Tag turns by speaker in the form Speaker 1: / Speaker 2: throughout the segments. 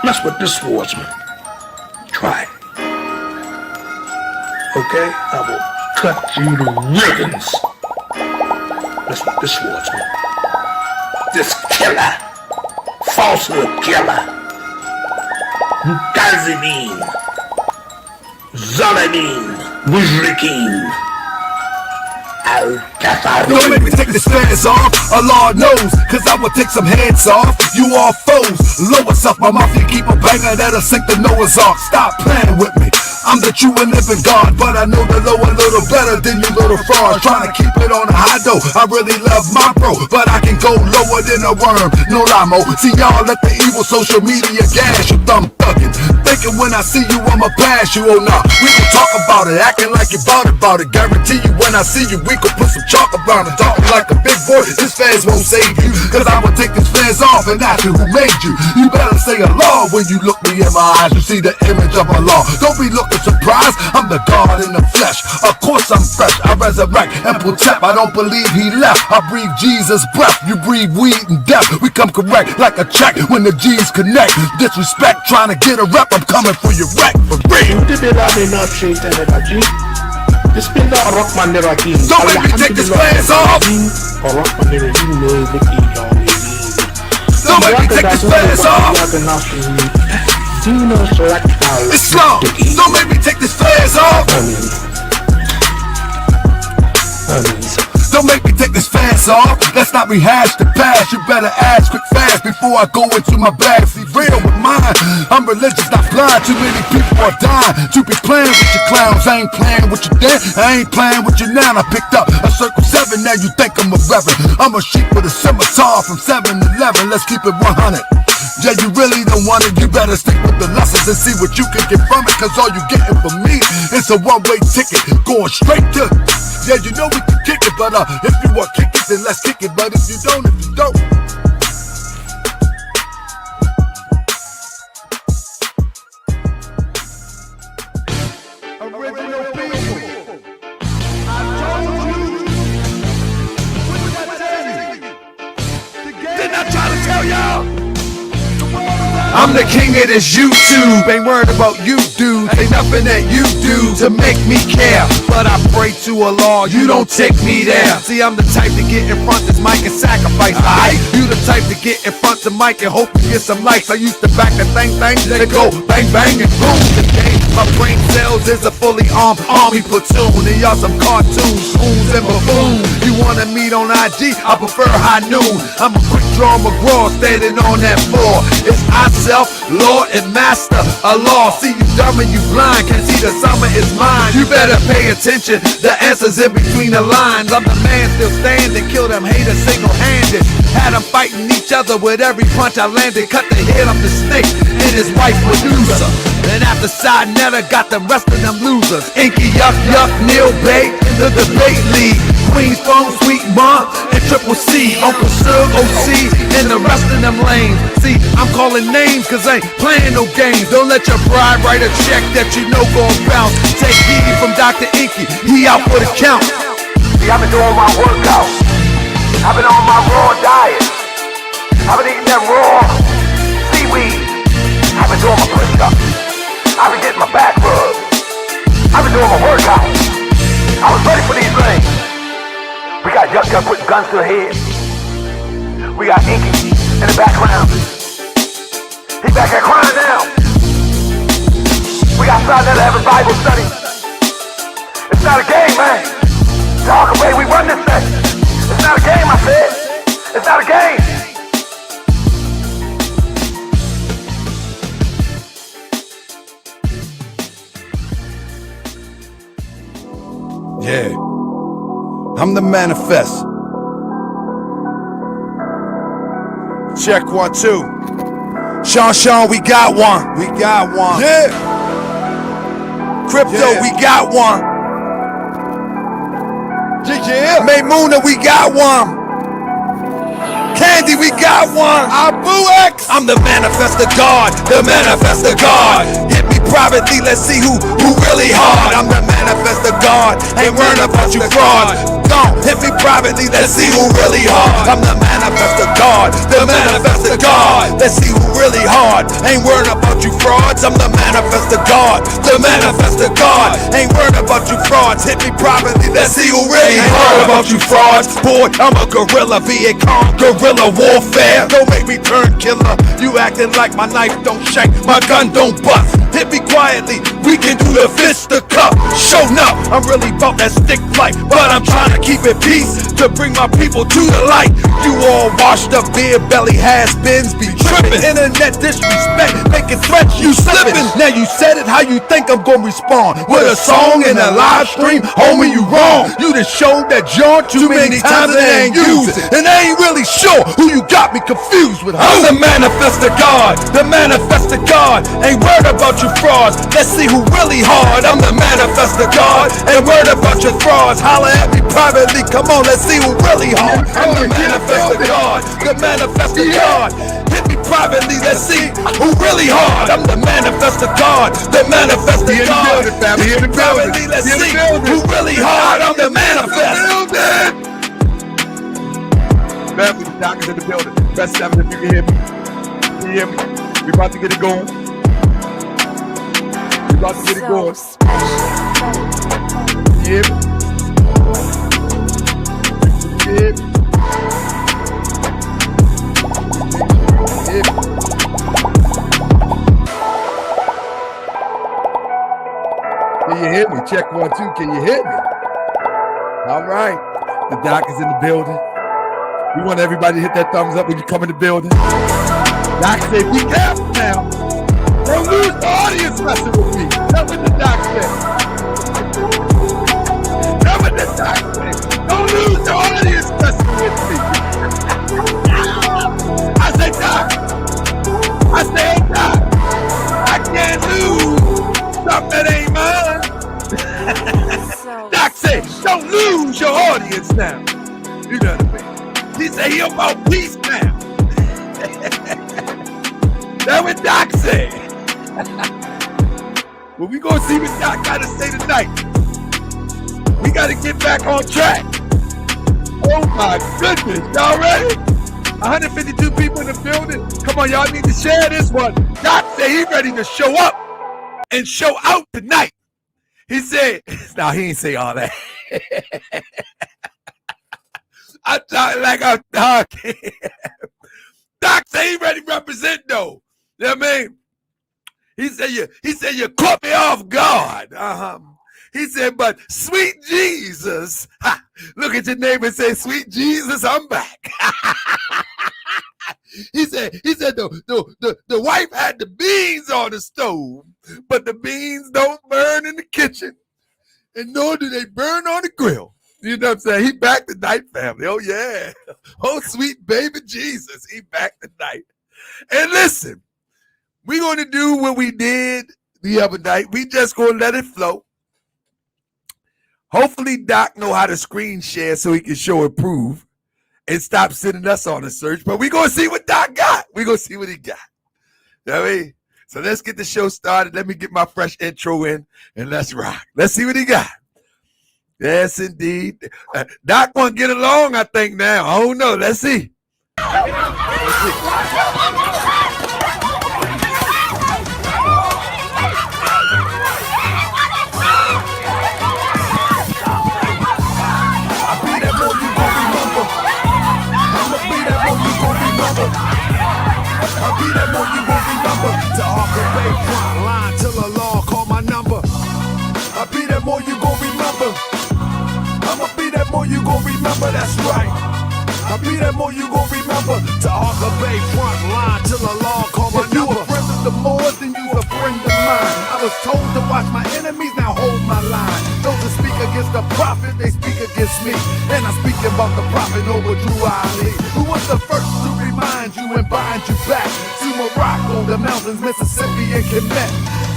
Speaker 1: Mess with this swordsman. Try it. Okay? I will cut you to ribbons. Mess with this swordsman. This killer. Falsehood killer. Mukazimin. Zalimin. Mujrikin.
Speaker 2: Don't make me take this fans off, Allah knows, cause I will take some heads off. You all foes, lower self, my mouth, you keep a banger that'll sink the Noah's Ark. Stop playing with me, I'm the true and living God, but I know the low a little better than you little frauds. Trying to keep it on a high though, I really love my bro, but I can go lower than a worm, no limo. See y'all let the evil social media gas you thumb thugging. Thinking when I see you I'ma bash you, oh nah. We can talk about it, acting like you about it. Guarantee you when I see you we can put some chalk around it. Talking like a big boy, this fans won't save you, cause I will take this fans off and ask you who made you. You better say Allah when you look me in my eyes, you see the image of Allah. Don't be looking surprised, I'm the God in the flesh. Of course I'm fresh, I resurrect and protect. I don't believe he left, I breathe Jesus' breath. You breathe weed and death, we come correct like a check when the G's connect. Disrespect, trying to get a rep, I'm coming for your wreck, for real.
Speaker 1: Don't make
Speaker 2: me take this fans off. Don't make me take this fans off. Islam, don't make me take this fans off. Don't make me take this fast off. Let's not rehash the past. You better ask quick fast before I go into my bag. See real with mine. I'm religious, not blind. Too many people are dying. To be playing with your clowns. I ain't playing with you then. I ain't playing with you now. I picked up a circle 7. Now you think I'm a reverend. I'm a sheep with a scimitar from 7-11. Let's keep it 100. Yeah, you really don't want it. You better stick with the lessons and see what you can get from it. Cause all you getting from me is a one-way ticket going straight to. Yeah, you know we can kick it, but if you want kick it, then let's kick it. But if you don't, Original people, I told you. What did I tell you? Didn't I try to tell y'all? I'm the king of this YouTube, ain't worried about you dudes. Ain't nothing that you do to make me care, but I pray to Allah, you don't take me there. See, I'm the type to get in front this mic and sacrifice. You the type to get in front the mic and hope you get some likes. I used to back the thing, they go bang bang and boom. Today, my brain cells is a fully armed army platoon, and y'all some cartoons, fools and buffoons. You wanna meet on IG? I prefer high noon. I'm a quick draw McGraw standing on that floor. It's myself, Lord and Master, Allah. See you dumb and you blind, can't see the summer is mine. You better pay attention, the answer's in between the lines. I'm the man still standing, kill them haters single-handed. Had them fighting each other with every punch I landed. Cut the head off the snake and his wife Medusa. And after Sinetta got the rest of them losers. Inky Yuck Yuck, Neil Bay, the debate league. Queen's Phone, Sweet Mom, and Triple C, Uncle Sir, OC, and the rest of them lanes. See, I'm calling names cause I ain't playing no games. Don't let your bride write a check that you know gon' bounce. Take heed from Dr. Inky, he out for the count.
Speaker 3: See, I've been doing my workout. I've been on my raw diet. I've been eating that raw seaweed. I've been doing my push-ups. I've been getting my back rubbed. I've been doing my workout. I was ready for these things. We got Yuck Yuck putting guns to the head. We got Inky in the background. He back there crying now. We got Sinetta having Bible study. It's not a game, man. Talk away, we run this thing. It's not a game, I said. It's not a game.
Speaker 2: Yeah, I'm the manifest. Check 1, 2. Sean, we got one. We got one. Yeah. Crypto, yeah. We got one. Yeah. Maymuna, we got one. Candy, we got one. Abu X. I'm the manifest of God. The manifest of God. Hit me
Speaker 4: privately, let's see who really hard. I'm the manifest of God, ain't worried about you frauds. Don't hit me privately, let's see who really hard. I'm the manifest of God, the manifest of God. Let's see who really hard, ain't worried about you frauds. I'm the manifest of God, the manifest of God. Ain't worried about you frauds. Hit me privately, let's see who really hard. Ain't worried about you frauds. Boy, I'm a gorilla, Vietcong, guerrilla warfare. Don't make me turn killer. You acting like my knife don't shank, my gun don't bust. Hit me quietly, we can do the fist to cup. Show up, I'm really about that stick fight, but I'm trying to keep it peace to bring my people to the light. You all washed up beer belly has-beens be tripping. Internet disrespect, making threats, you slipping. Now you said it, how you think I'm gonna respond? With a song and a live stream? Homie, you wrong. You done showed that John too many times and they ain't used it. And I ain't really sure who you got me confused with. I'm the manifest of God, the manifest of God. Ain't worried about you frauds, let's see who really hard. I'm the manifest of God, ain't worried about your frauds. Holla at me privately, come on, let's see who really hard. I'm the manifest of God, the manifest of God. Hit me privately, let's see who really hard. I'm the manifest of God, the manifest of God. Hit me privately, let's see who really hard. I'm the manifest.
Speaker 2: Family, the doctors in the building. Best 7 if you can hear me. Can you hear me? We about to get it going. We about to get it going. Can you hear me? Can you hear me? Can you hear me? Check 1, 2. Can you hear me? All right. The doc is in the building. We want everybody to hit that thumbs up when you come in the building. Doc said, be careful now. Don't lose the audience messing with me. That's what the doc said. That's what the doc said. Don't lose the audience messing with me. I said, Doc. I said, hey, Doc. I can't lose something that ain't mine. Doc said, don't lose your audience now. You know what I mean? He said he about peace now. That's what Doc said. Well, we gonna see what Doc gotta say tonight. We gotta get back on track. Oh my goodness, y'all ready? 152 people in the building. Come on, y'all need to share this one. Doc said he ready to show up and show out tonight. He said, no, he ain't say all that. I'm talking like I'm talking. Doc said he ready to represent though. You know what I mean? He said you caught me off guard. He said, but sweet Jesus. Ha, look at your neighbor and say, sweet Jesus, I'm back. He said the wife had the beans on the stove, but the beans don't burn in the kitchen, and nor do they burn on the grill. You know what I'm saying? He back tonight, family. Oh, yeah. Oh, sweet baby Jesus. He back tonight. And listen, we're going to do what we did the other night. We just going to let it flow. Hopefully, Doc know how to screen share so he can show and prove and stop sending us on a search. But we're going to see what Doc got. We're going to see what he got. You know what I mean? So let's get the show started. Let me get my fresh intro in, and let's rock. Let's see what he got. Yes, indeed. Doc won't get along, I think, now. I don't know. Let's see.
Speaker 5: I'll be that more you won't remember. To Harker Bay front line till the law call my number. I'll be that more you gon' remember. I'ma be that more you gon' remember, that's right. I'll be that more you gon' remember. To Harker Bay front line till the law call my number. If you a friend of the Moors, then you's a friend of mine. I was told to watch my enemies, now hold my line. Those who speak against the prophet, they speak against me. And I'm speaking about the prophet over Drew Ali, who was the first to remind you and bind you back to Morocco, the mountains, Mississippi, and Quebec.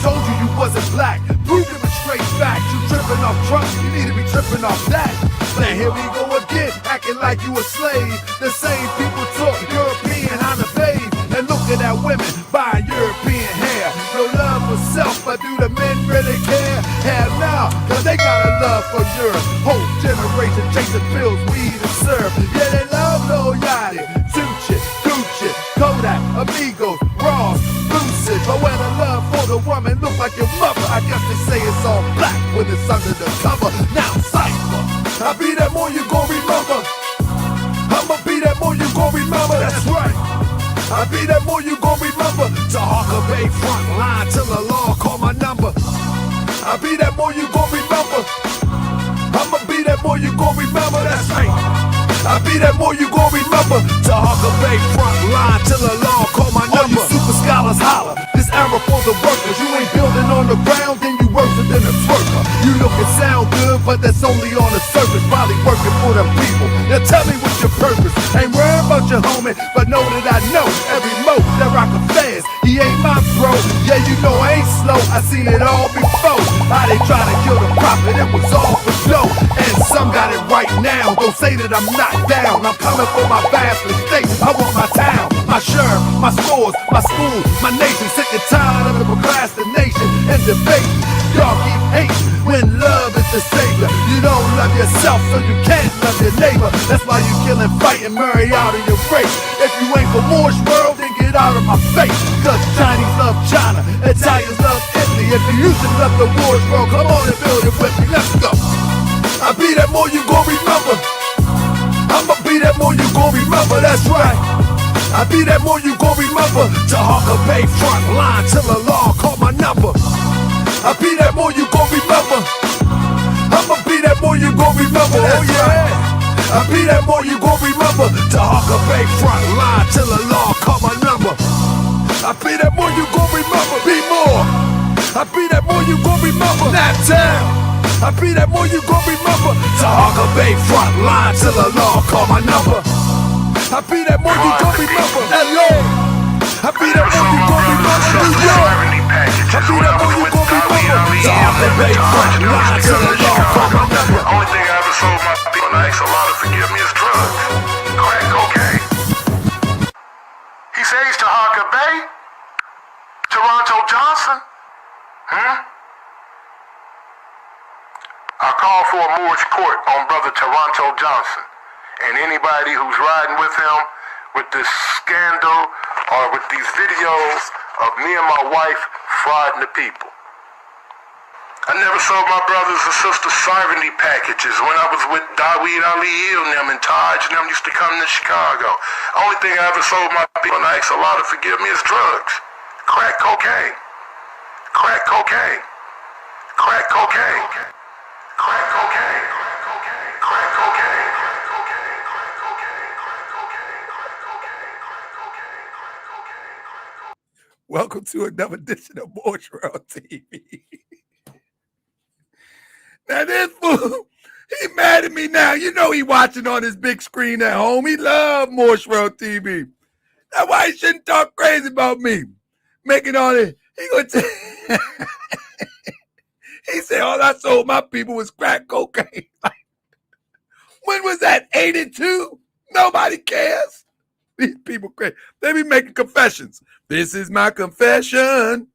Speaker 5: Told you you wasn't black, proved it with straight facts. You tripping off trust, you need to be tripping off that. Now here we go again, acting like you a slave. The same people talk European, how to bathe. And look at that women buying European hair. No love for for self, but do the men really care? Hell no, cause they got a love for Europe. Whole generation chasing pills, weed and syrup. Yeah, they love Lil Yachty, Tucci, Gucci, Kodak, Amigos, Ross, Lucid. But when the love for the woman look like your mother, I guess they say it's all black when it's under the cover. Now cypher, I be that more you gon' remember. I'ma be that more you gon' remember, that's right. I be that more you gon' remember. To Harker Bay front line till the law call my number. I be that more you gon' remember. I'ma be that more you gon' remember, that's right. I be that more you gon' remember. To Harker Bay front line till the law call my number. All you super scholars holler, this era for the workers. You ain't building on the ground, then you worse than a twerker. You look and sound good, but that's only on the surface. Probably working for the people. Now tell me what's your purpose. Ain't worried about your homie, but know that I know every mo that rock a fast. He ain't my bro. Yeah, you know I ain't slow. I seen it all before. How they try to kill the prophet, it was all for show. And some got it right now. Don't say that I'm not down. I'm coming for my vast estate. I want my town, my sheriff, my stores, my school, my nation. Sick and tired of the procrastination and debate. Y'all keep hating when love is the savior. You don't love yourself, so you can't love your neighbor. That's why you killing, fighting, marry out of your race. If you ain't for Moore's world, then get out of my face. Cause Chinese love China, Italians love Italy. If you used to love the Moore's world, come on and build it with me. Let's go. I be that more you gon' remember. I'ma be that more you gon' remember, that's right. I be that more you gon' remember. To Harker Bay front line till the law call my number. I be that more you gon' remember. I'ma be that more you gon' remember, oh yeah. I be that more you gon' remember. To Harker Bay front line till the law call my number. I be that more you gon' remember, be more. I be that more you gon' remember, that town. I be that more you gon' remember. To Harker Bay front line till the law call my number. I be that more you gon' remember, LA. I be that more you gon' remember, New York. I be that more you gon' remember. To Harker Bay front line till the law call my number.
Speaker 3: Only thing I ever sold my people, and I ask Allah to forgive me, is drugs. Crack cocaine. He says to Harker Bay, Toronto Johnson. I call for a Moorish court on brother Toronto Johnson and anybody who's riding with him with this scandal or with these videos of me and my wife frauding the people. I never sold my brothers and sisters sovereignty packages when I was with Daweed Ali and them and Taj and them used to come to Chicago. Only thing I ever sold my people, and I ask Allah to forgive me, is drugs. Crack cocaine. Crack cocaine. Crack cocaine. Crack cocaine. Crack cocaine.
Speaker 4: Welcome to another edition of MWTv. Now this fool, he mad at me now. You know he watching on his big screen at home. He love MWTv. That's why he shouldn't talk crazy about me. Making all this. He gonna he said all I sold my people was crack cocaine. When was that? 82? Nobody cares. These people crazy. They be making confessions. This is my confession.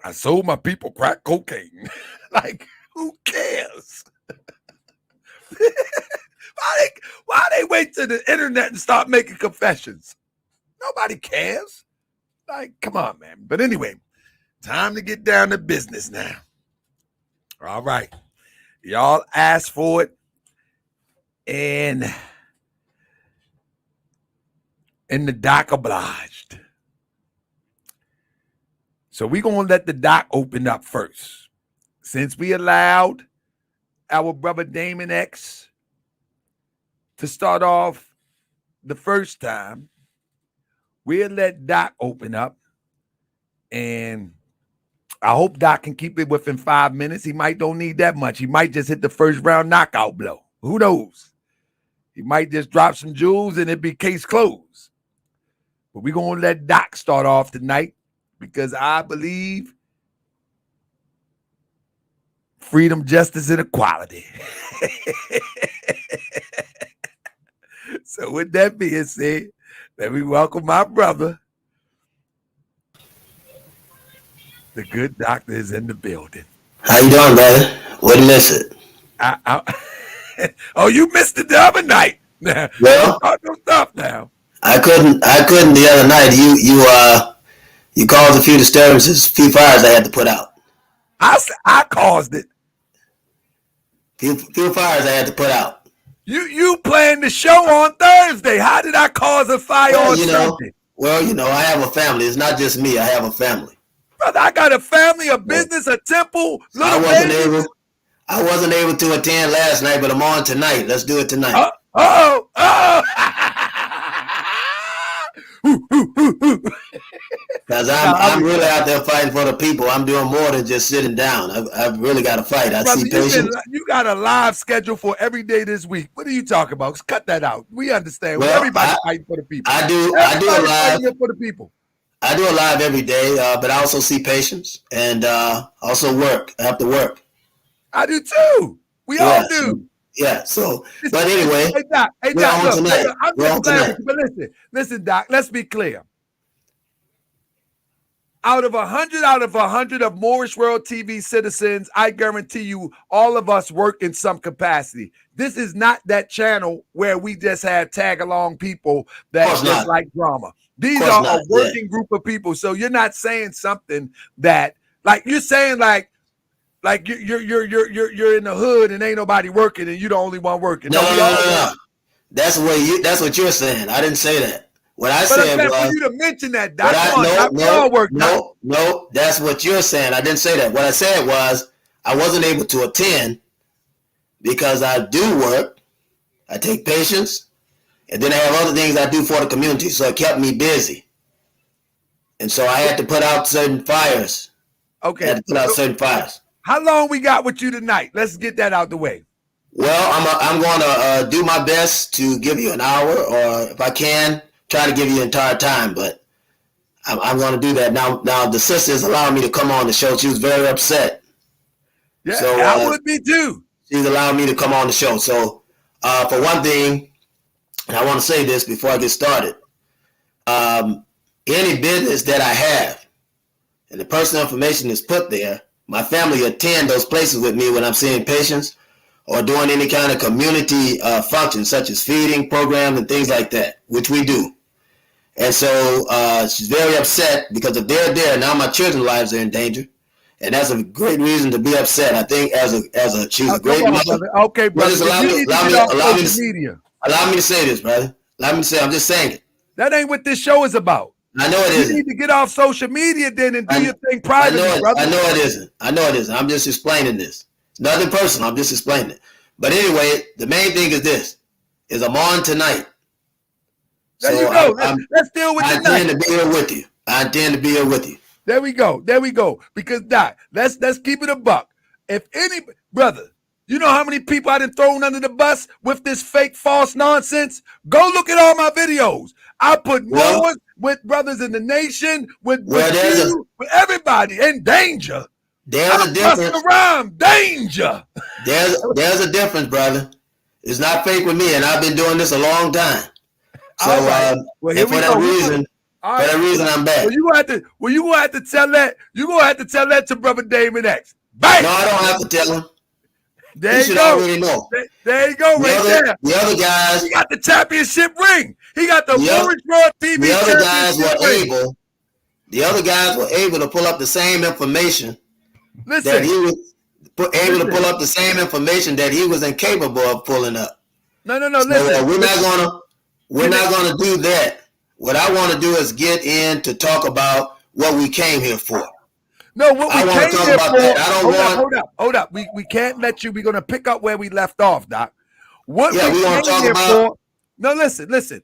Speaker 4: I sold my people crack cocaine. Like, who cares? Why they wait to the internet and start making confessions? Nobody cares. Like, come on, man. But anyway, time to get down to business now. All right. Y'all asked for it. And the doc obliged. So we're going to let the doc open up first. Since we allowed our brother Damon X to start off the first time, we'll let Doc open up. And I hope Doc can keep it within 5 minutes. He might don't need that much. He might just hit the first round knockout blow. Who knows? He might just drop some jewels and it be case closed. But we're going to let Doc start off tonight because I believe freedom, justice, and equality. So with that being said, let me welcome my brother,
Speaker 5: The good doctor is in the building.
Speaker 6: How you doing, brother? Wouldn't miss it.
Speaker 5: Oh, you missed it the other night.
Speaker 6: Well,
Speaker 5: Don't stop now.
Speaker 6: I couldn't the other night. You caused a few disturbances, a few fires I had to put out.
Speaker 5: I caused it.
Speaker 6: Few fires I had to put out.
Speaker 5: You planned the show on Thursday. How did I cause a fire on Sunday?
Speaker 6: Well, I have a family. It's not just me. I have a family.
Speaker 5: Brother, I got a family, a business, a temple.
Speaker 6: I wasn't able to attend last night, but I'm on tonight. Let's do it tonight.
Speaker 5: Oh!
Speaker 6: Because I'm really out there fighting for the people. I'm doing more than just sitting down. I've really got to fight.
Speaker 5: Brother,
Speaker 6: see patience.
Speaker 5: You got a live schedule for every day this week. What are you talking about? Just cut that out. We understand.
Speaker 6: Well,
Speaker 5: everybody's fighting for the people.
Speaker 6: I do a live
Speaker 5: for the people.
Speaker 6: I do a live every day, but I also see patients and also work. I have to work.
Speaker 5: I do too. We all do.
Speaker 6: But anyway,
Speaker 5: hey Doc,
Speaker 6: we're on tonight.
Speaker 5: We're on tonight. But listen, Doc. Let's be clear. Out of 100 of Moorish World TV citizens, I guarantee you, all of us work in some capacity. This is not that channel where we just have tag along people that just like drama. These are a working group of people. So you're not saying something that, like, you're saying like you're in the hood and ain't nobody working and you the only one working.
Speaker 6: No. That's what you're saying. I didn't say that. What I said was
Speaker 5: for you to mention that.
Speaker 6: No. That's what you're saying. I didn't say that. What I said was I wasn't able to attend because I do work. I take patients, and then I have other things I do for the community. So it kept me busy, and so I had to put out certain fires.
Speaker 5: Okay.
Speaker 6: I had to put out certain fires.
Speaker 5: How long we got with you tonight? Let's get that out the way.
Speaker 6: Well, I'm going to do my best to give you an hour, or if I can, try to give you the entire time, but I'm going to do that. Now the sister's allowing me to come on the show. She was very upset.
Speaker 5: Yeah, so, I would be too.
Speaker 6: She's allowing me to come on the show. So for one thing, and I want to say this before I get started, any business that I have and the personal information is put there, my family attend those places with me when I'm seeing patients or doing any kind of community functions such as feeding programs and things like that, which we do. And so she's very upset because if they're there, now my children's lives are in danger. And that's a great reason to be upset. I think she's a great mother.
Speaker 5: Okay, brother.
Speaker 6: Allow me to say this, brother. I'm just saying it.
Speaker 5: That ain't what this show is about.
Speaker 6: I know it isn't.
Speaker 5: You need to get off social media then and do your thing privately, brother.
Speaker 6: I know it isn't. I'm just explaining this. It's nothing personal. I'm just explaining it. But anyway, the main thing is this, is I'm on tonight.
Speaker 5: There you go. Let's deal with
Speaker 6: tonight. I intend to be here with you.
Speaker 5: There we go. Because Doc, let's keep it a buck. If any brother, you know how many people I done thrown under the bus with this fake false nonsense? Go look at all my videos. I put more with brothers in the nation, with everybody in danger.
Speaker 6: There's a difference.
Speaker 5: Around danger.
Speaker 6: There's a difference, brother. It's not fake with me, and I've been doing this a long time. So for that reason, I'm back.
Speaker 5: Well, you gonna have to tell that. You gonna have to tell that to brother Damon X. Bang!
Speaker 6: No, I don't have to tell him.
Speaker 5: There
Speaker 6: you
Speaker 5: go.
Speaker 6: Already know.
Speaker 5: There you go. There.
Speaker 6: The other guys.
Speaker 5: He got the championship ring. He got the Moorish World TV.
Speaker 6: The other guys were able to pull up the same information.
Speaker 5: Listen.
Speaker 6: That he was able to pull up the same information that he was incapable of pulling up.
Speaker 5: No.
Speaker 6: So,
Speaker 5: listen.
Speaker 6: We're not gonna do that. What I want to do is get in to talk about what we came here for.
Speaker 5: No, what we came here for. Hold up. We can't let you. We're gonna pick up where we left off, Doc. What we came here for? No, listen. Listen.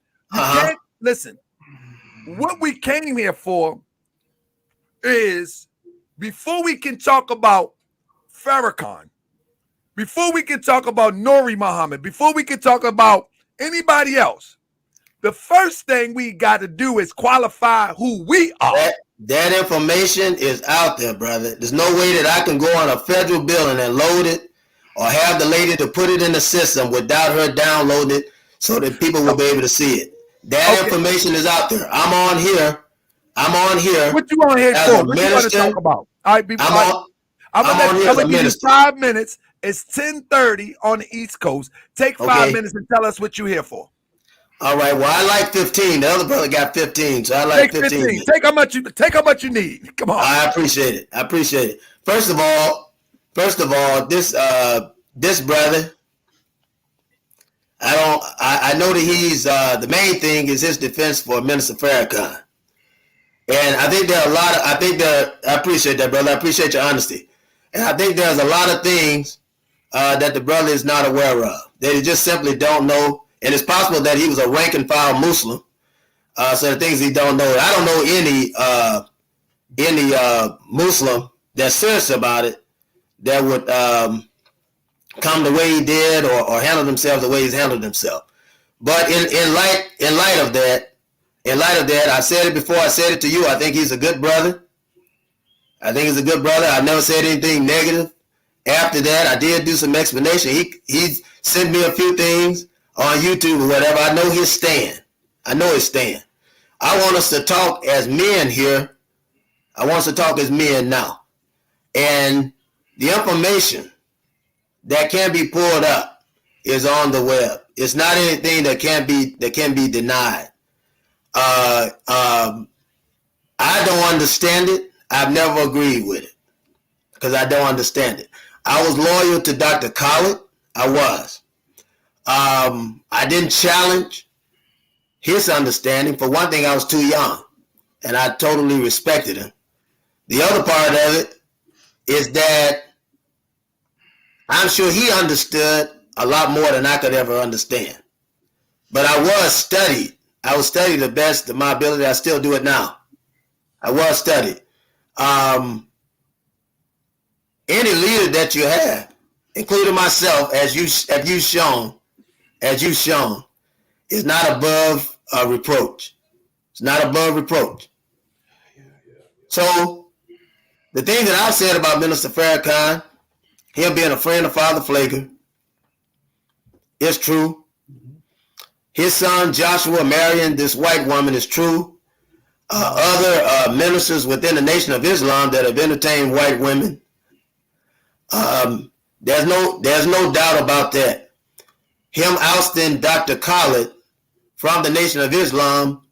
Speaker 5: What we came here for is before we can talk about Farrakhan, before we can talk about Westley Muhammad, before we can talk about anybody else, the first thing we got to do is qualify who we are.
Speaker 6: That information is out there, brother. There's no way that I can go on a federal building and load it or have the lady to put it in the system without her downloading it so that people will be able to see it. That information is out there. I'm on here.
Speaker 5: What you on here for? What you want to talk about?
Speaker 2: All right,
Speaker 6: I'm on.
Speaker 2: I'm gonna
Speaker 6: here as a
Speaker 2: give you
Speaker 6: minister.
Speaker 2: 5 minutes. It's 10:30 on the East Coast. Take 5
Speaker 6: Okay.
Speaker 2: minutes and tell us what you're here for.
Speaker 6: All right. Well, I like 15. The other brother got 15, so I like
Speaker 2: Take
Speaker 6: 15.
Speaker 2: Take how much you need. Come on.
Speaker 6: I appreciate it. I appreciate it. First of all, this brother, I know that he's the main thing is his defense for Minister Farrakhan. And I think there are a lot of, I appreciate that, brother. I appreciate your honesty. And I think there's a lot of things that the brother is not aware of, that he just simply don't know. And it's possible that he was a rank and file Muslim. So the things he don't know. I don't know any Muslim that's serious about it that would come the way he did or handle themselves the way he's handled himself. But in light of that, I said it before, I said it to you, I think he's a good brother. I never said anything negative. After that, I did do some explanation. He sent me a few things on YouTube or whatever. I know his stand. I want us to talk as men here. I want us to talk as men now. And the information that can be pulled up is on the web. It's not anything that can be denied. I don't understand it. I've never agreed with it because I don't understand it. I was loyal to Dr. Khaled. I was. I didn't challenge his understanding. For one thing, I was too young, and I totally respected him. The other part of it is that I'm sure he understood a lot more than I could ever understand. But I was studied. I was studied the best of my ability. I still do it now. I was studied. Any leader that you have, including myself, as you've shown, is not above reproach. It's not above reproach. So the thing that I've said about Minister Farrakhan, him being a friend of Father Flaker, is true. His son Joshua marrying this white woman is true. Other ministers within the Nation of Islam that have entertained white women, there's no doubt about that. Him ousting Dr. Khaled from the Nation of Islam,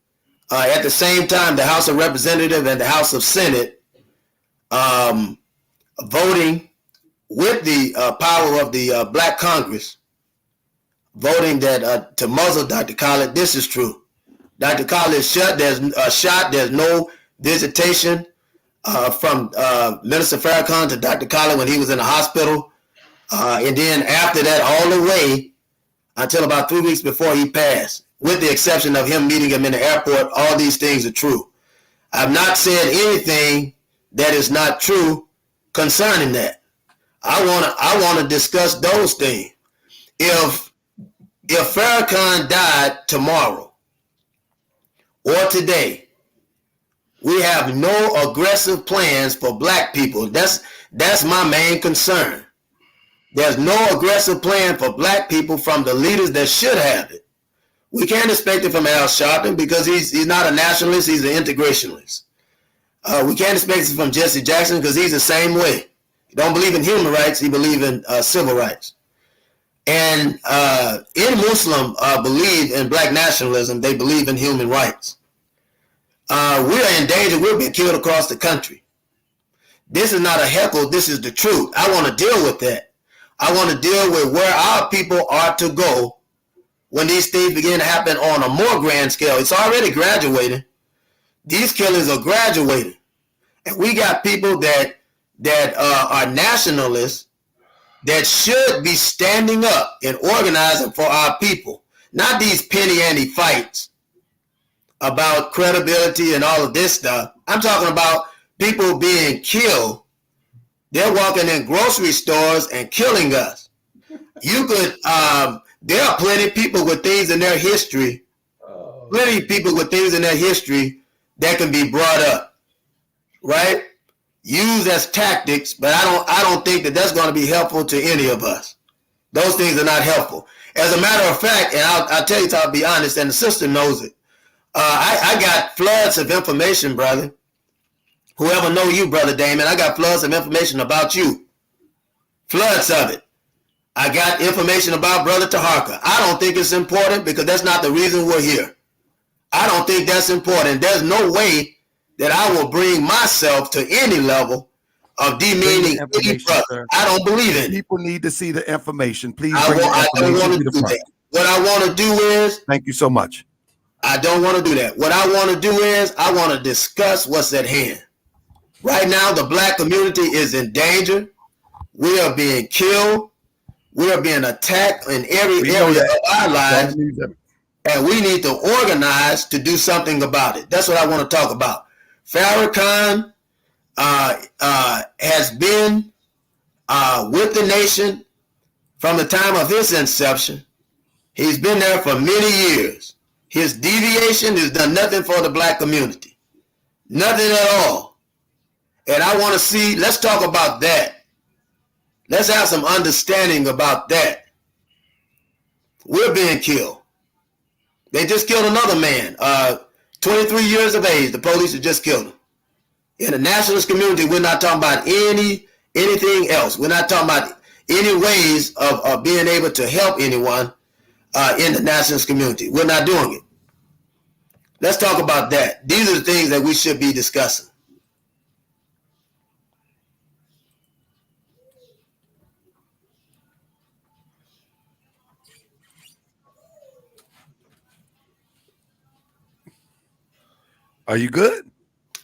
Speaker 6: at the same time the House of Representatives and the House of Senate voting with the power of the Black Congress, voting that to muzzle Dr. Khaled. This is true. Dr. Khaled is shot. There's no visitation from Minister Farrakhan to Dr. Khaled when he was in the hospital. And then after that, all the way until about 3 weeks before he passed, with the exception of him meeting him in the airport, all these things are true. I've not said anything that is not true concerning that. I want to discuss those things. If Farrakhan died tomorrow or today, we have no aggressive plans for black people. That's my main concern. There's no aggressive plan for black people from the leaders that should have it. We can't expect it from Al Sharpton because he's not a nationalist, he's an integrationist. We can't expect it from Jesse Jackson because he's the same way. He don't believe in human rights, he believes in civil rights. And any Muslim believe in black nationalism, they believe in human rights. We are in danger, we're being killed across the country. This is not a heckle, this is the truth. I want to deal with that. I want to deal with where our people are to go when these things begin to happen on a more grand scale. It's already graduating. These killings are graduating. And we got people that are nationalists that should be standing up and organizing for our people. Not these penny ante fights about credibility and all of this stuff. I'm talking about people being killed. They're walking in grocery stores and killing us. You could, there are plenty of people with things in their history, that can be brought up, right? Used as tactics, but I don't think that that's going to be helpful to any of us. Those things are not helpful. As a matter of fact, and I'll tell you to be honest, and the sister knows it, I got floods of information, brother, Whoever know you, Brother Damon, I got floods of information about you. Floods of it. I got information about Brother Taharka. I don't think it's important because that's not the reason we're here. I don't think that's important. There's no way that I will bring myself to any level of demeaning any brother. Sir. I don't believe in it.
Speaker 5: People need to see the information. Please.
Speaker 6: I don't want to do that. What I want to do is.
Speaker 5: Thank you so much.
Speaker 6: I don't want to do that. What I want to do is I want to discuss what's at hand. Right now, the black community is in danger. We are being killed. We are being attacked in every area of our lives. And we need to organize to do something about it. That's what I want to talk about. Farrakhan has been with the nation from the time of his inception. He's been there for many years. His deviation has done nothing for the black community. Nothing at all. And I want to see, let's talk about that. Let's have some understanding about that. We're being killed. They just killed another man, 23 years of age. The police have just killed him. In the nationalist community, we're not talking about anything else. We're not talking about any ways of being able to help anyone in the nationalist community. We're not doing it. Let's talk about that. These are the things that we should be discussing.
Speaker 5: Are you good?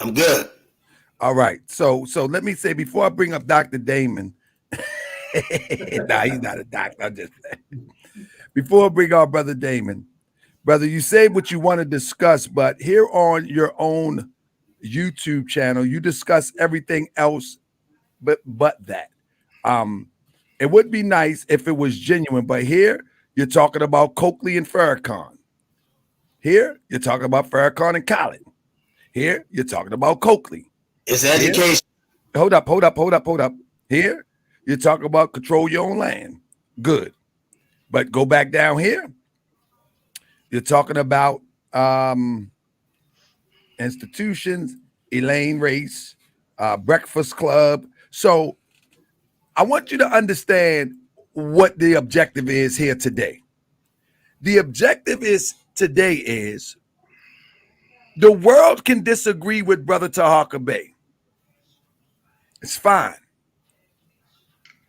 Speaker 6: I'm good.
Speaker 5: All right. So let me say before I bring up Dr. Damon. Nah, he's not a doctor. I'm just saying. Before I bring up Brother Damon, brother, you say what you want to discuss, but here on your own YouTube channel, you discuss everything else but that. It would be nice if it was genuine, but here you're talking about Coakley and Farrakhan. Here you're talking about Farrakhan and Khaled. Here, you're talking about Coakley.
Speaker 6: It's education.
Speaker 5: Here, hold up. Here, you're talking about control your own land. Good. But go back down here. You're talking about institutions, Elaine Race, Breakfast Club. So I want you to understand what the objective is here today. The objective today is the world can disagree with Brother Taharka Bey. It's fine.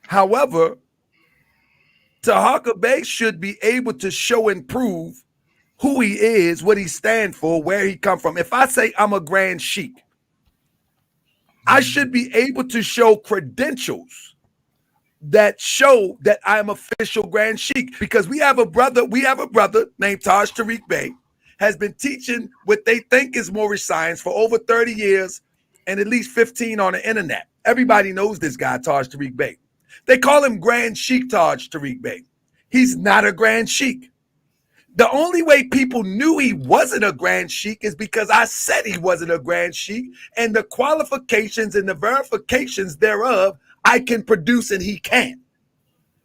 Speaker 5: However, Taharka Bey should be able to show and prove who he is, what he stands for, where he come from. If I say I'm a Grand Sheik, I should be able to show credentials that show that I'm official Grand Sheik, because we have a brother named Taj Tariq Bey, has been teaching what they think is Maurice science for over 30 years and at least 15 on the internet. Everybody knows this guy, Taj Tariq Bey. They call him Grand Sheik Taj Tariq Bey. He's not a Grand Sheik. The only way people knew he wasn't a Grand Sheik is because I said he wasn't a Grand Sheik, and the qualifications and the verifications thereof I can produce and he can't.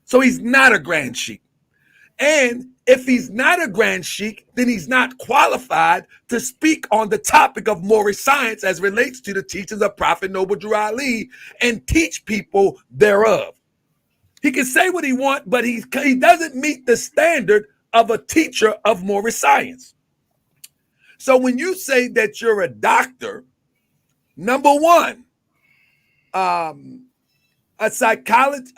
Speaker 5: So he's not a Grand Sheik. And if he's not a Grand Sheik, then he's not qualified to speak on the topic of Maurice science as relates to the teachings of Prophet Noble Drew Ali and teach people thereof. He can say what he wants, but he doesn't meet the standard of a teacher of Maurice science. So when you say that you're a doctor, number one, a psychology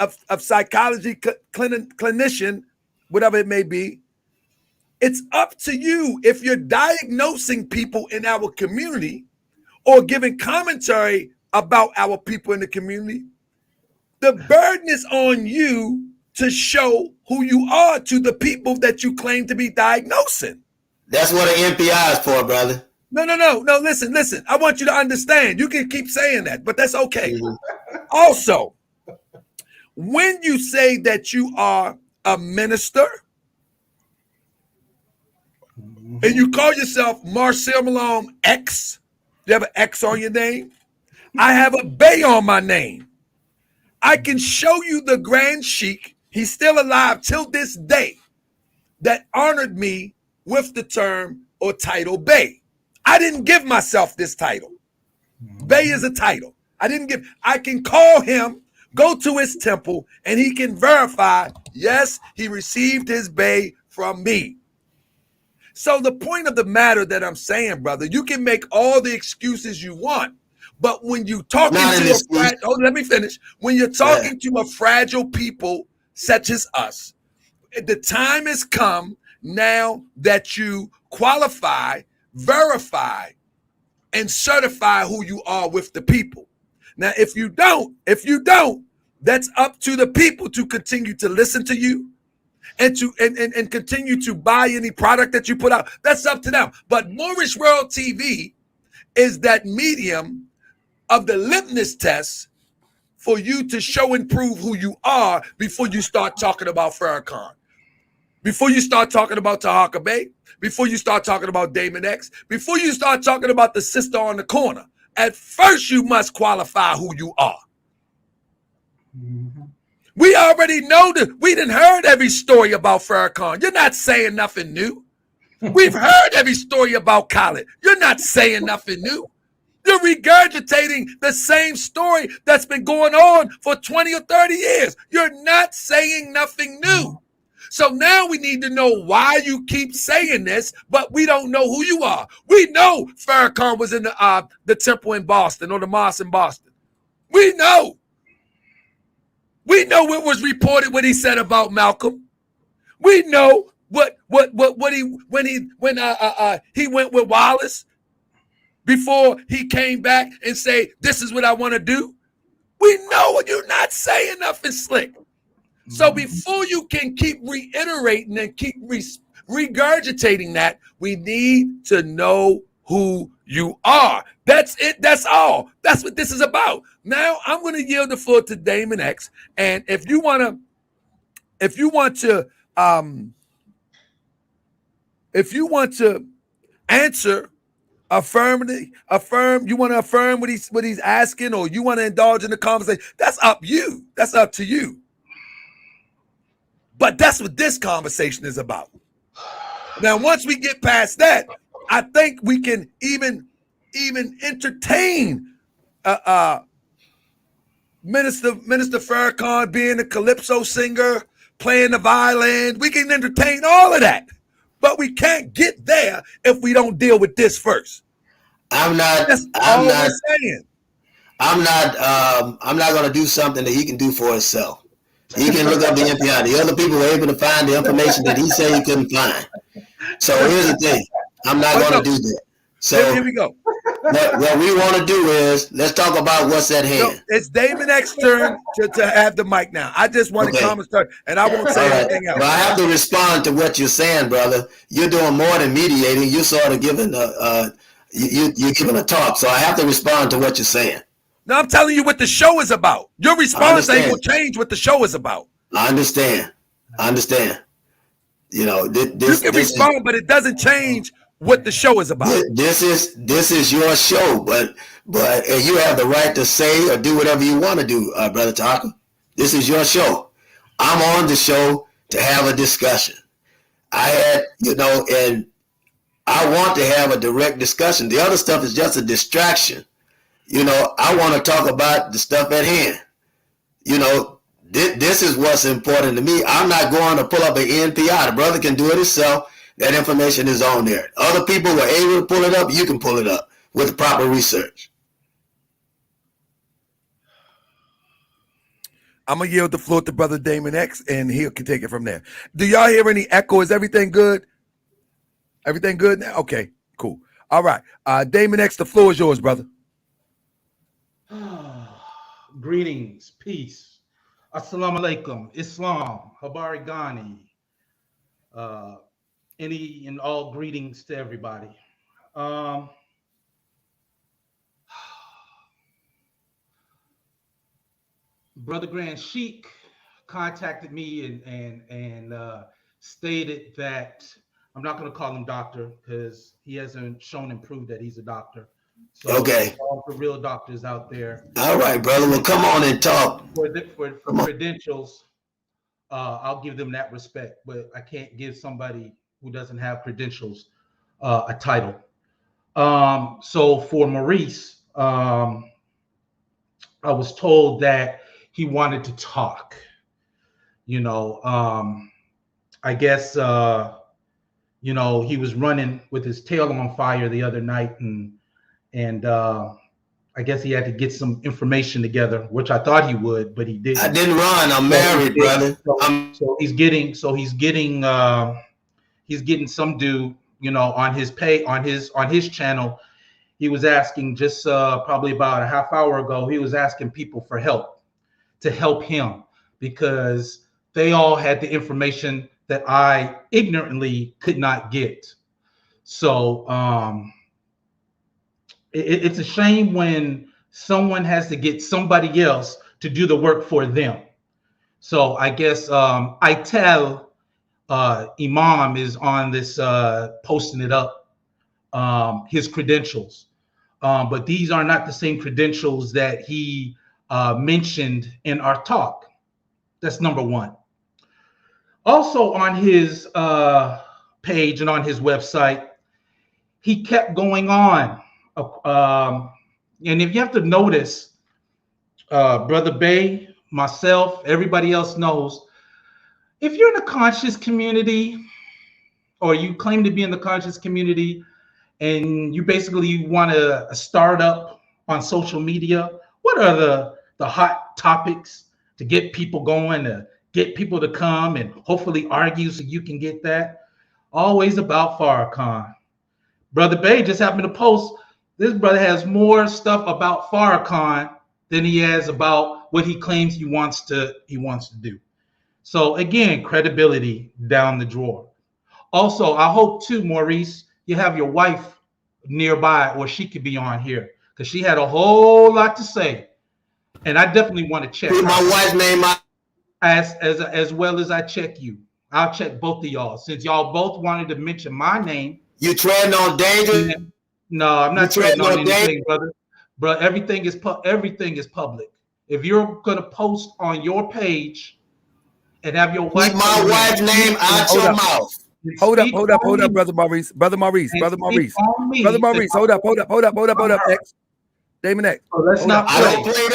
Speaker 5: clinician, whatever it may be, it's up to you if you're diagnosing people in our community or giving commentary about our people in the community. The burden is on you to show who you are to the people that you claim to be diagnosing.
Speaker 6: That's what an MPI is for, brother.
Speaker 5: No, listen. I want you to understand. You can keep saying that, but that's okay. Also, when you say that you are a minister and you call yourself Mauricelm X, you have an X on your name? I have a Bey on my name. I can show you the Grand Sheik, he's still alive till this day, that honored me with the term or title Bey. I didn't give myself this title. Bey is a title. I can call him, go to his temple, and he can verify, yes, he received his Bey from me. So the point of the matter that I'm saying, brother, you can make all the excuses you want, but when you talking let me finish. When you're talking to a fragile people such as us, the time has come now that you qualify, verify, and certify who you are with the people. Now, if you don't, that's up to the people to continue to listen to you and to and continue to buy any product that you put out. That's up to them. But Moorish World TV is that medium of the litmus test for you to show and prove who you are before you start talking about Farrakhan, before you start talking about Tahaka Bey, before you start talking about Damon X, before you start talking about the sister on the corner. At first, you must qualify who you are. Mm-hmm. We already know that. We done heard every story about Farrakhan. You're not saying nothing new. We've heard every story about Khaled. You're not saying nothing new. You're regurgitating the same story that's been going on for 20 or 30 years. You're not saying nothing new. So now we need to know why you keep saying this, but we don't know who you are. We know Farrakhan was in the temple in Boston or the mosque in Boston. We know. We know what was reported what he said about Malcolm. We know what he when he went with Wallace before he came back and say, this is what I want to do. We know you're not saying nothing slick. So before you can keep reiterating and keep regurgitating that, we need to know who you are. That's it. That's all. That's what this is about. Now I'm going to yield the floor to Damon X. And if you want to answer, you want to affirm what he's asking, or you want to indulge in the conversation, that's up to you. But that's what this conversation is about. Now, once we get past that, I think we can even entertain Minister Farrakhan being a calypso singer, playing the violin. We can entertain all of that, but we can't get there if we don't deal with this first. That's all we're saying.
Speaker 6: I'm not going to do something that he can do for himself. He can look up the MPI. The other people were able to find the information that he said he couldn't find. So here's the thing. I'm not going to do that. So
Speaker 5: here we go.
Speaker 6: What we want to do is, let's talk about what's at hand.
Speaker 5: So it's Damon X's turn to have the mic now. I just want to comment, and I won't say anything else.
Speaker 6: But I have to respond to what you're saying, brother. You're doing more than mediating. You're sort of giving you're giving a talk. So I have to respond to what you're saying.
Speaker 5: No, I'm telling you what the show is about. Your response ain't gonna change what the show is about.
Speaker 6: I understand. You know,
Speaker 5: you can respond, but it doesn't change what the show is about.
Speaker 6: This is your show, but you have the right to say or do whatever you want to do, Brother Taka. This is your show. I'm on the show to have a discussion. And I want to have a direct discussion. The other stuff is just a distraction. I want to talk about the stuff at hand. This is what's important to me. I'm not going to pull up an NPI. The brother can do it himself. That information is on there. Other people were able to pull it up. You can pull it up with proper research.
Speaker 5: I'm going to yield the floor to Brother Damon X, and he can take it from there. Do y'all hear any echo? Is everything good? Everything good now? Okay, cool. All right. Damon X, the floor is yours, brother.
Speaker 7: Greetings, peace, assalamu alaikum, Islam, Habari Ghani, any and all greetings to everybody. Brother Grand Sheik contacted me and stated that I'm not going to call him doctor because he hasn't shown and proved that he's a doctor. So
Speaker 6: okay.
Speaker 7: All the real doctors out there.
Speaker 6: All right, brother. Well, come on and talk.
Speaker 7: For credentials, I'll give them that respect, but I can't give somebody who doesn't have credentials a title. So for Maurice, I was told that he wanted to talk. You know, I guess you know, he was running with his tail on fire the other night, and I guess he had to get some information together, which I thought he would, but he didn't.
Speaker 6: I didn't run. I'm married, brother.
Speaker 7: So he's getting some dude, you know, on his channel. He was asking just probably about a half hour ago. He was asking people for help to help him because they all had the information that I ignorantly could not get. So it's a shame when someone has to get somebody else to do the work for them. So I guess I tell Imam is on this posting it up, his credentials. But these are not the same credentials that he mentioned in our talk. That's number one. Also on his page and on his website, he kept going on. And if you have to notice, Brother Bay, myself, everybody else knows, if you're in the conscious community or you claim to be in the conscious community and you basically want to start up on social media, what are the hot topics to get people going, to get people to come and hopefully argue so you can get that? Always about Farrakhan. Brother Bay just happened to post, this brother has more stuff about Farrakhan than he has about what he claims he wants to do. So again, credibility down the drawer. Also, I hope too, Maurice, you have your wife nearby, or she could be on here because she had a whole lot to say, and I definitely want to check.
Speaker 6: My wife's name,
Speaker 7: as well as I check you. I'll check both of y'all since y'all both wanted to mention my name.
Speaker 6: You treading on danger?
Speaker 7: No, I'm not treading on anything, brother. Bro, everything is public. If you're gonna post on your page and have your wife,
Speaker 6: keep my wife's name out your mouth.
Speaker 5: Hold up, brother Maurice, hold up, X, Damon X.
Speaker 7: So let's not play.
Speaker 6: I don't play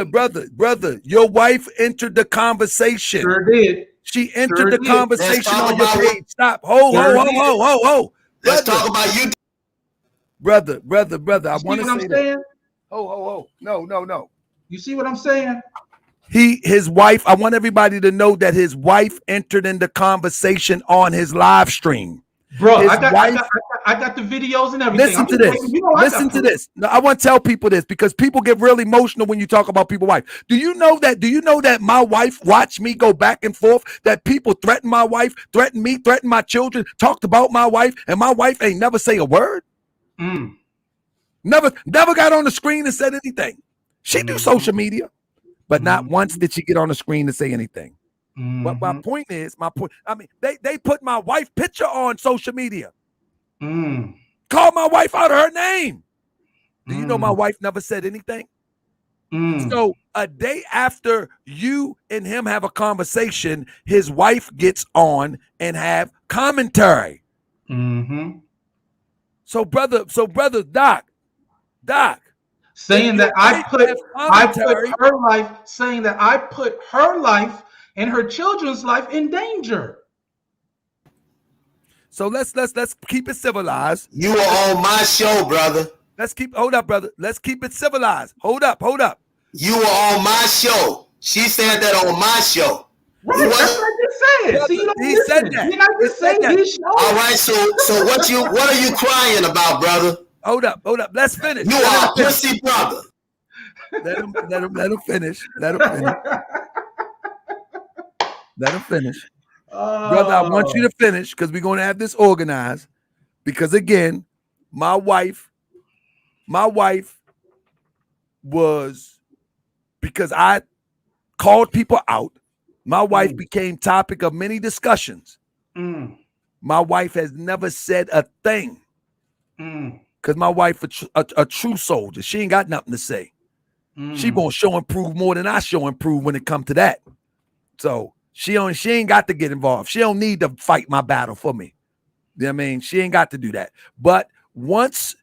Speaker 6: that,
Speaker 5: brother. Your wife entered the conversation.
Speaker 7: Sure did.
Speaker 5: She entered the conversation on your page. Stop. Ho.
Speaker 6: Let's talk about you,
Speaker 5: brother. I want to say that.
Speaker 7: Ho.
Speaker 5: No.
Speaker 7: You see what I'm saying?
Speaker 5: His wife, I want everybody to know that his wife entered in the conversation on his live stream.
Speaker 7: Bro, I got the videos and everything.
Speaker 5: Listen to this. Now, I want to tell people this because people get really emotional when you talk about people's wife. Do you know that my wife watched me go back and forth, that people threaten my wife, threaten me, threaten my children, talked about my wife, and my wife ain't never say a word? Never got on the screen and said anything. She do social media, but not once did she get on the screen to say anything. But my point, I mean, they put my wife picture on social media. Call my wife out of her name. Do you know my wife never said anything? So a day after you and him have a conversation, his wife gets on and have commentary. So brother, Doc,
Speaker 7: saying that I put her life and her children's life in danger.
Speaker 5: So let's keep it civilized.
Speaker 6: You are on my show, brother.
Speaker 5: Hold up, brother. Let's keep it civilized. Hold up.
Speaker 6: You were on my show. She said that on my show.
Speaker 7: Right, that's what I just said. See,
Speaker 5: he said that.
Speaker 7: Did I just say his show?
Speaker 6: All right, so what are you crying about, brother?
Speaker 5: Hold up. Let's finish.
Speaker 6: You are a pussy brother.
Speaker 5: Let him finish. Let him finish. Brother, I want you to finish because we're going to have this organized. Because again, my wife was, because I called people out, my wife became topic of many discussions. My wife has never said a thing because my wife a true soldier. She ain't got nothing to say. She gonna show and prove more than I show and prove when it comes to that. So she ain't got to get involved. She don't need to fight my battle for me. You know what I mean? She ain't got to do that. But once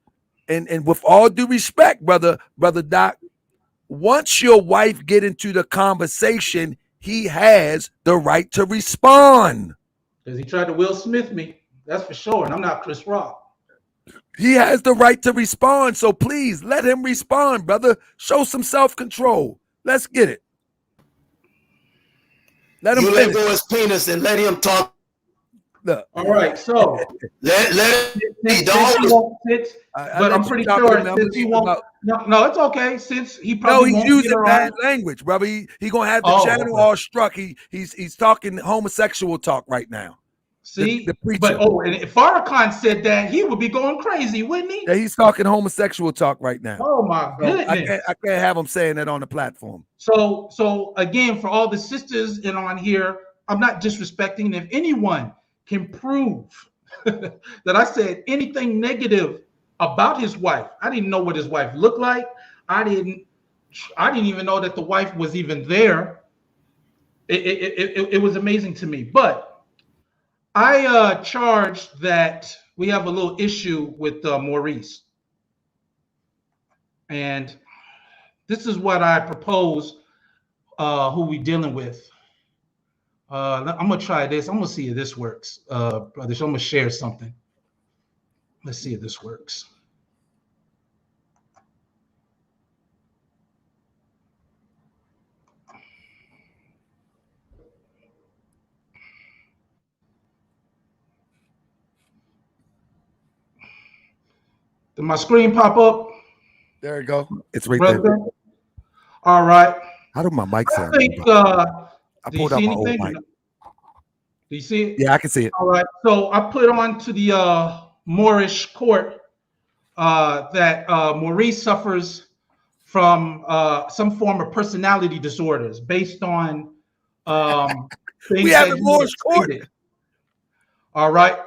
Speaker 8: and with all due respect, brother Doc, once your wife get into the conversation, he has the right to respond.
Speaker 7: Because he tried to Will Smith me. That's for sure. And I'm not Chris Rock.
Speaker 8: He has the right to respond. So please let him respond, brother. Show some self-control. Let's get it. Let him
Speaker 6: let go his penis and let him talk.
Speaker 8: Look.
Speaker 7: All right, so
Speaker 6: let him be
Speaker 7: but I'm pretty sure since he won't. No, it's okay. Since he probably
Speaker 8: he's using bad language, brother. He gonna have the channel all struck. He's talking homosexual talk right now.
Speaker 7: See, and if Farrakhan said that, he would be going crazy, wouldn't he?
Speaker 8: Yeah, he's talking homosexual talk right now.
Speaker 7: Oh my goodness!
Speaker 8: I can't have him saying that on the platform.
Speaker 7: So again, for all the sisters in on here, I'm not disrespecting. If anyone can prove that I said anything negative about his wife, I didn't know what his wife looked like. I didn't even know that the wife was even there. It was amazing to me, but. I charged that we have a little issue with Maurice. And this is what I propose who we dealing with. I'm going to try this. I'm going to see if this works. Brother, so I'm going to share something. Let's see if this works. Did my screen pop up?
Speaker 8: There you go. It's right there.
Speaker 7: All right.
Speaker 8: How do my mic sound?
Speaker 7: I think,
Speaker 8: I pulled out my old mic.
Speaker 7: Do you see it?
Speaker 8: Yeah, I can see it.
Speaker 7: All right. So I put on to the Moorish court that Maurice suffers from some form of personality disorders based on things
Speaker 8: we have
Speaker 7: that
Speaker 8: the Moorish court.
Speaker 7: All right.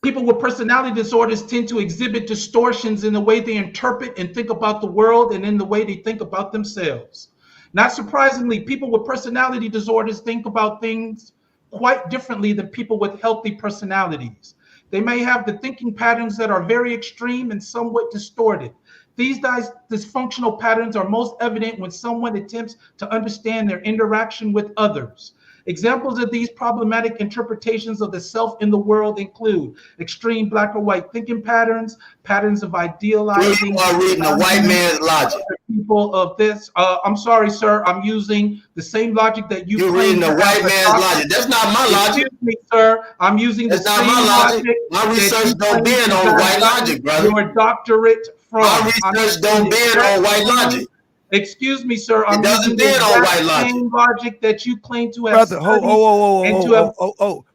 Speaker 7: People with personality disorders tend to exhibit distortions in the way they interpret and think about the world and in the way they think about themselves. Not surprisingly, people with personality disorders think about things quite differently than people with healthy personalities. They may have the thinking patterns that are very extreme and somewhat distorted. These dysfunctional patterns are most evident when someone attempts to understand their interaction with others. Examples of these problematic interpretations of the self in the world include extreme black or white thinking patterns, patterns of idealizing.
Speaker 6: You are reading the white man's logic.
Speaker 7: People of this. I'm sorry, sir. I'm using the same logic that you're
Speaker 6: reading the white man's logic. That's not my logic.
Speaker 7: Excuse me, sir. I'm using the same logic.
Speaker 6: My research don't bend on white logic, brother.
Speaker 7: Your doctorate from.
Speaker 6: My research don't bend on white logic.
Speaker 7: Excuse me, sir. I'm using
Speaker 6: the
Speaker 7: same logic that you claim to have
Speaker 8: studied.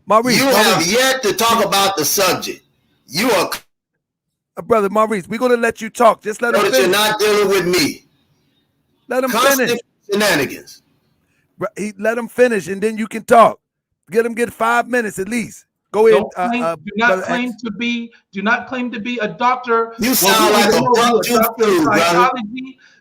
Speaker 8: Maurice,
Speaker 6: you have yet to talk about the subject. You are,
Speaker 8: brother Maurice. We're gonna let you talk. Just let him finish.
Speaker 6: You're not dealing with me.
Speaker 8: Let him finish.
Speaker 6: Shenanigans.
Speaker 8: Let him finish, and then you can talk. Get 5 minutes at least. Go ahead.
Speaker 7: Do not claim to be a doctor.
Speaker 6: You sound like a buck-tooth fool, brother.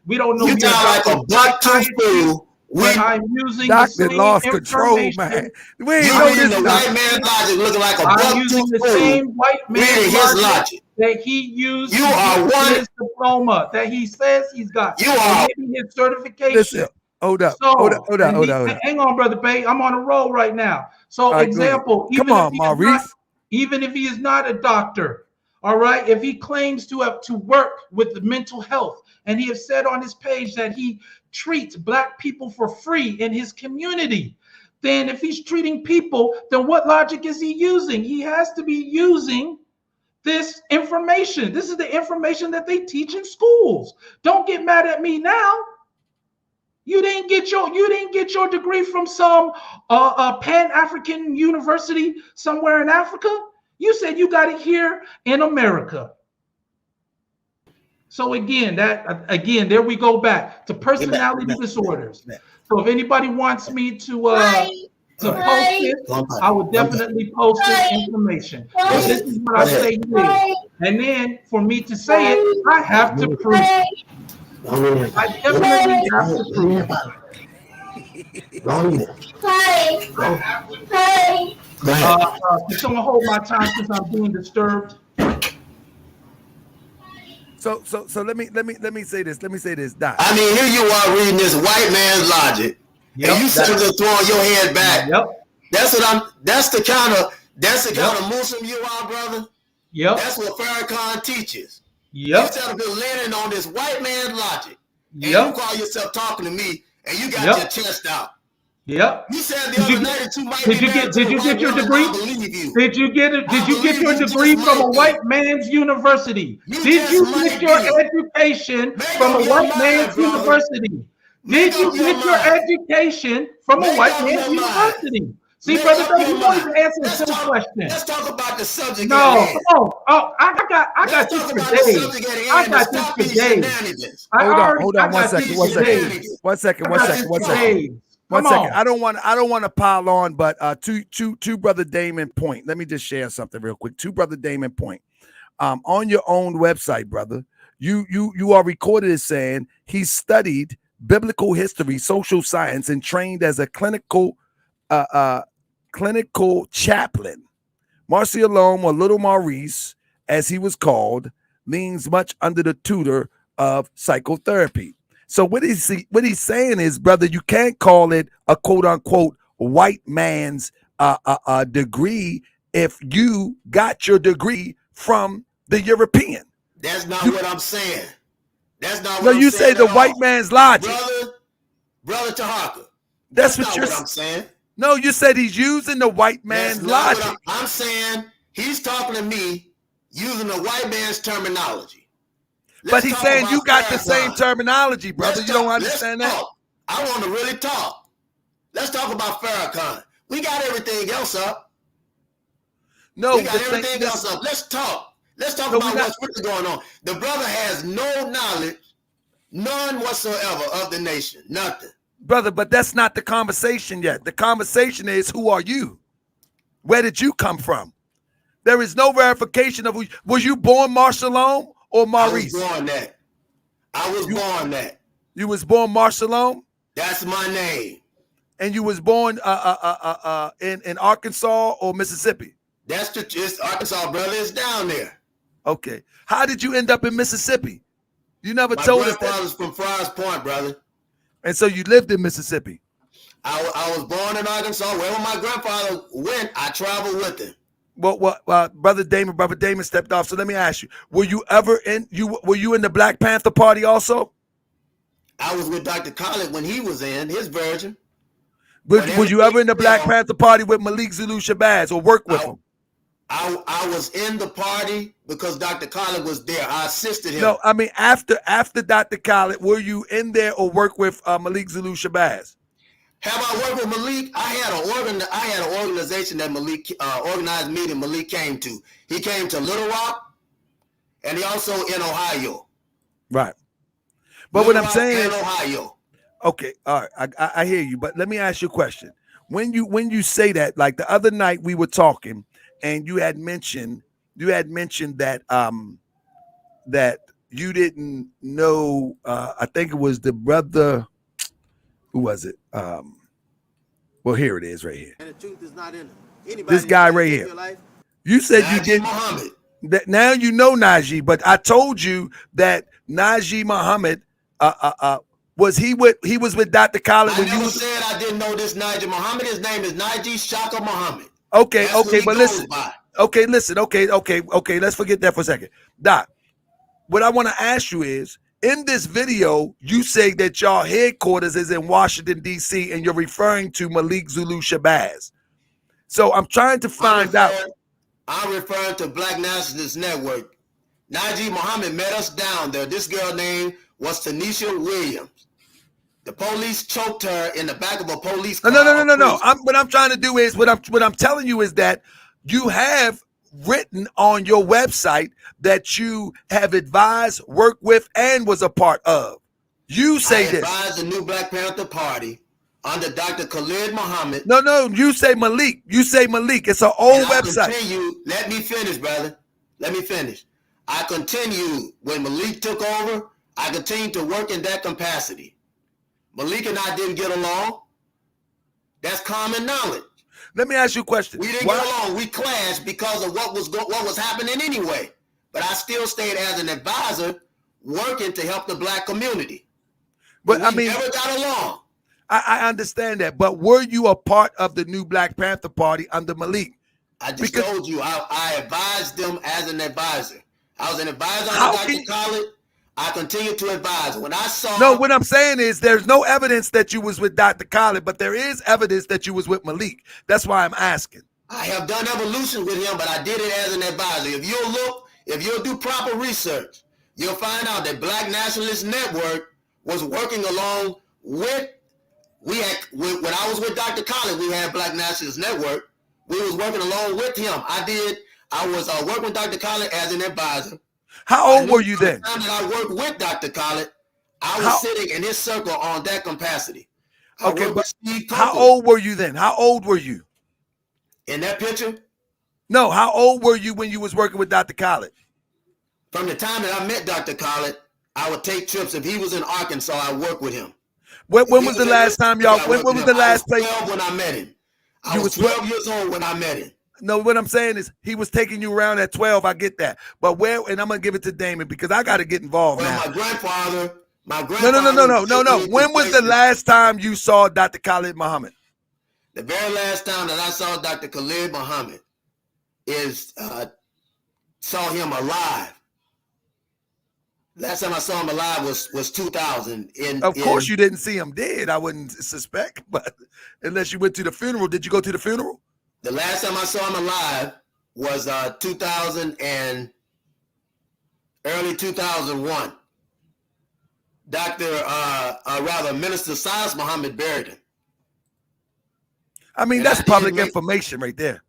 Speaker 7: We don't know.
Speaker 6: You sound like a buck-tooth fool.
Speaker 7: I'm using
Speaker 8: Doctor lost control, man. We ain't
Speaker 6: know this. The white man logic looking like a buck-tooth fool.
Speaker 7: I'm using the same white man logic that he used.
Speaker 6: You are one
Speaker 7: his diploma that he says he's got.
Speaker 6: You are
Speaker 7: his certification.
Speaker 8: Listen, hold up.
Speaker 7: Hang on, brother Bay. I'm on a roll right now. So, example.
Speaker 8: Come on, Maurice.
Speaker 7: Even if he is not a doctor, all right. If he claims to have to work with the mental health, and he has said on his page that he treats black people for free in his community, then if he's treating people, then what logic is he using? He has to be using this information. This is the information that they teach in schools. Don't get mad at me now. You didn't get your degree from some Pan-African university somewhere in Africa. You said you got it here in America. So again, there we go back to personality disorders. So if anybody wants me to post it, I will definitely post this information. But this is what I say here. And then for me to say it, I have to prove it. I definitely have to prove it. Can someone hold my time since I'm being disturbed?
Speaker 8: So let me say this. Let me say this, Doc.
Speaker 6: I mean, here you are reading this white man's logic, and you sitting there throwing your head back. That's the kind of Muslim you are, brother. That's what Farrakhan teaches. You set up here leaning on this white man's logic, and you call yourself talking to me, and you got your chest out. You said the other night that you might
Speaker 7: did you get your degree? Did you get your degree from a white man's university? Did you get your education from a white man's university? Did you get your education from a white man's university? See, brother, you always answer simple questions.
Speaker 6: Let's talk about the subject.
Speaker 7: No, come on. Oh, I got this for days. I got this for days.
Speaker 8: Hold on. One second. I don't want to pile on, but to Brother Damon point. Let me just share something real quick. To Brother Damon point. On your own website, brother, you are recorded as saying he studied biblical history, social science, and trained as a clinical chaplain. Mauricelm, or Little Maurice, as he was called, means much under the tutor of psychotherapy. So what he's saying is, brother, you can't call it a quote unquote white man's degree if you got your degree from the European.
Speaker 6: That's not what I'm saying. That's not what
Speaker 8: no,
Speaker 6: I'm
Speaker 8: you
Speaker 6: saying
Speaker 8: say the white man's logic.
Speaker 6: Brother Tahaka.
Speaker 8: That's
Speaker 6: not
Speaker 8: what
Speaker 6: I'm saying.
Speaker 8: No, you said he's using the white man's logic.
Speaker 6: I'm saying he's talking to me using the white man's terminology.
Speaker 8: But he's saying you got the same terminology, brother. You don't understand that?
Speaker 6: I want to really talk. Let's talk about Farrakhan. We got everything else up.
Speaker 8: No,
Speaker 6: we got everything else up. Let's talk. Let's talk about what's really going on. The brother has no knowledge, none whatsoever of the nation. Nothing.
Speaker 8: Brother, but that's not the conversation yet. The conversation is, who are you? Where did you come from? There is no verification of who. Was you born Mauricelm or Maurice?
Speaker 6: I was born that. I was born that.
Speaker 8: You was born Mauricelm?
Speaker 6: That's my name.
Speaker 8: And you was born in Arkansas or Mississippi?
Speaker 6: That's it's Arkansas, brother. It's down there.
Speaker 8: Okay. How did you end up in Mississippi? You never told us that.
Speaker 6: My grandfather's from Friars Point, brother.
Speaker 8: And so you lived in Mississippi?
Speaker 6: I was born in Arkansas. Wherever my grandfather went, I traveled with him.
Speaker 8: Well, Brother Damon stepped off. So let me ask you: were you ever in the Black Panther Party also?
Speaker 6: I was with Dr. Khaled when he was in his version.
Speaker 8: Was you ever in the Black Panther Party with Malik Zulu Shabazz or work with him?
Speaker 6: I was in the party because Dr. Khaled was there. I assisted him.
Speaker 8: No, I mean after Dr. Khaled, were you in there or work with Malik Zulu Shabazz?
Speaker 6: Have I worked with Malik? I had an organization that Malik organized meeting Malik came to. He came to Little Rock, and he also in Ohio.
Speaker 8: Right. But what I'm saying is,
Speaker 6: Ohio.
Speaker 8: Okay, all right, I hear you. But let me ask you a question. When you say that, like the other night we were talking, and you had mentioned that that you didn't know. I think it was the brother. Who was it? Well, here it is right here.
Speaker 6: And the truth is not in it.
Speaker 8: This guy right here. You said
Speaker 6: Najee
Speaker 8: you did
Speaker 6: Muhammad.
Speaker 8: That now you know Najee, but I told you that Najee Muhammad was with Dr. Khaled when you
Speaker 6: said I didn't know this Najee Muhammad. His name is Najee Shaka Muhammad.
Speaker 8: Okay,
Speaker 6: That's
Speaker 8: okay, but listen. Okay, listen. Okay. Let's forget that for a second. Doc, what I want to ask you is, in this video, you say that y'all headquarters is in Washington, D.C., and you're referring to Malik Zulu Shabazz. So I'm trying to find out.
Speaker 6: I'm referring to Black Nationalist Network. Najee Muhammad met us down there. This girl name was Tanisha Williams. The police choked her in the back of a police car.
Speaker 8: No. What I'm trying to do is, what I'm telling you is that you have written on your website that you have advised, worked with, and was a part of. You say this.
Speaker 6: I advised the new Black Panther Party under Dr. Khalid Muhammad.
Speaker 8: No, you say Malik. It's an old website.
Speaker 6: Let me finish, brother. Let me finish. I continue when Malik took over. I continued to work in that capacity. Malik and I didn't get along. That's common knowledge.
Speaker 8: Let me ask you a question.
Speaker 6: We didn't get along. We clashed because of what was happening anyway. But I still stayed as an advisor working to help the black community.
Speaker 8: But
Speaker 6: we
Speaker 8: I mean,
Speaker 6: never got along.
Speaker 8: I understand that. But were you a part of the new Black Panther Party under Malik?
Speaker 6: I just told you I advised them as an advisor. I was an advisor on Dr. Khaled. I continue to advise. When I saw
Speaker 8: No, what I'm saying is there's no evidence that you was with Dr. Khaled, but there is evidence that you was with Malik. That's why I'm asking.
Speaker 6: I have done evolution with him, but I did it as an advisor. If you'll do proper research, you'll find out that Black Nationalist Network was working along with, when I was with Dr. Khaled, we had Black Nationalist Network. We was working along with him. I was working with Dr. Khaled as an advisor.
Speaker 8: How old were you then?
Speaker 6: The time that I worked with Dr. Khaled, I was sitting in his circle on that capacity.
Speaker 8: Okay, but how old were you then? How old were you?
Speaker 6: In that picture?
Speaker 8: No, how old were you when you was working with Dr. Khaled?
Speaker 6: From the time that I met Dr. Khaled, I would take trips. If he was in Arkansas, I worked with him.
Speaker 8: When was the last time y'all? When was the last place?
Speaker 6: I was 12 when I met him. I was 12 years old when I met him.
Speaker 8: No, what I'm saying is he was taking you around at 12. I get that, but where? And I'm gonna give it to Damon because I got to get involved now.
Speaker 6: My grandfather.
Speaker 8: No. When was the last time you saw Dr. Khalid Muhammad?
Speaker 6: The very last time that I saw Dr. Khalid Muhammad is saw him alive. Last time I saw him alive was 2000. Of
Speaker 8: course, you didn't see him dead. I wouldn't suspect, but unless you went to the funeral, did you go to the funeral?
Speaker 6: The last time I saw him alive was 2000 and early 2001. Minister Farrakhan Muhammad buried him.
Speaker 8: I mean, that's public information right there.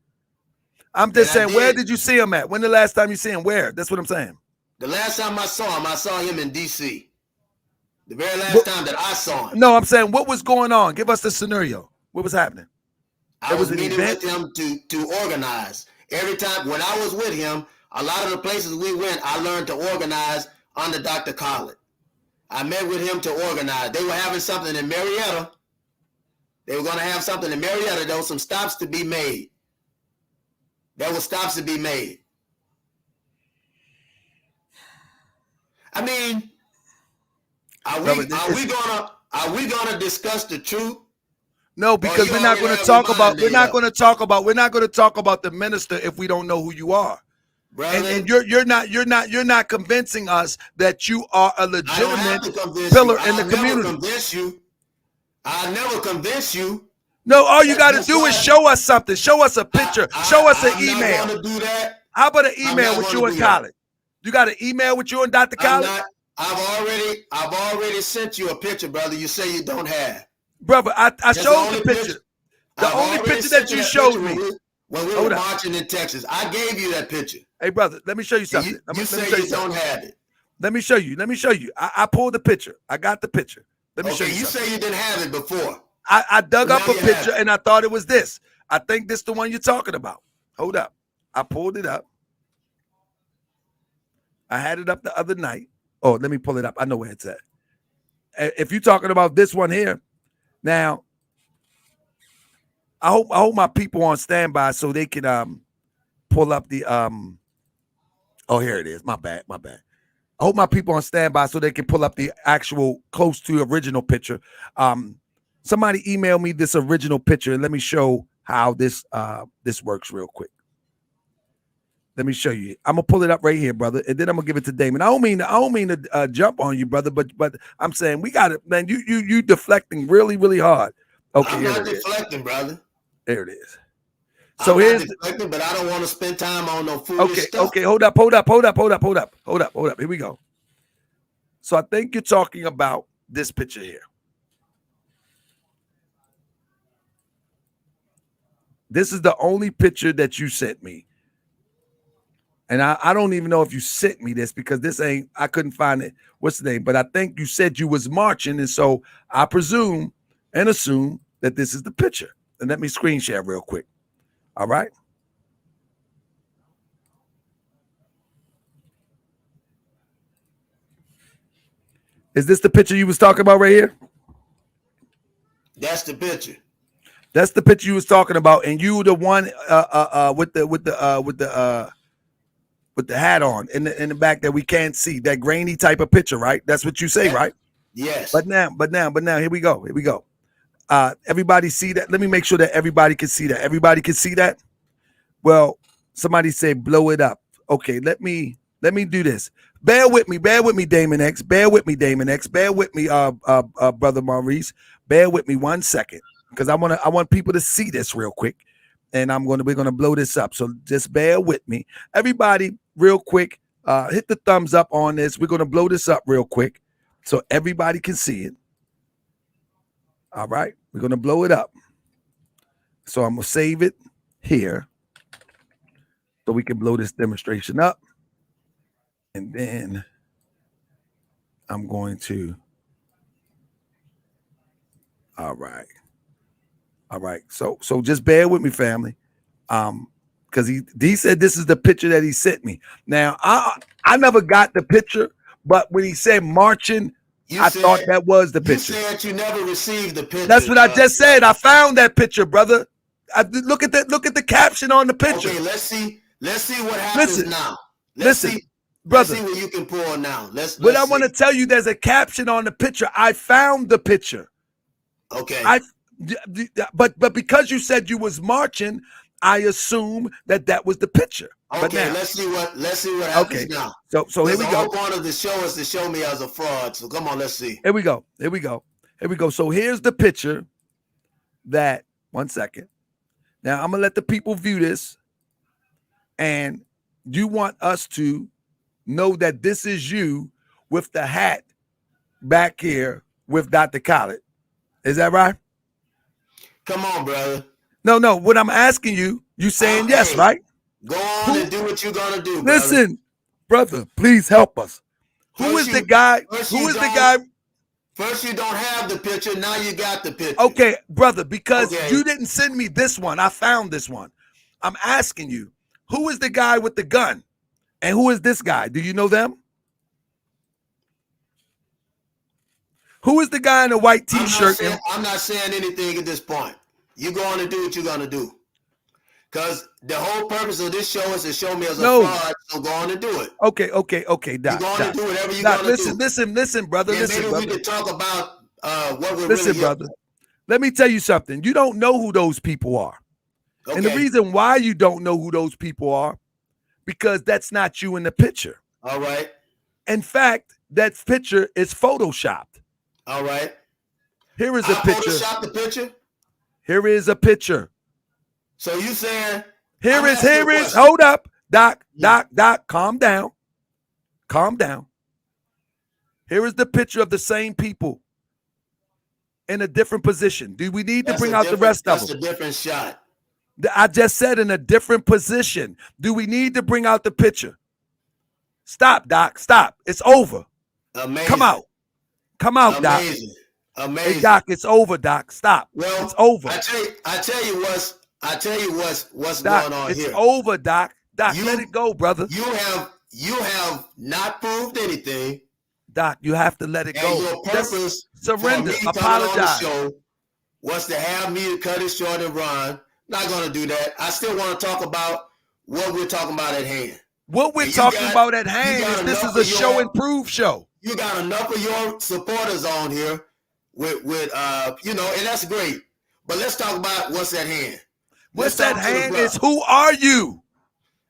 Speaker 8: I'm just saying, where did you see him at? When the last time you see him? Where? That's what I'm saying.
Speaker 6: The last time I saw him in D.C. The very last time that I saw him.
Speaker 8: No, I'm saying, what was going on? Give us the scenario. What was happening?
Speaker 6: I was meeting with him to organize. Every time when I was with him, a lot of the places we went, I learned to organize under Dr. Khaled. I met with him to organize. They were having something in Marietta. They were going to have something in Marietta. There were some stops to be made. I mean, are we gonna discuss the truth?
Speaker 8: No, because we're not going to talk about the minister if we don't know who you are.
Speaker 6: Brother,
Speaker 8: and you're not convincing us that you are a legitimate pillar in the community.
Speaker 6: I'll never convince you.
Speaker 8: No, all you got to do is show us something. Show us a picture. Show us an email.
Speaker 6: I'm not going to do that.
Speaker 8: How about an email with you and Khaled? You got an email with you and Dr. Khaled?
Speaker 6: I've already sent you a picture, brother. You say you don't have.
Speaker 8: Brother, I showed the picture. The only picture that you showed me.
Speaker 6: When we were marching in Texas, I gave you that picture.
Speaker 8: Hey, brother, let me show you something.
Speaker 6: You say you don't have it.
Speaker 8: Let me show you. I pulled the picture. I got the picture. Let me show you.
Speaker 6: You say you didn't have it before.
Speaker 8: I dug up a picture and I thought it was this. I think this is the one you're talking about. Hold up. I pulled it up. I had it up the other night. Oh, let me pull it up. I know where it's at. If you're talking about this one here, now, I hope my people on standby so they can pull up the oh, here it is. My bad. I hope my people on standby so they can pull up the actual close to original picture. Somebody email me this original picture and let me show how this works real quick. Let me show you. I'm gonna pull it up right here, brother, and then I'm gonna give it to Damon. I don't mean to jump on you, brother, but I'm saying we got it, man. You deflecting really hard. Okay,
Speaker 6: I'm not deflecting, brother.
Speaker 8: There it is. So here's
Speaker 6: deflecting, but I don't want to spend time on no foolish stuff.
Speaker 8: Okay, hold up. Here we go. So I think you're talking about this picture here. This is the only picture that you sent me. And I don't even know if you sent me this because I couldn't find it. What's the name? But I think you said you was marching. And so I presume and assume that this is the picture. And let me screen share real quick. All right. Is this the picture you was talking about right here?
Speaker 6: That's the picture.
Speaker 8: That's the picture you was talking about. And you the one with with the hat on in the back that we can't see, that grainy type of picture, right? That's what you say, right?
Speaker 6: Yes.
Speaker 8: But now, here we go. Everybody see that? Let me make sure that everybody can see that. Everybody can see that? Well, somebody say blow it up. Okay, let me do this. Bear with me, Damon X. Bear with me, Brother Maurice. Bear with me 1 second, because I want people to see this real quick, and we're gonna blow this up. So just bear with me, everybody, real quick. Hit the thumbs up on this. We're gonna blow this up real quick, so everybody can see it. All right, we're gonna blow it up. So I'm gonna save it here, so we can blow this demonstration up. And then I'm going to, all right. So just bear with me, family. Because he said this is the picture that he sent me. Now, I never got the picture, but when he said marching, I thought that was the picture.
Speaker 6: You said you never received the picture.
Speaker 8: That's what I just said. I found that picture, brother. Look at the caption on the picture.
Speaker 6: Okay, let's see what happens now.
Speaker 8: Listen. Brother,
Speaker 6: let's see what you can pull now.
Speaker 8: But I want to tell you, there's a caption on the picture. I found the picture.
Speaker 6: Okay.
Speaker 8: But because you said you was marching, I assume that was the picture.
Speaker 6: Okay,
Speaker 8: but now,
Speaker 6: let's see what happens now.
Speaker 8: So here we go.
Speaker 6: The whole point of the show is to show me as a fraud. So come on, let's see.
Speaker 8: Here we go. So here's the picture. That 1 second. Now I'm gonna let the people view this, and you want us to know that this is you with the hat back here with Dr. Khaled. Is that right?
Speaker 6: Come on, brother.
Speaker 8: No. What I'm asking you saying yes, right?
Speaker 6: Go on and do what you're gonna do.
Speaker 8: Listen, brother, please help us. Who is the guy?
Speaker 6: First, you don't have the picture. Now you got the picture.
Speaker 8: Okay, brother, because you didn't send me this one. I found this one. I'm asking you, who is the guy with the gun? And who is this guy? Do you know them? Who is the guy in the white T-shirt?
Speaker 6: I'm not saying anything at this point. You go on and do what you're going to do. Because the whole purpose of this show is to show me as a fraud, so go on and do it.
Speaker 8: Okay, Doc.
Speaker 6: You go on and do whatever you're going to do.
Speaker 8: Listen, brother.
Speaker 6: Maybe we could talk about what we're
Speaker 8: really brother. Let me tell you something. You don't know who those people are. Okay. And the reason why you don't know who those people are, because that's not you in the picture.
Speaker 6: All right.
Speaker 8: In fact, that picture is photoshopped.
Speaker 6: All right.
Speaker 8: Here is a picture.
Speaker 6: Photoshopped the picture?
Speaker 8: Here is a picture.
Speaker 6: So you saying
Speaker 8: here is hold up, Doc, calm down. Here is the picture of the same people in a different position. Do we need to bring out the rest of them?
Speaker 6: That's a different shot.
Speaker 8: I just said in a different position. Do we need to bring out the picture? Stop, Doc. Stop. It's over.
Speaker 6: Amazing.
Speaker 8: Come out, Doc.
Speaker 6: Amazing.
Speaker 8: Hey, Doc, it's over, Doc. Stop.
Speaker 6: Well,
Speaker 8: it's over.
Speaker 6: I tell you what's
Speaker 8: Doc,
Speaker 6: going on
Speaker 8: it's
Speaker 6: here.
Speaker 8: It's over, Doc. Doc, let it go, brother.
Speaker 6: You have not proved anything.
Speaker 8: Doc, you have to let it go.
Speaker 6: Your purpose,
Speaker 8: surrender,
Speaker 6: for me
Speaker 8: apologize.
Speaker 6: Coming on the show was to have me to cut it short and run. Not going to do that. I still want to talk about what we're talking about at hand.
Speaker 8: What we're talking about at hand is this is a show and prove show.
Speaker 6: You got enough of your supporters on here with and that's great. But let's talk about what's at hand.
Speaker 8: What's at hand is who are you?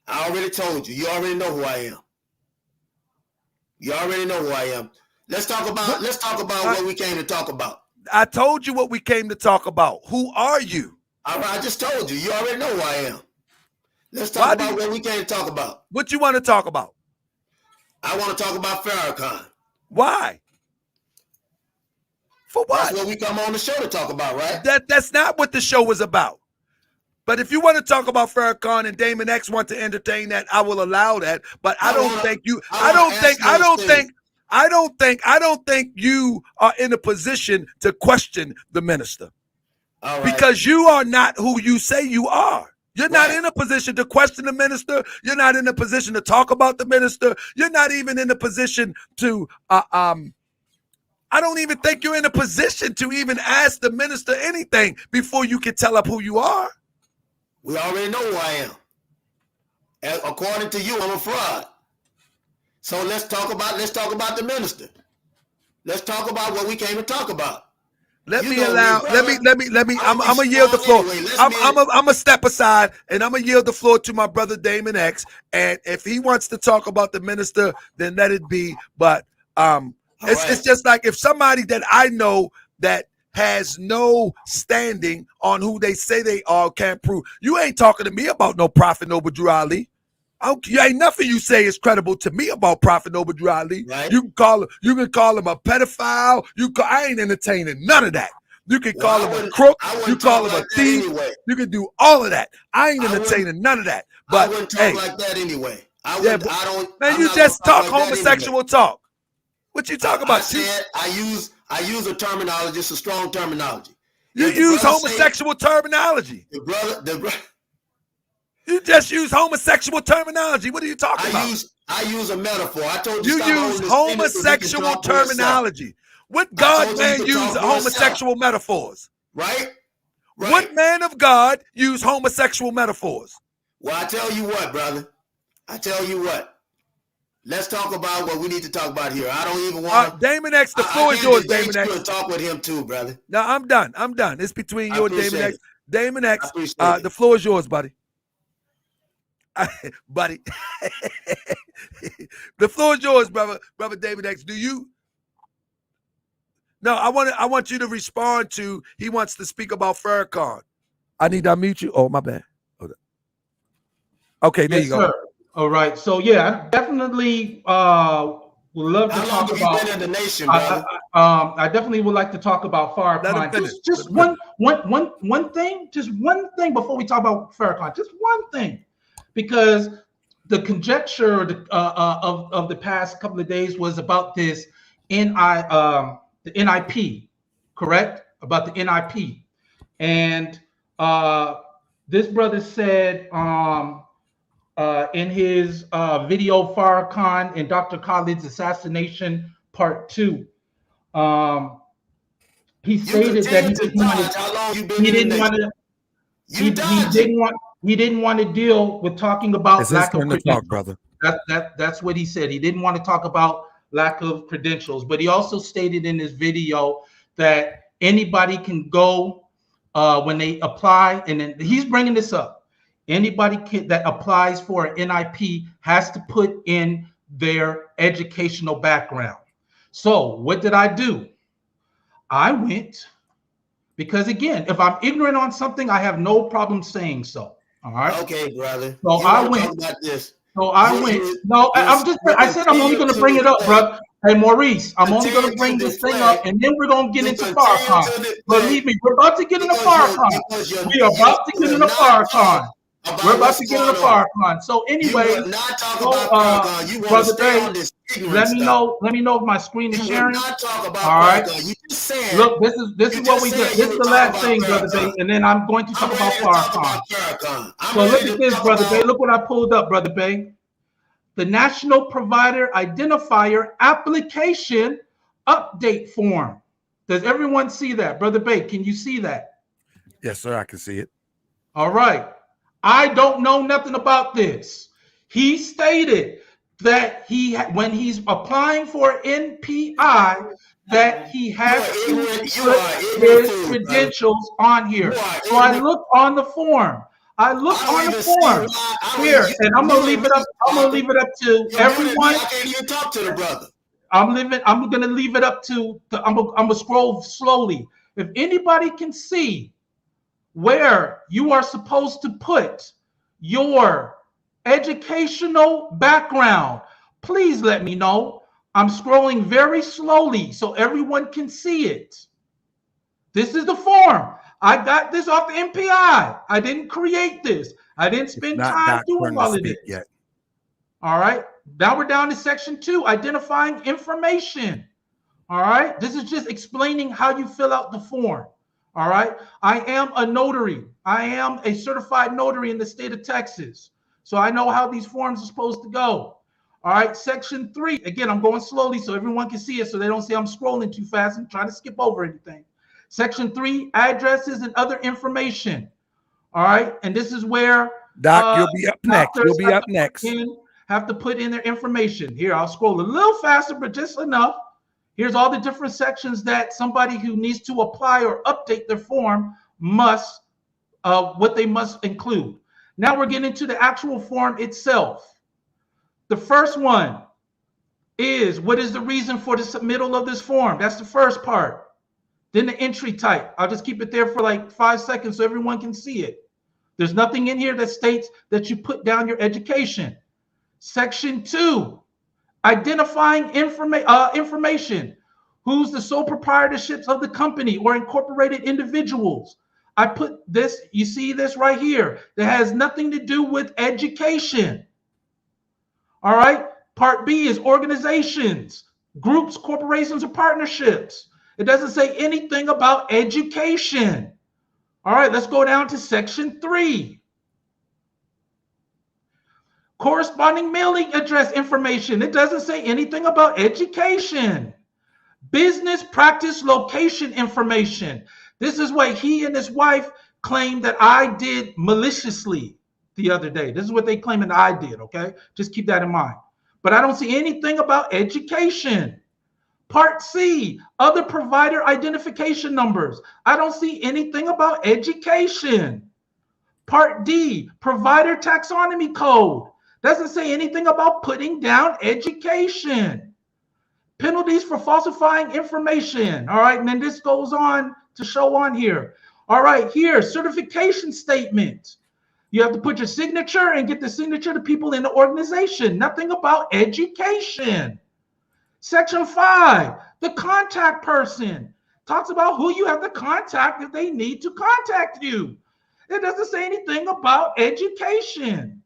Speaker 6: I already told you. You already know who I am. Let's talk about what we came to talk about.
Speaker 8: I told you what we came to talk about. Who are you?
Speaker 6: I just told you. You already know who I am. Let's talk about what we came to talk about.
Speaker 8: What you want to talk about?
Speaker 6: I want to talk about Farrakhan.
Speaker 8: Why? For what?
Speaker 6: That's what we come on the show to talk about, right?
Speaker 8: That's not what the show was about. But if you want to talk about Farrakhan and Damon X want to entertain that, I will allow that. But I don't think you are in a position to question the minister.
Speaker 6: All right.
Speaker 8: Because you are not who you say you are. You're not in a position to question the minister. You're not in a position to talk about the minister. You're not even in a position to I don't even think you're in a position to even ask the minister anything before you can tell up who you are.
Speaker 6: We already know who I am. According to you, I'm a fraud. So let's talk about the minister. Let's talk about what we came to talk about.
Speaker 8: Let me. I'm gonna yield the floor. I'm gonna step aside and I'm gonna yield the floor to my brother Damon X. And if he wants to talk about the minister, then let it be. But it's just like if somebody that I know that has no standing on who they say they are can't prove. You ain't talking to me about no Prophet Noble Drew Ali. Ain't nothing you say is credible to me about Prophet Noble Drew Ali.
Speaker 6: Right.
Speaker 8: You can call him a pedophile. I ain't entertaining none of that. You can call him a crook. You call him a thief. Anyway. You can do all of that. I ain't entertaining none of that. But
Speaker 6: I wouldn't talk like that anyway.
Speaker 8: Man, you just talk homosexual talk. What you talk about?
Speaker 6: I use a terminology. It's a strong terminology.
Speaker 8: You use homosexual terminology. You just use homosexual terminology. What are you talking about?
Speaker 6: I use a metaphor. I told you.
Speaker 8: You use homosexual terminology. What God man use homosexual metaphors?
Speaker 6: Right?
Speaker 8: What man of God use homosexual metaphors?
Speaker 6: Well, I tell you what, brother. I tell you what. Let's talk about what we need to talk about here. I don't even want
Speaker 8: Damon X, the floor is yours, Damon X.
Speaker 6: Talk with him too, brother.
Speaker 8: No, I'm done. It's between you and Damon X. Damon X, the floor is yours, buddy. Buddy. The floor is yours, brother David X. Do you? No, I want you to respond to. He wants to speak about Farrakhan. I need to unmute you. Oh, my bad. Okay, there you go.
Speaker 7: Sir. All right. So yeah, I definitely would love to talk about.
Speaker 6: Been in the nation, brother?
Speaker 7: I definitely would like to talk about Farrakhan. Just one thing. Just one thing before we talk about Farrakhan. Just one thing. Because the conjecture of the past couple of days was about this the NIP, correct? About the NIP. And this brother said in his video, Farrakhan and Dr. Khalid's assassination part 2, he stated that he didn't want to deal with talking about lack of credentials.
Speaker 8: Brother.
Speaker 7: That's what he said. He didn't want to talk about lack of credentials, but he also stated in his video that anybody can go when they apply, and then he's bringing this up. Anybody that applies for an NIP has to put in their educational background. So what did I do? I went, because again, if I'm ignorant on something, I have no problem saying so. All right.
Speaker 6: Okay, brother.
Speaker 7: So I went. No, I said I'm only going to bring it up, bro. Hey, Maurice, I'm only going to bring this thing up, and then we're going to get into Farrakhan. Believe me, we're about to get into Farrakhan. We are about to get into Farrakhan. We're about to get into Farrakhan. So anyway, Brother Bay, let me know if my screen is sharing. All right. Look, this is what we do. This is the last thing, Brother Bay, and then I'm going to talk about Farrakhan. So look at this, Brother Bay. Look what I pulled up, Brother Bay. The National Provider Identifier Application Update Form. Does everyone see that? Brother Bay, can you see that?
Speaker 8: Yes, sir, I can see it.
Speaker 7: All right. I don't know nothing about this. He stated that when he's applying for NPI, that he has to put his credentials on here. So I look on the form. Here, and I'm gonna leave it up. I'm gonna leave it up to everyone.
Speaker 6: I can't even talk to the brother.
Speaker 7: I'm gonna leave it up to. I'm gonna scroll slowly. If anybody can see where you are supposed to put your educational background, please let me know. I'm scrolling very slowly so everyone can see it. This is the form. I got this off the MPI. I didn't create this. I didn't spend time doing all of this yet. All right. Now we're down to section 2, identifying information. All right. This is just explaining how you fill out the form. All right. I am a notary. I am a certified notary in the state of Texas. So I know how these forms are supposed to go. All right. Section 3. Again, I'm going slowly so everyone can see it so they don't say I'm scrolling too fast and trying to skip over anything. Section 3, addresses and other information. All right. And this is where
Speaker 8: Doc, you'll be up next.
Speaker 7: doctors
Speaker 8: You'll be up next.
Speaker 7: have to put in their information. Here, I'll scroll a little faster, but just enough. Here's all the different sections that somebody who needs to apply or update their form must, what they must include. Now we're getting into the actual form itself. The first one is, what is the reason for the submittal of this form? That's the first part. Then the entry type. I'll just keep it there for like 5 seconds so everyone can see it. There's nothing in here that states that you put down your education. Section 2, identifying information. Who's the sole proprietorships of the company or incorporated individuals? I put this, you see this right here, that has nothing to do with education. All right. Part B is organizations, groups, corporations, or partnerships. It doesn't say anything about education. All right, let's go down to section 3. Corresponding mailing address information. It doesn't say anything about education. Business practice location information. This is what he and his wife claimed that I did maliciously the other day. This is what they claim that I did, okay? Just keep that in mind. But I don't see anything about education. Part C, other provider identification numbers. I don't see anything about education. Part D, provider taxonomy code. Doesn't say anything about putting down education. Penalties for falsifying information. All right, and then this goes on to show on here. All right, here, certification statement. You have to put your signature and get the signature to people in the organization. Nothing about education. Section 5, the contact person. Talks about who you have to contact if they need to contact you. It doesn't say anything about education.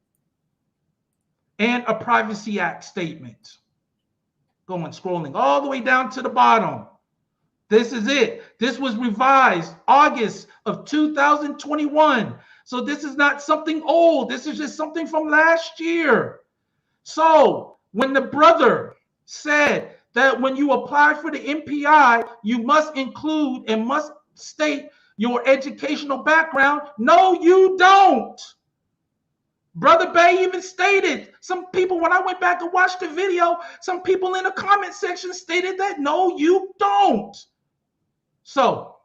Speaker 7: And a Privacy Act statement. Scrolling all the way down to the bottom. This is it. This was revised August of 2021. So this is not something old. This is just something from last year. So when the brother said that when you apply for the MPI, you must include and must state your educational background. No, you don't. Brother Bay even stated, some people, when I went back and watched the video, some people in the comment section stated that no, you don't. So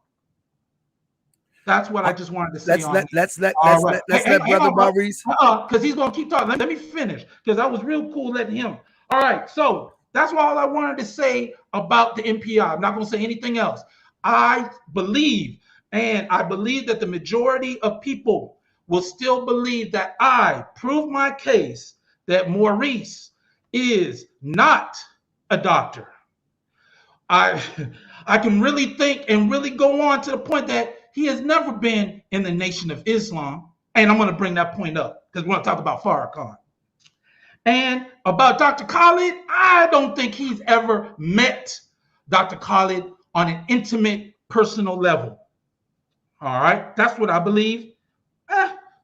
Speaker 7: that's what I just wanted to say.
Speaker 8: Let's let Brother Maurice.
Speaker 7: Because he's gonna keep talking. Let me finish, because I was real cool letting him. All right, so that's all I wanted to say about the MPI. I'm not gonna say anything else. I believe that the majority of people will still believe that I prove my case that Maurice is not a doctor. I can really think and really go on to the point that he has never been in the Nation of Islam. And I'm going to bring that point up because we're going to talk about Farrakhan. And about Dr. Khalid, I don't think he's ever met Dr. Khalid on an intimate, personal level. All right, that's what I believe.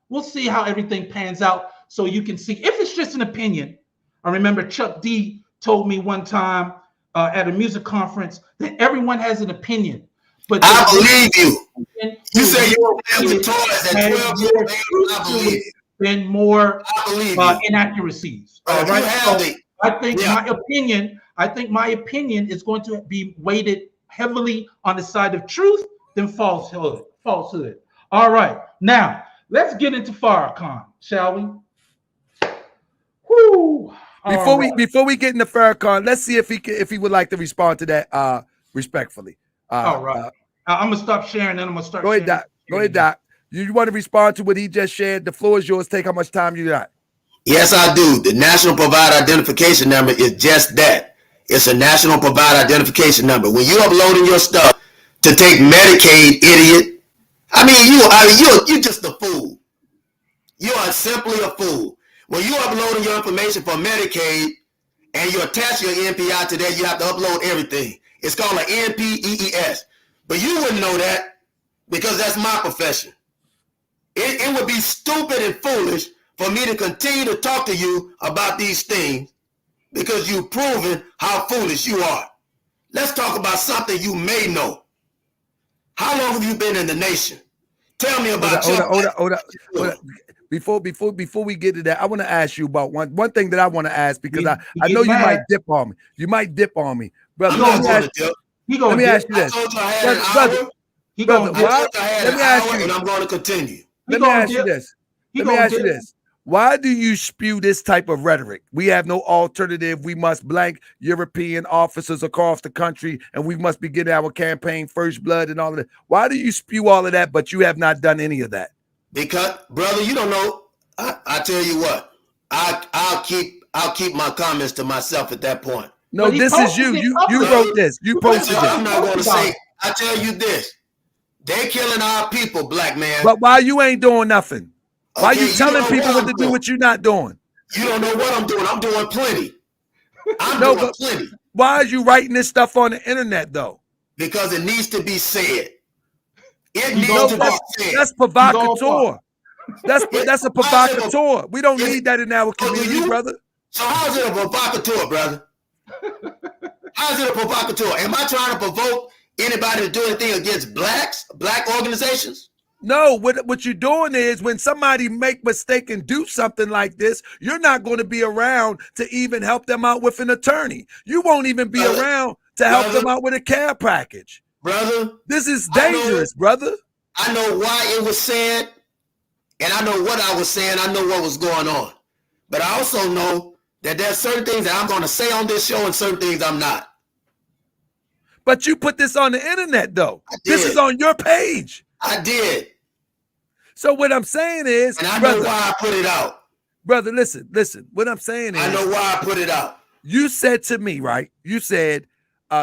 Speaker 7: We'll see how everything pans out so you can see if it's just an opinion. I remember Chuck D told me one time at a music conference that everyone has an opinion. But
Speaker 6: I believe you. You say you were playing with toys at 12 years old. I believe it.
Speaker 7: Been more
Speaker 6: Inaccuracies.
Speaker 7: inaccuracies. All right. So I think my opinion is going to be weighted heavily on the side of truth than falsehood. All right. Now let's get into Farrakhan, shall we? Woo.
Speaker 8: Before we get into Farrakhan, let's see if he would like to respond to that respectfully.
Speaker 7: All right. I'm gonna stop sharing, and I'm gonna start.
Speaker 8: Go ahead, Doc. Go ahead, Doc. You want to respond to what he just shared? The floor is yours. Take how much time you got.
Speaker 6: Yes, I do. The National Provider Identification Number is just that. It's a National Provider Identification Number. When you're uploading your stuff to take Medicaid, idiot, you're just a fool. You are simply a fool. When you're uploading your information for Medicaid and you attach your NPI to that, you have to upload everything. It's called an NPEES. But you wouldn't know that because that's my profession. It would be stupid and foolish for me to continue to talk to you about these things because you've proven how foolish you are. Let's talk about something you may know. How long have you been in the nation? Tell me about
Speaker 8: Hold up. Before we get to that, I want to ask you about one thing that I want to ask, because I know you might dip on me. You might dip on me, brother. Let me ask you this.
Speaker 6: I told you I had an hour.
Speaker 8: Let me ask you,
Speaker 6: and I'm going to continue.
Speaker 8: Let me ask you this. Why do you spew this type of rhetoric? We have no alternative. We must blank European officers across the country, and we must begin our campaign first blood and all of that. Why do you spew all of that, but you have not done any of that?
Speaker 6: Because, brother, you don't know. I tell you what. I'll keep my comments to myself at that point.
Speaker 8: No, this is you. You wrote this. You posted this.
Speaker 6: I'm not going to say. I tell you this. They killing our people, black man.
Speaker 8: But why you ain't doing nothing? Why you telling people what to do, what you not doing?
Speaker 6: You don't know what I'm doing. I'm doing plenty. I'm doing plenty.
Speaker 8: Why are you writing this stuff on the internet, though?
Speaker 6: Because it needs to be said. It needs to be said.
Speaker 8: That's provocateur. That's a provocateur. We don't need that in our community, brother.
Speaker 6: So how is it a provocateur, brother? How is it a provocateur? Am I trying to provoke anybody to do anything against black organizations?
Speaker 8: No, what you're doing is, when somebody make mistake and do something like this, you're not going to be around to even help them out with an attorney. You won't even be around to help them out with a care package.
Speaker 6: Brother,
Speaker 8: this is dangerous, brother.
Speaker 6: I know why it was said, and I know what I was saying. I know what was going on. But I also know that there's certain things that I'm going to say on this show and certain things I'm not.
Speaker 8: But you put this on the internet, though. This is on your page.
Speaker 6: I did.
Speaker 8: So what I'm saying is,
Speaker 6: and I know why I put it out.
Speaker 8: Brother, listen. What I'm saying is,
Speaker 6: I know why I put it out.
Speaker 8: You said to me, right? You said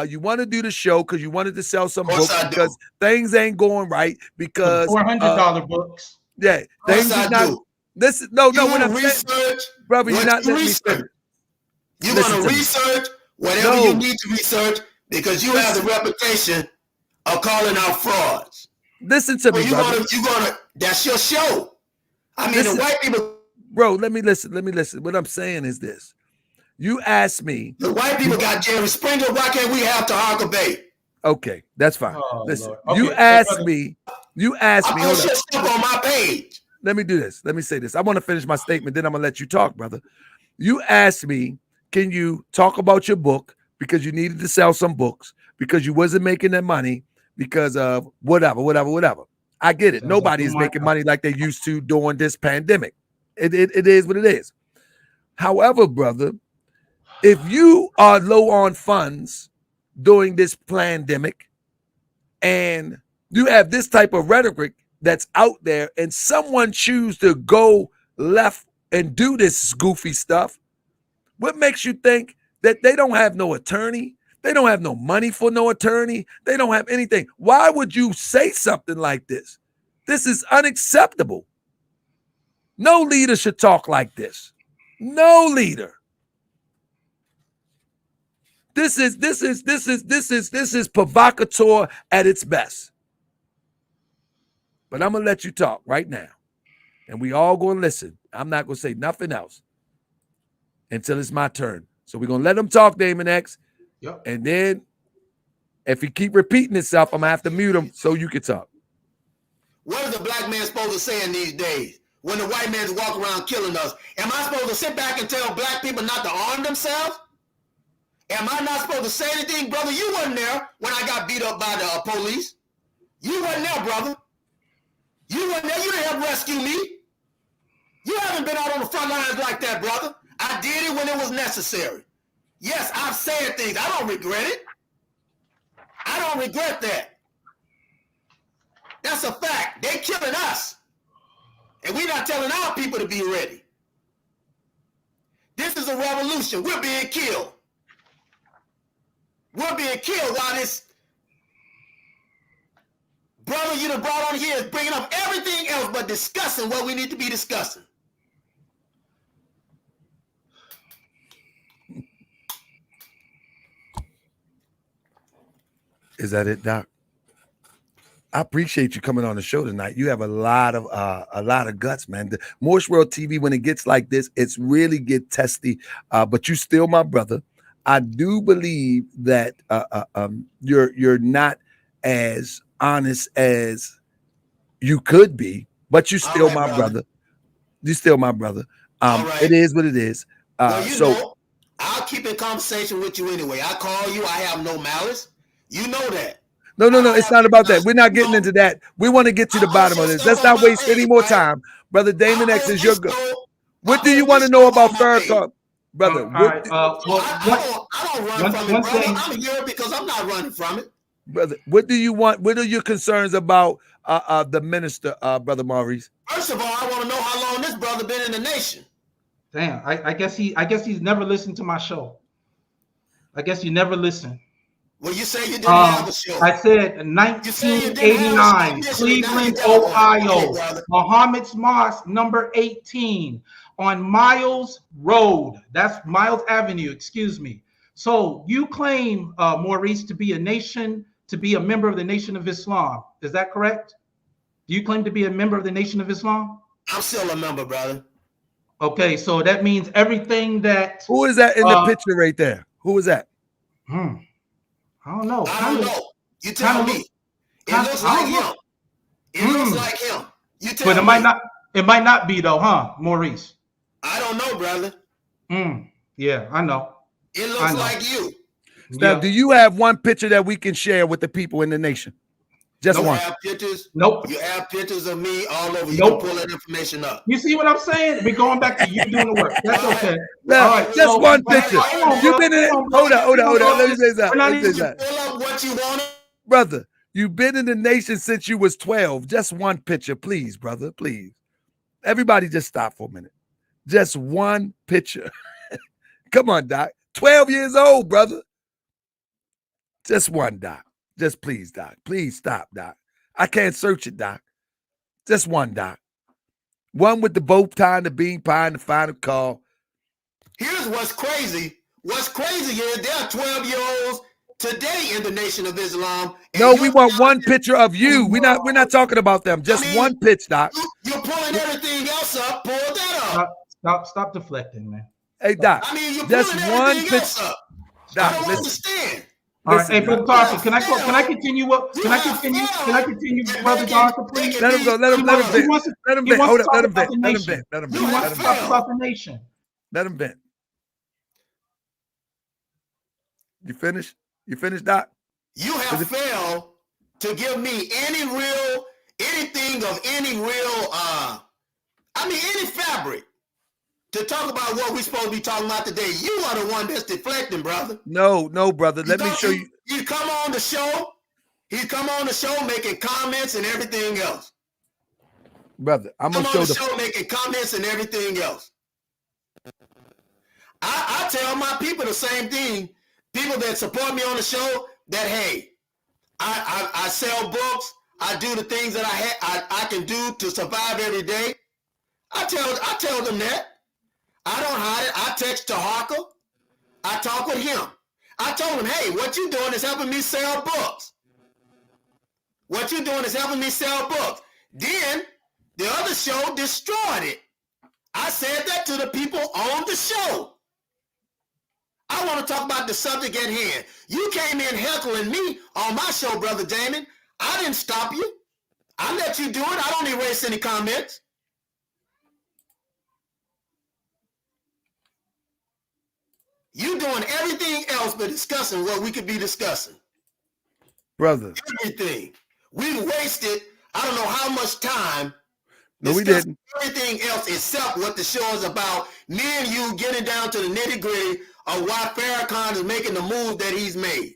Speaker 8: you want to do the show because you wanted to sell some books because things ain't going right because
Speaker 7: $400 books.
Speaker 8: Yeah, things are not. Listen, no. What I'm saying, brother, you're not letting me finish.
Speaker 6: You're going to research whatever you need to research because you have the reputation of calling out frauds.
Speaker 8: Listen to me, brother.
Speaker 6: That's your show. I mean, the white people.
Speaker 8: Bro, let me listen. What I'm saying is this. You asked me.
Speaker 6: The white people got Jerry Springer. Why can't we have Tahaka Bay?
Speaker 8: Okay, that's fine. Listen, okay, you asked me.
Speaker 6: I'm going to shit stuff on my page.
Speaker 8: Let me do this. Let me say this. I want to finish my statement. Then I'm going to let you talk, brother. You asked me, can you talk about your book because you needed to sell some books because you wasn't making that money because of whatever. I get it. Nobody is making money like they used to during this pandemic. It is what it is. However, brother, if you are low on funds during this pandemic and you have this type of rhetoric that's out there and someone choose to go left and do this goofy stuff, what makes you think that they don't have no attorney? They don't have no money for no attorney. They don't have anything. Why would you say something like this? This is unacceptable. No leader should talk like this. No leader. This is provocateur at its best. But I'm gonna let you talk right now, and we all gonna listen. I'm not gonna say nothing else until it's my turn. So we're gonna let him talk, Damon X.
Speaker 7: Yep.
Speaker 8: And then if he keep repeating himself, I'm gonna have to mute him so you can talk.
Speaker 6: What is the black man supposed to say in these days when the white man's walking around killing us? Am I supposed to sit back and tell black people not to arm themselves? Am I not supposed to say anything? Brother, you wasn't there when I got beat up by the police. You wasn't there, brother. You wasn't there. You didn't help rescue me. You haven't been out on the front lines like that, brother. I did it when it was necessary. Yes, I've said things. I don't regret it. I don't regret that. That's a fact. They killing us. And we're not telling our people to be ready. This is a revolution. We're being killed. We're being killed while this brother you done brought on here is bringing up everything else but discussing what we need to be discussing.
Speaker 8: Is that it, Doc? I appreciate you coming on the show tonight. You have a lot of guts, man. The Morse World TV, when it gets like this, it's really get testy. But you still my brother. I do believe that you're not as honest as You could be, but you still
Speaker 6: right,
Speaker 8: my
Speaker 6: brother.
Speaker 8: brother. You still my brother.
Speaker 6: All right.
Speaker 8: It is what it is.
Speaker 6: Well, you
Speaker 8: So
Speaker 6: know, I'll keep in conversation with you anyway. I call you. I have no malice. You know that.
Speaker 8: no, it's not about that. We're not getting into that. We want to get to the bottom of this. Let's not waste any more time. Brother Damon X is your good. What do you want to know about Farrakhan? Brother,
Speaker 7: all right. Well,
Speaker 6: I don't run from
Speaker 7: one
Speaker 6: it, brother.
Speaker 7: thing-
Speaker 6: I'm here because I'm not running from it.
Speaker 8: brother, what do you want? What are your concerns about the minister, Brother Maurice?
Speaker 6: First of all, I want to know how long this brother been in the nation.
Speaker 7: Damn, I guess he's never listened to my show. I guess you never listened.
Speaker 6: Well, you say you didn't have a show.
Speaker 7: I said
Speaker 6: You say you didn't have a
Speaker 7: 1989,
Speaker 6: show.
Speaker 7: Cleveland,
Speaker 6: Now you got one.
Speaker 7: Ohio,
Speaker 6: Okay, brother.
Speaker 7: Muhammad's Mosque, number 18, on Miles Road. That's Miles Avenue, excuse me. So you claim, Maurice, to be a member of the Nation of Islam. Is that correct? Do you claim to be a member of the Nation of Islam?
Speaker 6: I'm still a member, brother.
Speaker 7: Okay, so that means everything that...
Speaker 8: Who is that in the picture right there? Who is that?
Speaker 7: I don't know.
Speaker 6: I don't know. You tell me. It looks like him. It looks like him. You tell me.
Speaker 7: But it might not be though, huh, Maurice?
Speaker 6: I don't know, brother.
Speaker 7: Yeah, I know.
Speaker 6: It looks like you.
Speaker 8: Now, do you have one picture that we can share with the people in the nation? Just
Speaker 6: You
Speaker 8: one.
Speaker 6: have pictures?
Speaker 7: Nope.
Speaker 6: You have pictures of me all over. You
Speaker 7: Nope.
Speaker 6: can pull that information up.
Speaker 7: You see what I'm saying? We're going back to you doing the work. That's okay.
Speaker 8: Now,
Speaker 7: All right,
Speaker 8: just
Speaker 7: so-
Speaker 8: one picture.
Speaker 7: Come on,
Speaker 8: You've
Speaker 7: bro.
Speaker 8: been in it.
Speaker 7: Come on, bro.
Speaker 8: Hold on. Let me say
Speaker 7: We're not
Speaker 8: that.
Speaker 7: even-
Speaker 6: Pull up what you wanted.
Speaker 8: Brother, you've been in the nation since you was 12. Just one picture, please, brother. Please. Everybody just stop for a minute. Just one picture. Come on, Doc. 12 years old, brother. Just one, Doc. Just please, Doc. Please stop, Doc. I can't search it, Doc. Just one, Doc. One with the bow tie and the bean pie and the final call.
Speaker 6: Here's what's crazy. What's crazy is there are 12-year-olds today in the Nation of Islam. and
Speaker 8: No,
Speaker 6: you're
Speaker 8: we want
Speaker 6: telling
Speaker 8: one
Speaker 6: me
Speaker 8: picture of you. We're not talking about them. Just one pitch, Doc.
Speaker 6: You're pulling everything else up. Pull that up.
Speaker 7: Stop deflecting, man.
Speaker 8: Hey, Doc.
Speaker 6: I mean, you're
Speaker 8: just
Speaker 6: pulling
Speaker 8: one
Speaker 6: everything else
Speaker 8: pitch.
Speaker 6: up.
Speaker 8: Doc,
Speaker 6: I don't
Speaker 8: listen.
Speaker 6: understand.
Speaker 7: All right,
Speaker 8: Listen,
Speaker 7: hey, Brother
Speaker 8: Doc.
Speaker 7: Carson, can I continue? Can I continue, Brother Johnson, please?
Speaker 8: Let him go. Let him
Speaker 7: He
Speaker 8: vent.
Speaker 7: wants to-
Speaker 8: Let him
Speaker 7: he
Speaker 8: vent.
Speaker 7: wants
Speaker 8: Hold
Speaker 7: to
Speaker 8: up. Let
Speaker 7: talk
Speaker 8: him
Speaker 7: about
Speaker 8: vent.
Speaker 7: the
Speaker 8: Let him
Speaker 7: nation.
Speaker 8: vent. Let him
Speaker 7: He
Speaker 8: vent.
Speaker 7: wants
Speaker 8: Let
Speaker 7: to
Speaker 8: him
Speaker 7: talk
Speaker 8: vent.
Speaker 7: about the nation.
Speaker 8: Let him vent. You finished? You finished, Doc?
Speaker 6: You have failed to give me anything of any real, any fabric to talk about what we're supposed to be talking about today. You are the one that's deflecting, brother.
Speaker 8: No, brother. Let me show you.
Speaker 6: He come on the show. He come on the show making comments and everything else.
Speaker 8: Brother, I'm going to show
Speaker 6: on the
Speaker 8: the.
Speaker 6: show making comments and everything else. I tell my people the same thing. People that support me on the show that, hey, I sell books. I do the things that I can do to survive every day. I tell them that. I don't hide it. I text to Harker. I talk with him. I told him, hey, what you doing is helping me sell books. What you doing is helping me sell books. Then the other show destroyed it. I said that to the people on the show. I want to talk about the subject at hand. You came in heckling me on my show, Brother Damon. I didn't stop you. I let you do it. I don't erase any comments. You doing everything else but discussing what we could be discussing.
Speaker 8: Brother.
Speaker 6: Everything. We wasted, I don't know how much time.
Speaker 8: No, we didn't.
Speaker 6: Everything else except what the show is about. Me and you getting down to the nitty gritty of why Farrakhan is making the move that he's made.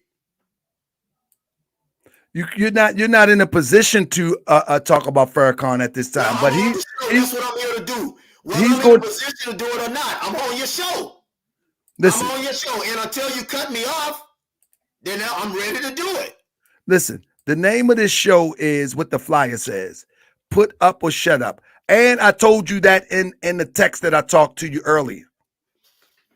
Speaker 8: You're not in a position to talk about Farrakhan at this time, but
Speaker 6: that's what I'm here to do. Whether
Speaker 8: he's
Speaker 6: I'm
Speaker 8: going
Speaker 6: in a position to do it or not, I'm on your show.
Speaker 8: Listen,
Speaker 6: I'm on your show, and until you cut me off, then I'm ready to do it.
Speaker 8: Listen, the name of this show is what the flyer says: "Put up or shut up." And I told you that in the text that I talked to you earlier.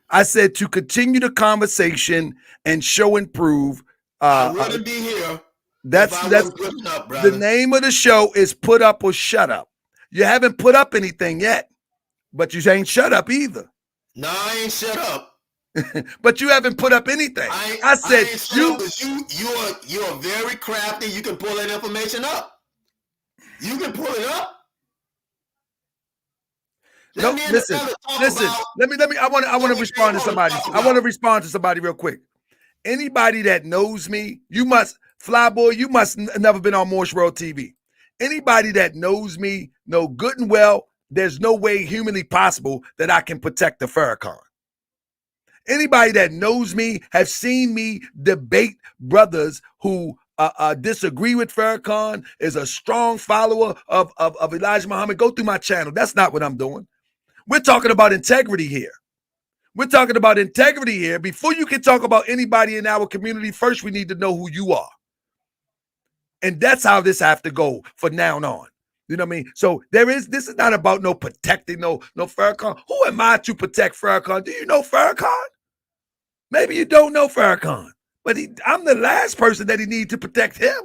Speaker 8: I said to continue the conversation and show and prove.
Speaker 6: I wouldn't be here.
Speaker 8: That's
Speaker 6: putting up, brother.
Speaker 8: The name of the show is "Put Up or Shut Up." You haven't put up anything yet, but you ain't shut up either.
Speaker 6: No, I ain't shut up.
Speaker 8: But you haven't put up anything. I said
Speaker 6: you're very crafty. You can pull that information up. You can pull it up.
Speaker 8: No, listen. Let me. I want to respond to somebody. I want to respond to somebody real quick. Anybody that knows me, Flyboy, you must never been on MWTv TV. Anybody that knows me know good and well, there's no way humanly possible that I can protect the Farrakhan. Anybody that knows me have seen me debate brothers who disagree with Farrakhan, is a strong follower of Elijah Muhammad. Go through my channel. That's not what I'm doing. We're talking about integrity here. We're talking about integrity here. Before you can talk about anybody in our community, first we need to know who you are. And that's how this have to go from now on. You know what I mean? So this is not about no protecting no Farrakhan. Who am I to protect Farrakhan? Do you know Farrakhan? Maybe you don't know Farrakhan, but I'm the last person that he needs to protect him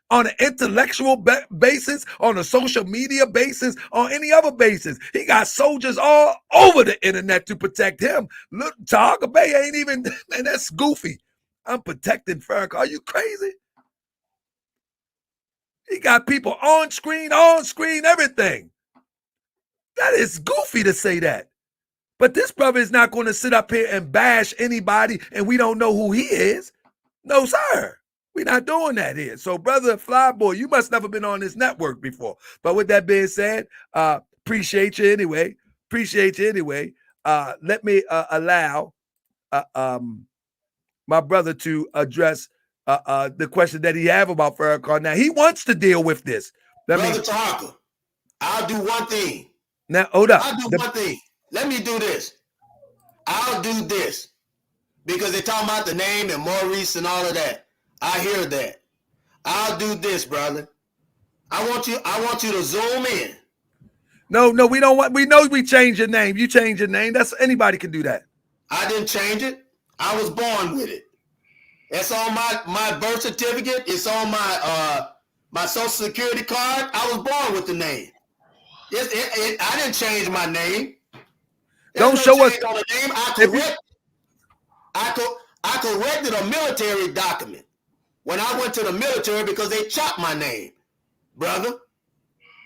Speaker 8: on an intellectual basis, on a social media basis, on any other basis. He got soldiers all over the internet to protect him. Look, Tahaga Bay ain't even, man, that's goofy. I'm protecting Farrakhan. Are you crazy? He got people on screen, everything. That is goofy to say that. But this brother is not going to sit up here and bash anybody and we don't know who he is. No, sir. We're not doing that here. So, brother Flyboy, you must never been on this network before. But with that being said, appreciate you anyway. Let me allow my brother to address the question that he have about Farrakhan. Now, he wants to deal with this.
Speaker 6: Brother Tahaga, I'll do one thing.
Speaker 8: Now, hold up.
Speaker 6: I'll do one thing. Let me do this. I'll do this. Because they're talking about the name and Maurice and all of that. I hear that. I'll do this, brother. I want you to zoom in.
Speaker 8: No, we don't want. We know we changed your name. You changed your name. That's anybody can do that.
Speaker 6: I didn't change it. I was born with it. It's on my birth certificate. It's on my social security card. I was born with the name. I didn't change my name.
Speaker 8: Don't show us
Speaker 6: on the name. I corrected a military document when I went to the military because they chopped my name, brother.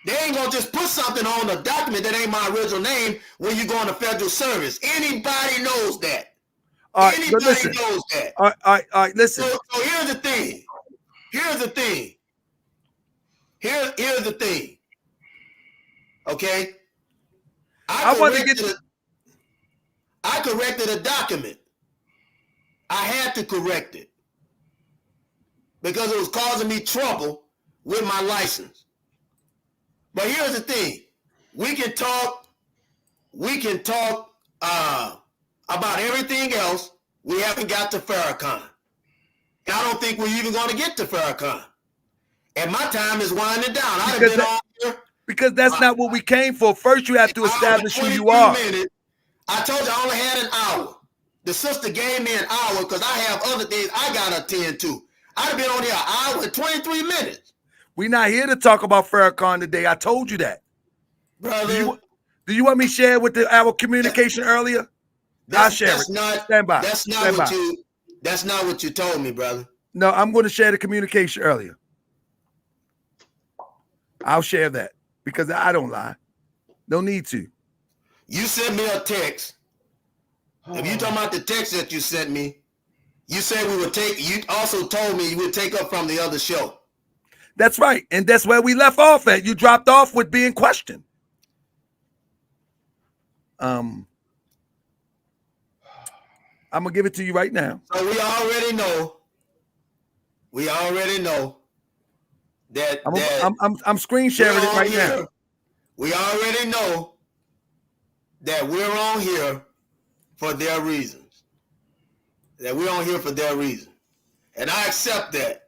Speaker 6: They ain't gonna just put something on a document that ain't my original name when you go into federal service. Anybody knows that.
Speaker 8: All right,
Speaker 6: Anybody
Speaker 8: listen.
Speaker 6: knows that.
Speaker 8: All right, listen.
Speaker 6: So here's the thing. Here's the thing. Okay? I corrected a document. I had to correct it because it was causing me trouble with my license. But here's the thing. We can talk about everything else. We haven't got to Farrakhan. And I don't think we're even going to get to Farrakhan. And my time is winding down.
Speaker 8: Because that's not what we came for. First, you have to establish who you are.
Speaker 6: I told you I only had an hour. The sister gave me an hour because I have other things I got to attend to. I'd have been on here an hour and 23 minutes.
Speaker 8: We're not here to talk about Farrakhan today. I told you that.
Speaker 6: Brother.
Speaker 8: Do you want me to share with our communication earlier? I'll share it. Stand by.
Speaker 6: That's not what you told me, brother.
Speaker 8: No, I'm going to share the communication earlier. I'll share that because I don't lie. No need to.
Speaker 6: You sent me a text. If you talking about the text that you sent me, you said you also told me you would take up from the other show.
Speaker 8: That's right. And that's where we left off at. You dropped off with being questioned. I'm going to give it to you right now.
Speaker 6: So we already know that
Speaker 8: I'm screen sharing it right now.
Speaker 6: We already know that we're on here for their reasons. That we're on here for their reason. And I accept that.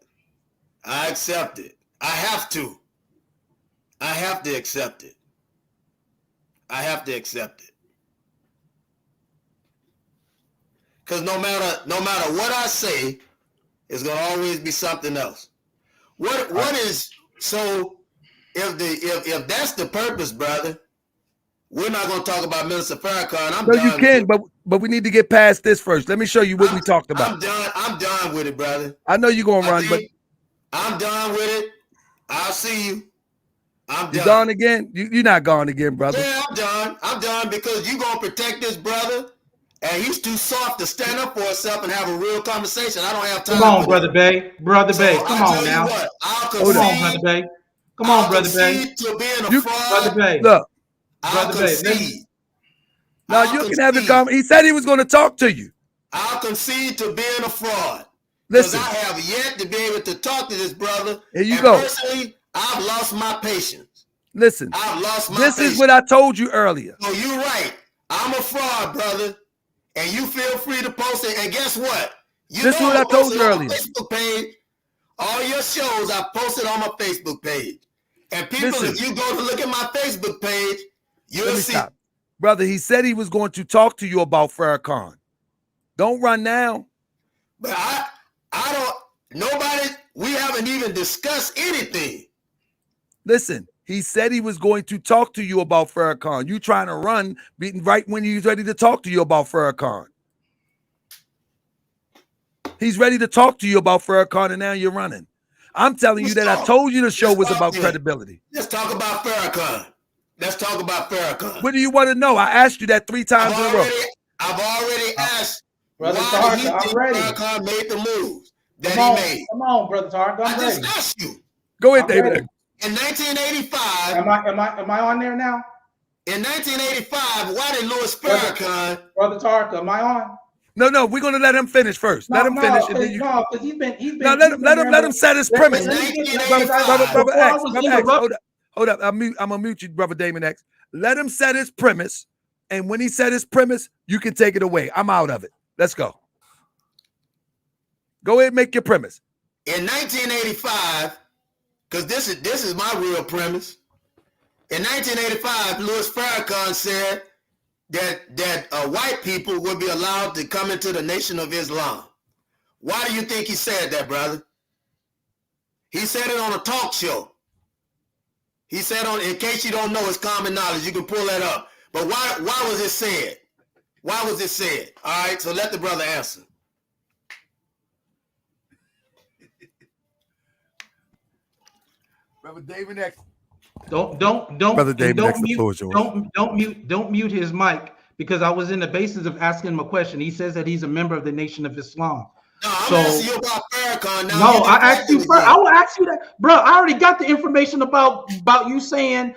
Speaker 6: I accept it. I have to. I have to accept it. I have to accept it. Because no matter what I say, it's gonna always be something else. What is so if that's the purpose, brother, we're not gonna talk about Minister Farrakhan.
Speaker 8: No, you can, but we need to get past this first. Let me show you what we talked about.
Speaker 6: I'm done with it, brother.
Speaker 8: I know you're gonna run, but
Speaker 6: I'm done with it. I'll see you. I'm
Speaker 8: You
Speaker 6: done.
Speaker 8: gone again? You're not gone again, brother.
Speaker 6: Yeah, I'm done. I'm done because you gonna protect this brother, and he's too soft to stand up for himself and have a real conversation. I don't have time.
Speaker 7: Come on,
Speaker 6: for
Speaker 7: Brother Bay. Brother Bay, come
Speaker 6: I'll
Speaker 7: on
Speaker 6: tell
Speaker 7: now.
Speaker 6: you what, I'll
Speaker 7: Come on, Brother
Speaker 6: concede.
Speaker 7: Bay. Come on, Brother Bay.
Speaker 6: I'll concede to being a
Speaker 8: You-
Speaker 6: fraud.
Speaker 7: Brother Bay.
Speaker 8: Look,
Speaker 6: I'll
Speaker 7: Brother Bay,
Speaker 6: concede.
Speaker 8: now
Speaker 6: I'll
Speaker 8: you can have a
Speaker 6: concede.
Speaker 8: comment. He said he was going to talk to you.
Speaker 6: I'll concede to being a fraud. Because
Speaker 8: Listen,
Speaker 6: I have yet to be able to talk to this brother.
Speaker 8: Here you
Speaker 6: and
Speaker 8: go.
Speaker 6: Personally, I've lost my patience.
Speaker 8: listen.
Speaker 6: I've lost my
Speaker 8: This
Speaker 6: patience.
Speaker 8: is what I told you earlier.
Speaker 6: So you're right. I'm a fraud, brother. And you feel free to post it. And guess what?
Speaker 8: This is what I told you earlier.
Speaker 6: Facebook page. All your shows I posted on my Facebook page. And people,
Speaker 8: Listen.
Speaker 6: if you go to look at my Facebook page, you'll
Speaker 8: Let me
Speaker 6: see.
Speaker 8: stop. Brother, he said he was going to talk to you about Farrakhan. Don't run now.
Speaker 6: But I don't, nobody, we haven't even discussed anything.
Speaker 8: Listen, he said he was going to talk to you about Farrakhan. You trying to run right when he's ready to talk to you about Farrakhan. He's ready to talk to you about Farrakhan, and now you're running. I'm telling you that I told you the show was about credibility.
Speaker 6: Let's talk about Farrakhan. Let's talk about Farrakhan.
Speaker 8: What do you want to know? I asked you that 3 times in a row.
Speaker 6: I've already asked
Speaker 7: Brother
Speaker 6: why
Speaker 7: Tarek,
Speaker 6: you
Speaker 7: I'm
Speaker 6: think
Speaker 7: ready.
Speaker 6: Farrakhan made the moves that
Speaker 7: Come on,
Speaker 6: he made.
Speaker 7: come on, Brother Tarek. I'm
Speaker 6: I just
Speaker 7: ready.
Speaker 6: asked you.
Speaker 8: Go ahead,
Speaker 7: I'm
Speaker 8: David.
Speaker 7: ready.
Speaker 6: In 1985,
Speaker 7: Am I on there now?
Speaker 6: in 1985, why did Louis Farrakhan?
Speaker 7: Brother Tarek, am I on?
Speaker 8: No, we're gonna let him finish first. Let him finish, and then you.
Speaker 7: No, because he's been.
Speaker 8: No, let him set his premise.
Speaker 7: Let me get-
Speaker 8: Brother
Speaker 7: before I
Speaker 8: X,
Speaker 7: was
Speaker 8: Brother X,
Speaker 7: interrupted-
Speaker 8: hold up. I'm gonna mute you, Brother Damon X. Let him set his premise, and when he set his premise, you can take it away. I'm out of it. Let's go. Go ahead and make your premise.
Speaker 6: In 1985, because this is my real premise. In 1985, Louis Farrakhan said that white people would be allowed to come into the Nation of Islam. Why do you think he said that, brother? He said it on a talk show. He said in case you don't know, it's common knowledge. You can pull that up. But why was it said? Why was it said? All right, so let the brother answer.
Speaker 8: Brother Damon X.
Speaker 7: Don't
Speaker 8: Brother David,
Speaker 7: don't
Speaker 8: next the
Speaker 7: mute,
Speaker 8: floor is yours.
Speaker 7: don't mute his mic, because I was in the basis of asking him a question. He says that he's a member of the Nation of Islam.
Speaker 6: No, I'm
Speaker 7: So-
Speaker 6: asking you about Farrakhan now.
Speaker 7: No, I asked you first. I will ask you that, bro. I already got the information about you saying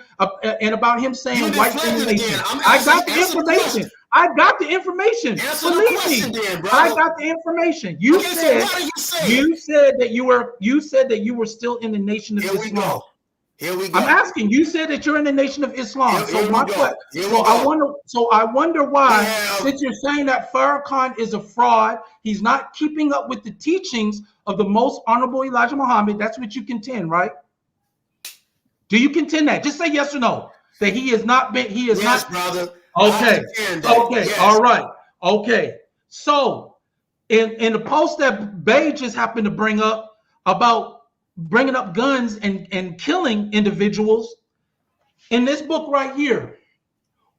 Speaker 7: and about him saying
Speaker 6: You
Speaker 7: white
Speaker 6: deflected
Speaker 7: domination.
Speaker 6: again. I'm
Speaker 7: I got
Speaker 6: asking-
Speaker 7: the
Speaker 6: answer the
Speaker 7: information.
Speaker 6: question.
Speaker 7: I got the information.
Speaker 6: Answer the
Speaker 7: Believe
Speaker 6: question
Speaker 7: me,
Speaker 6: then, brother.
Speaker 7: I got the information. You
Speaker 6: Okay, so
Speaker 7: said
Speaker 6: what are you saying?
Speaker 7: you said that you were still in the Nation of
Speaker 6: Here we
Speaker 7: Islam.
Speaker 6: go. Here we go.
Speaker 7: I'm asking. You said that you're in the Nation of Islam.
Speaker 6: Here
Speaker 7: So
Speaker 6: we
Speaker 7: my
Speaker 6: go.
Speaker 7: question.
Speaker 6: Here we
Speaker 7: So I
Speaker 6: go.
Speaker 7: wonder why,
Speaker 6: Yeah.
Speaker 7: since you're saying that Farrakhan is a fraud, he's not keeping up with the teachings of the Most Honorable Elijah Muhammad. That's what you contend, right? Do you contend that? Just say yes or no. That he has not been. He is
Speaker 6: Yes,
Speaker 7: not.
Speaker 6: brother.
Speaker 7: Okay.
Speaker 6: I understand that.
Speaker 7: Okay.
Speaker 6: Yes.
Speaker 7: All right. Okay. So, in the post that Bay just happened to bring up about bringing up guns and killing individuals, in this book right here,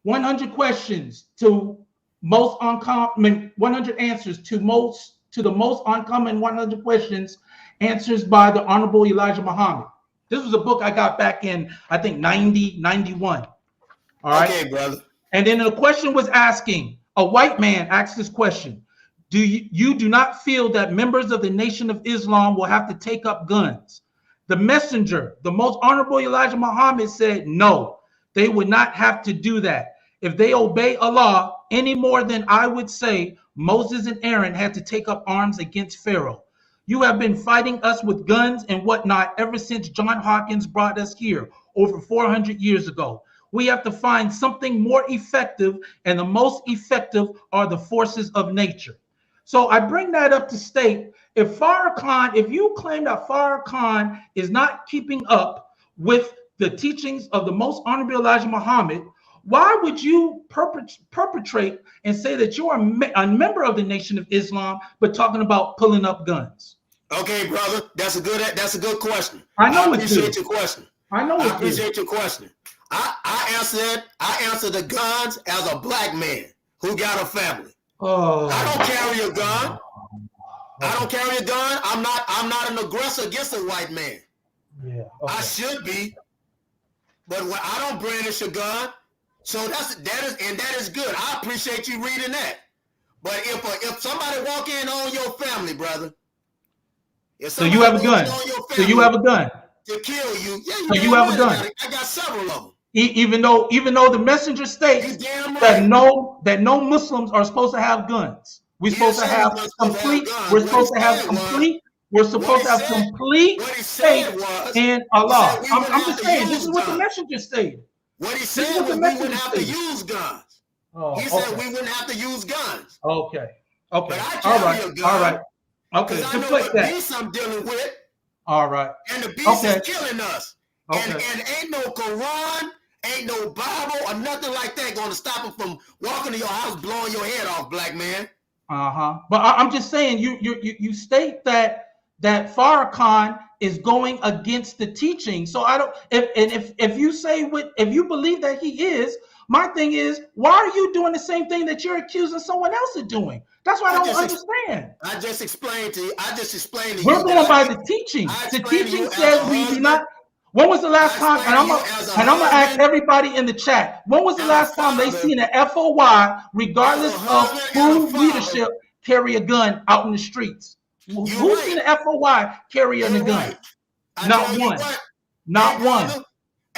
Speaker 7: 100 questions to most uncommon, 100 answers to the most uncommon 100 questions, answers by the Honorable Elijah Muhammad. This was a book I got back in, I think, 91. All right.
Speaker 6: Okay, brother.
Speaker 7: And then the question was asking, a white man asked this question: you do not feel that members of the Nation of Islam will have to take up guns? The messenger, the Most Honorable Elijah Muhammad, said no, they would not have to do that. If they obey Allah any more than I would say Moses and Aaron had to take up arms against Pharaoh. You have been fighting us with guns and whatnot ever since John Hawkins brought us here over 400 years ago. We have to find something more effective, and the most effective are the forces of nature. So I bring that up to state, if you claim that Farrakhan is not keeping up with the teachings of the Most Honorable Elijah Muhammad, why would you perpetrate and say that you are a member of the Nation of Islam, but talking about pulling up guns?
Speaker 6: Okay, brother. That's a good question.
Speaker 7: I know
Speaker 6: I
Speaker 7: it's
Speaker 6: appreciate
Speaker 7: good.
Speaker 6: your question.
Speaker 7: I know
Speaker 6: I
Speaker 7: it's
Speaker 6: appreciate
Speaker 7: good.
Speaker 6: your question. I answered the guns as a black man who got a family.
Speaker 7: Oh,
Speaker 6: I don't carry a gun. I don't carry a gun. I'm not an aggressor against a white man.
Speaker 7: yeah.
Speaker 6: I
Speaker 7: Okay.
Speaker 6: should be. But I don't brandish a gun. So that is good. I appreciate you reading that. But if somebody walk in on your family, brother,
Speaker 7: so you have a gun. So you have a gun
Speaker 6: to kill you. Yeah,
Speaker 7: so you have a gun.
Speaker 6: I got several of them.
Speaker 7: Even though the messenger states that no Muslims are supposed to have guns. We're supposed to have complete. We're supposed to have complete. We're supposed to have complete faith in Allah. I'm just saying. This is what the messenger stated.
Speaker 6: What he said was we wouldn't have to use guns. He said we wouldn't have to use guns.
Speaker 7: Okay.
Speaker 6: But I carry a gun.
Speaker 7: All right. Okay.
Speaker 6: I know what beast I'm dealing with.
Speaker 7: All right.
Speaker 6: And the beast is killing us. And ain't no Quran, ain't no Bible or nothing like that going to stop him from walking to your house, blowing your head off, black man.
Speaker 7: But I'm just saying, you state that Farrakhan is going against the teaching. So I don't. If you say if you believe that he is, my thing is, why are you doing the same thing that you're accusing someone else of doing? That's what I don't understand.
Speaker 6: I just explained to you.
Speaker 7: We're going by the teaching. The teaching says we do not. When was the last time? And I'm gonna ask everybody in the chat. When was the last time they seen an FOI, regardless of who leadership, carry a gun out in the streets? Who's seen an FOI carrying a gun? Not one. Not one.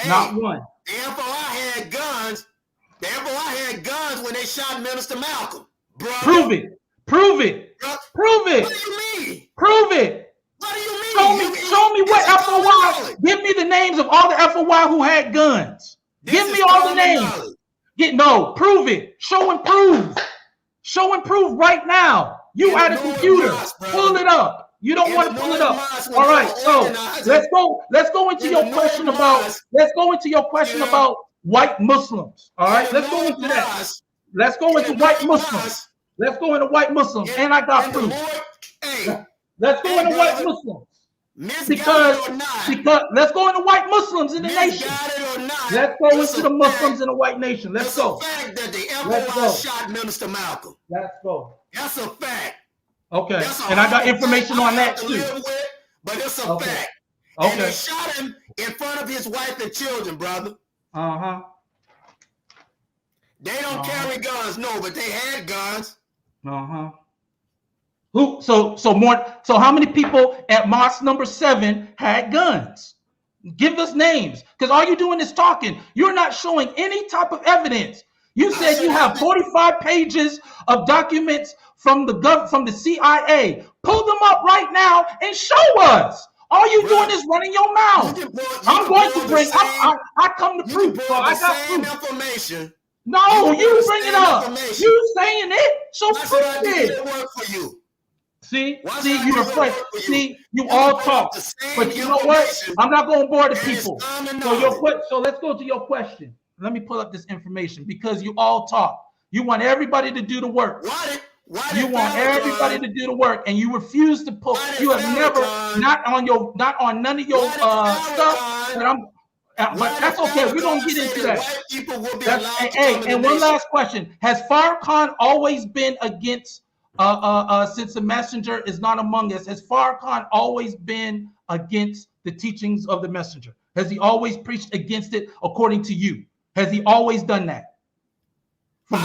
Speaker 7: Not one.
Speaker 6: The FOI had guns. The FOI had guns when they shot Minister Malcolm. Brother.
Speaker 7: Prove it. Prove it. Prove it.
Speaker 6: What do you mean?
Speaker 7: Prove it.
Speaker 6: What do you mean?
Speaker 7: Show me what FOI. Give me the names of all the FOI who had guns. Give me all the names. Prove it. Show and prove. Show and prove right now. You at a computer. Pull it up. You don't want to pull it up. All right. So let's go into your question about white Muslims. All right. Let's go into that. Let's go into white Muslims. Let's go into white Muslims. And I got proof. Let's go into white Muslims. Because let's go into white Muslims in the nation. Let's go into the Muslims in the white nation. Let's go.
Speaker 6: Fact that the FOI shot Minister Malcolm.
Speaker 7: Let's go.
Speaker 6: That's a fact.
Speaker 7: Okay. And I got information on that too.
Speaker 6: But it's a fact. Okay. And they shot him in front of his wife and children, brother. They don't carry guns, no, but they had guns.
Speaker 7: So how many people at Mosque number 7 had guns? Give us names, because all you're doing is talking. You're not showing any type of evidence. You said you have 45 pages of documents from the CIA. Pull them up right now and show us. All you doing is running your mouth. I'm going to bring. I come to proof. So I got proof.
Speaker 6: Information.
Speaker 7: No, you bring it up. You saying it, so prove it.
Speaker 6: Work for you.
Speaker 7: See, you're afraid. See, you all talk, but you know what? I'm not going to bore the people. So let's go to your question. Let me pull up this information, because you all talk. You want everybody to do the work. You want everybody to do the work, and you refuse to pull. You have never, not on none of your stuff. But that's okay. We're gonna get into that. And one last question: has Farrakhan always been against? Since the messenger is not among us, has Farrakhan always been against the teachings of the messenger? Has he always preached against it, according to you? Has he always done that? From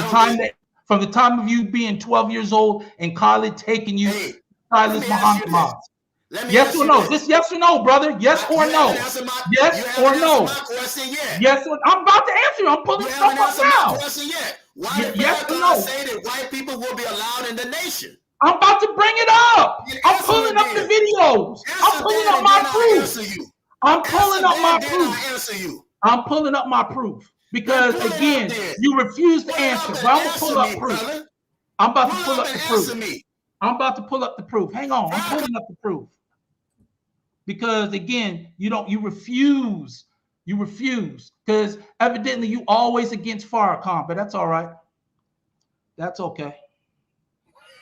Speaker 7: the time of you being 12 years old in college, taking you to Westley Muhammad. Yes or no? Just yes or no, brother. Yes or no? Yes or no? Yes. I'm about to answer you. I'm pulling stuff up now.
Speaker 6: Why
Speaker 7: yes or no?
Speaker 6: Say that white people will be allowed in the nation?
Speaker 7: I'm about to bring it up. I'm pulling up the videos. I'm pulling up my proof. I'm pulling up my proof. I'm pulling up my proof. Because again, you refuse to answer. But I'm gonna pull up proof. I'm about to pull up the proof. I'm about to pull up the proof. Hang on. I'm pulling up the proof. Because again, you refuse. You refuse, because evidently you always against Farrakhan, but that's all right. That's okay.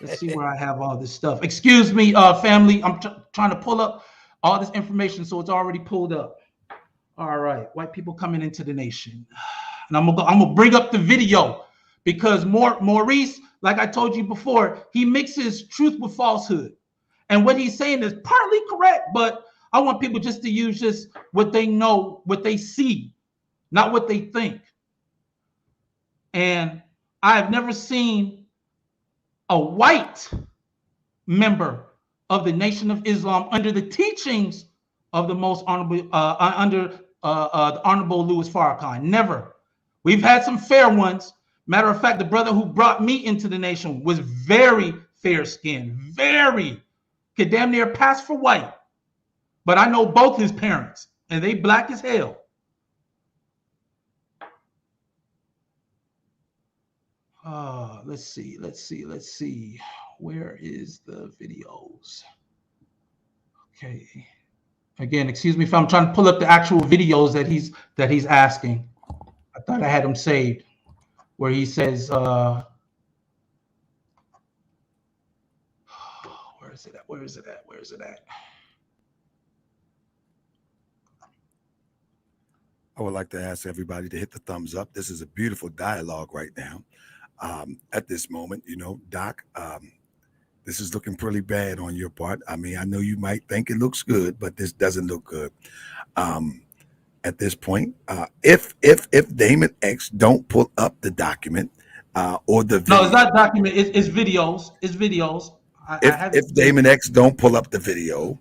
Speaker 7: Let's see where I have all this stuff. Excuse me, family. I'm trying to pull up all this information, so it's already pulled up. All right, white people coming into the nation, and I'm gonna bring up the video, because Maurice, like I told you before, he mixes truth with falsehood, and what he's saying is partly correct, but I want people just to use just what they know, what they see. not what they think. And I have never seen a white member of the Nation of Islam under the teachings of the most honorable, the Honorable Louis Farrakhan. Never. We've had some fair ones. Matter of fact, the brother who brought me into the nation was very fair-skinned, very, could damn near pass for white. But I know both his parents, and they black as hell. Let's see. Where is the videos? Okay. Again, excuse me if I'm trying to pull up the actual videos that he's asking. I thought I had them saved, where he says, where is it at?
Speaker 8: I would like to ask everybody to hit the thumbs up. This is a beautiful dialogue right now. At this moment, you know, Doc, this is looking pretty bad on your part. I mean, I know you might think it looks good, but this doesn't look good. At this point, if Damon X don't pull up the document or the video,
Speaker 7: no, it's not document. It's videos. It's videos.
Speaker 8: If Damon X don't pull up the video,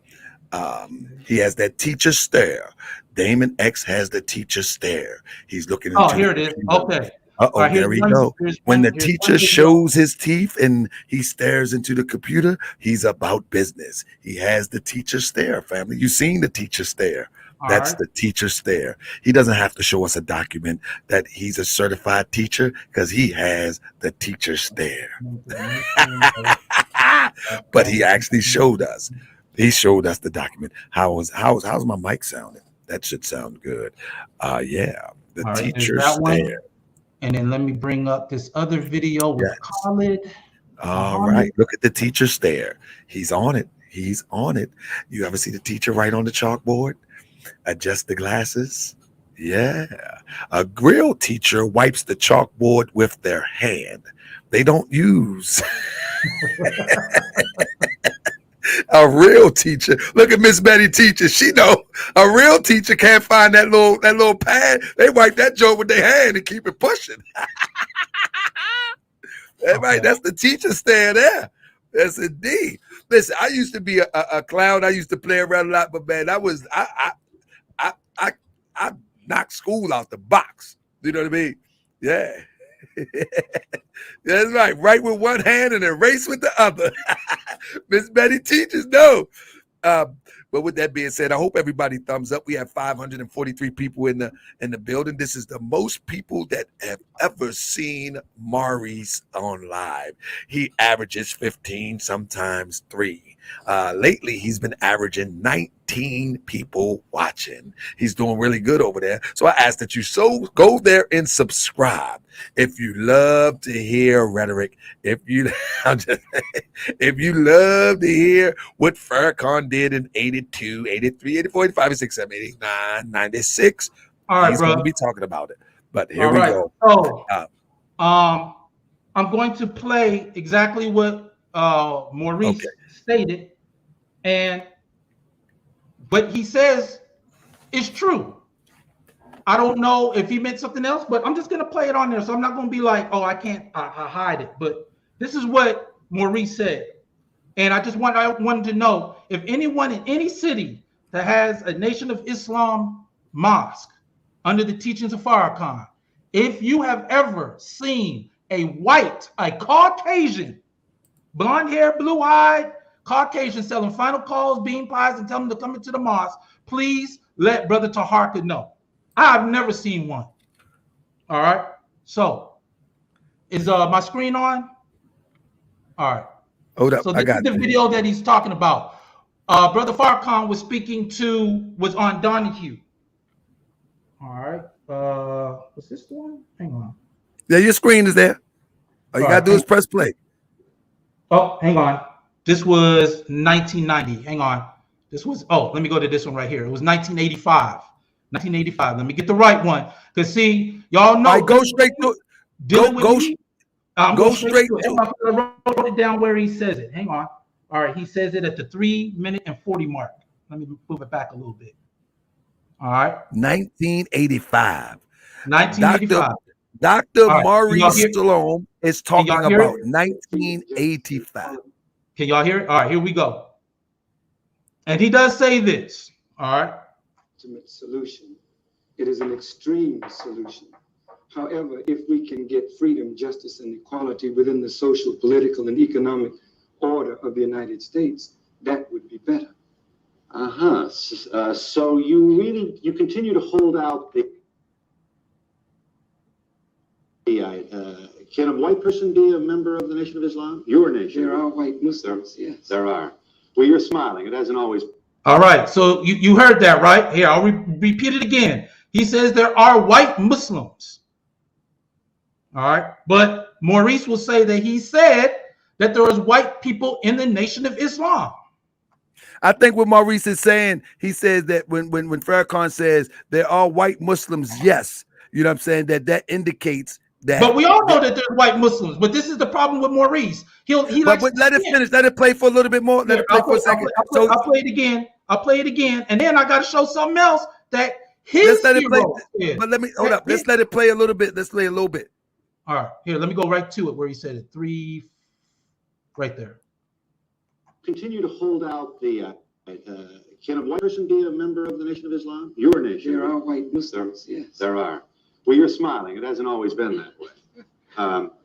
Speaker 8: he has that teacher stare. Damon X has the teacher stare. He's looking into.
Speaker 7: Oh, here it is. Okay.
Speaker 8: Right, there we go. When the teacher shows his teeth and he stares into the computer, he's about business. He has the teacher stare, family. You've seen the teacher stare. That's the teacher stare. He doesn't have to show us a document that he's a certified teacher because he has the teacher stare. But he actually showed us. He showed us the document. How's my mic sounding? That should sound good. Yeah, the teacher stare.
Speaker 7: And then let me bring up this other video with Khalid.
Speaker 8: All right. Look at the teacher stare. He's on it. He's on it. You ever see the teacher write on the chalkboard? Adjust the glasses. Yeah. A real teacher wipes the chalkboard with their hand. They don't use. A real teacher. Look at Miss Betty teacher. She know a real teacher can't find that little pad. They wipe that joke with their hand and keep it pushing. Right, that's the teacher stare there. That's indeed. Listen, I used to be a clown. I used to play around a lot, but man, I knocked school out the box. You know what I mean? Yeah. That's right. Right with one hand and erase with the other. Miss Betty teaches no. But with that being said, I hope everybody thumbs up. We have 543 people in the building. This is the most people that have ever seen Maurice on live. He averages 15, sometimes 3. Lately, he's been averaging 19 people watching. He's doing really good over there. So I ask that you go there and subscribe. If you love to hear rhetoric, if you love to hear what Farrakhan did in 82, 83, 84, 85, 86, 7, 89, 96,
Speaker 7: all right,
Speaker 8: he's going to be talking about it. But here we go.
Speaker 7: So, I'm going to play exactly what Maurice stated, and what he says is true. I don't know if he meant something else, but I'm just going to play it on there. So I'm not going to be like, oh, I can't hide it. But this is what Maurice said. And I wanted to know if anyone in any city that has a Nation of Islam mosque under the teachings of Farrakhan, if you have ever seen a Caucasian, blonde hair, blue-eyed Caucasian selling final calls, bean pies, and tell them to come into the mosque, please let Brother Taharka know. I've never seen one. All right. So is my screen on? All right.
Speaker 8: Hold up.
Speaker 7: So this is the video that he's talking about. Brother Farrakhan was was on Donahue. All right. Was this the one? Hang on.
Speaker 8: Yeah, your screen is there. All you gotta do is press play.
Speaker 7: Oh, hang on. This was 1990. Hang on. Let me go to this one right here. It was 1985. 1985. Let me get the right one. Because see, y'all know.
Speaker 8: Go straight to it. Go straight to it.
Speaker 7: I wrote it down where he says it. Hang on. All right. He says it at the 3-minute and 40 mark. Let me move it back a little bit. All right.
Speaker 8: 1985.
Speaker 7: 1985.
Speaker 8: Dr.
Speaker 7: All right.
Speaker 8: Mauricelm is talking
Speaker 7: y'all hear
Speaker 8: about
Speaker 7: it?
Speaker 8: 1985.
Speaker 7: Can y'all hear it? All right, here we go. And he does say this. All right.
Speaker 9: Ultimate solution. It is an extreme solution. However, if we can get freedom, justice, and equality within the social, political, and economic order of the United States, that would be better.
Speaker 10: So you continue to hold out the can a white person be a member of the Nation of Islam? Your nation?
Speaker 9: There are white Muslims, yes.
Speaker 10: There are. Well, you're smiling. It hasn't always.
Speaker 7: All right. So you heard that, right? Here, I'll repeat it again. He says there are white Muslims. All right. But Maurice will say that he said that there was white people in the Nation of Islam.
Speaker 8: I think what Maurice is saying, he says that when Farrakhan says there are white Muslims, yes. You know what I'm saying? That indicates that.
Speaker 7: But we all know that there's white Muslims. But this is the problem with Maurice.
Speaker 8: But let it finish. Let it play for a little bit more. Let it play for a second.
Speaker 7: I'll play it again. I'll play it again. And then I got to show something else that his hero is.
Speaker 8: But let me, hold up. Let's let it play a little bit. Let's play a little bit.
Speaker 7: All right. Here, let me go right to it where he said it. 3, right there.
Speaker 10: Continue to hold out the can a white person be a member of the Nation of Islam? Your nation?
Speaker 9: There are white Muslims, yes.
Speaker 10: There are. Well, you're smiling. It hasn't always been that way.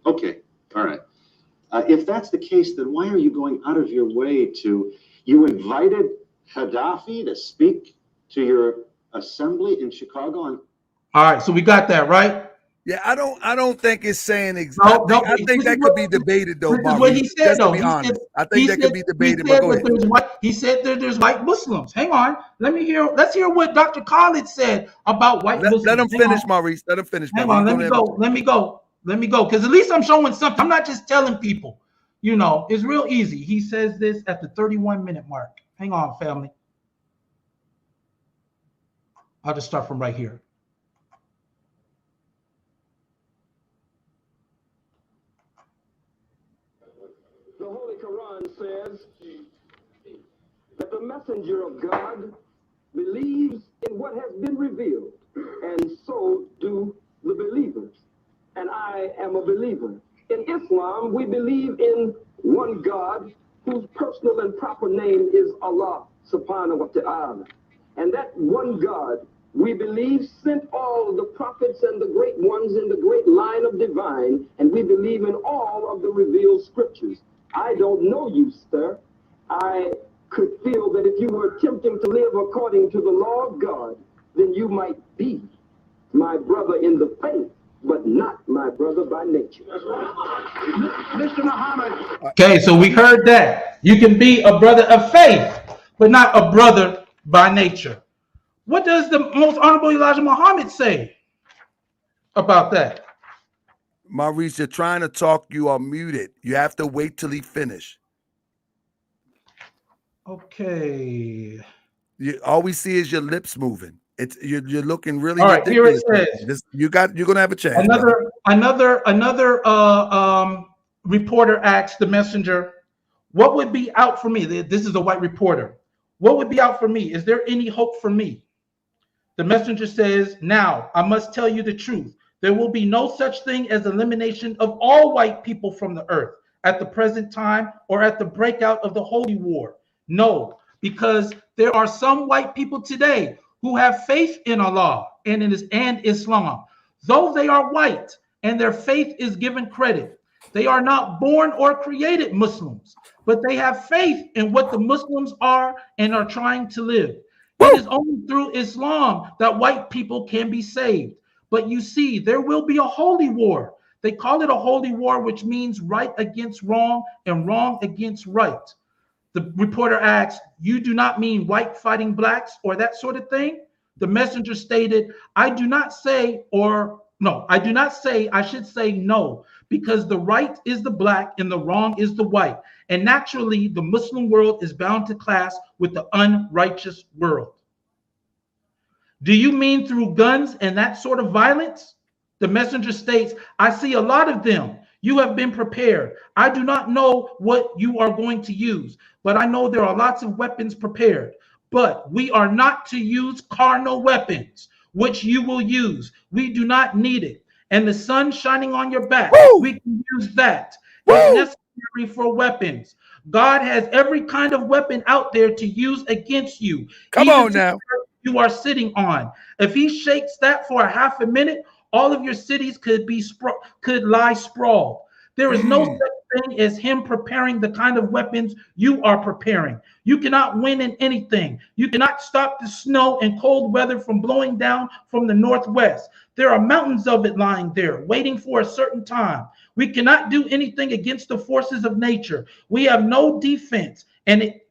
Speaker 10: Okay. All right. If that's the case, then why are you going out of your way to? You invited Gaddafi to speak to your assembly in Chicago.
Speaker 7: All right. So we got that, right?
Speaker 8: Yeah, I don't think it's saying exactly. I think that could be debated, though.
Speaker 7: This is what he said, though.
Speaker 8: I think that could be debated. But go ahead.
Speaker 7: He said that there's white Muslims. Hang on. Let's hear what Dr. Khalid said about white Muslims.
Speaker 8: Let him finish, Maurice. Let him finish.
Speaker 7: Hang on. Let me go. Because at least I'm showing something. I'm not just telling people. You know, it's real easy. He says this at the 31-minute mark. Hang on, family. I'll just start from right here.
Speaker 11: The Holy Quran says that the messenger of God believes in what has been revealed, and so do the believers. And I am a believer. In Islam, we believe in one God whose personal and proper name is Allah subhanahu wa ta'ala. And that one God, we believe, sent all the prophets and the great ones in the great line of divine, and we believe in all of the revealed scriptures. I don't know you, sir. I could feel that if you were attempting to live according to the law of God, then you might be my brother in the faith, but not my brother by nature.
Speaker 10: Mr. Muhammad.
Speaker 7: Okay, so we heard that. You can be a brother of faith, but not a brother by nature. What does the most honorable Elijah Muhammad say about that?
Speaker 8: Maurice, you're trying to talk. You are muted. You have to wait till he finish.
Speaker 7: Okay.
Speaker 8: All we see is your lips moving. You're looking really
Speaker 7: all right.
Speaker 8: ridiculous.
Speaker 7: Here it says.
Speaker 8: You're gonna have a chance.
Speaker 7: Another reporter asked the messenger, "What would be out for me?" This is a white reporter. "What would be out for me? Is there any hope for me?" The messenger says, "Now I must tell you the truth. There will be no such thing as elimination of all white people from the earth at the present time or at the breakout of the Holy War. No, because there are some white people today who have faith in Allah and Islam. Though they are white and their faith is given credit, they are not born or created Muslims, but they have faith in what the Muslims are and are trying to live. It is only through Islam that white people can be saved. But you see, there will be a holy war. They call it a holy war, which means right against wrong and wrong against right." The reporter asked, "You do not mean white fighting blacks or that sort of thing?" The messenger stated, I do not say, I should say no, because the right is the black and the wrong is the white. And naturally, the Muslim world is bound to clash with the unrighteous world. Do you mean through guns and that sort of violence? The messenger states, I see a lot of them. You have been prepared. I do not know what you are going to use, but I know there are lots of weapons prepared. But we are not to use carnal weapons. which you will use. We do not need it. And the sun shining on your back, we can use that. It's necessary for weapons. God has every kind of weapon out there to use against you.
Speaker 8: Come on now.
Speaker 7: You are sitting on. If he shakes that for a half a minute, all of your cities could lie sprawled. There is no such thing as him preparing the kind of weapons you are preparing. You cannot win in anything. You cannot stop the snow and cold weather from blowing down from the northwest. There are mountains of it lying there, waiting for a certain time. We cannot do anything against the forces of nature. We have no defense, and it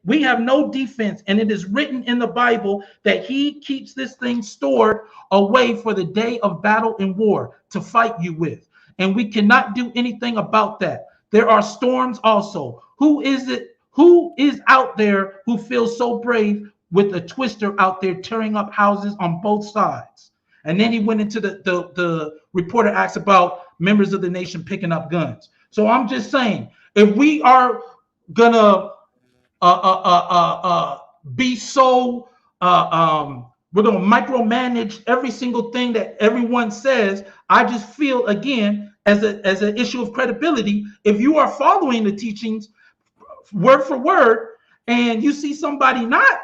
Speaker 7: is written in the Bible that he keeps this thing stored away for the day of battle and war to fight you with. And we cannot do anything about that. There are storms also. Who is out there who feels so brave with a twister out there tearing up houses on both sides? And then he went into the reporter asked about members of the nation picking up guns. So I'm just saying, if we are gonna be so we're gonna micromanage every single thing that everyone says, I just feel again as an issue of credibility, if you are following the teachings word for word and you see somebody not,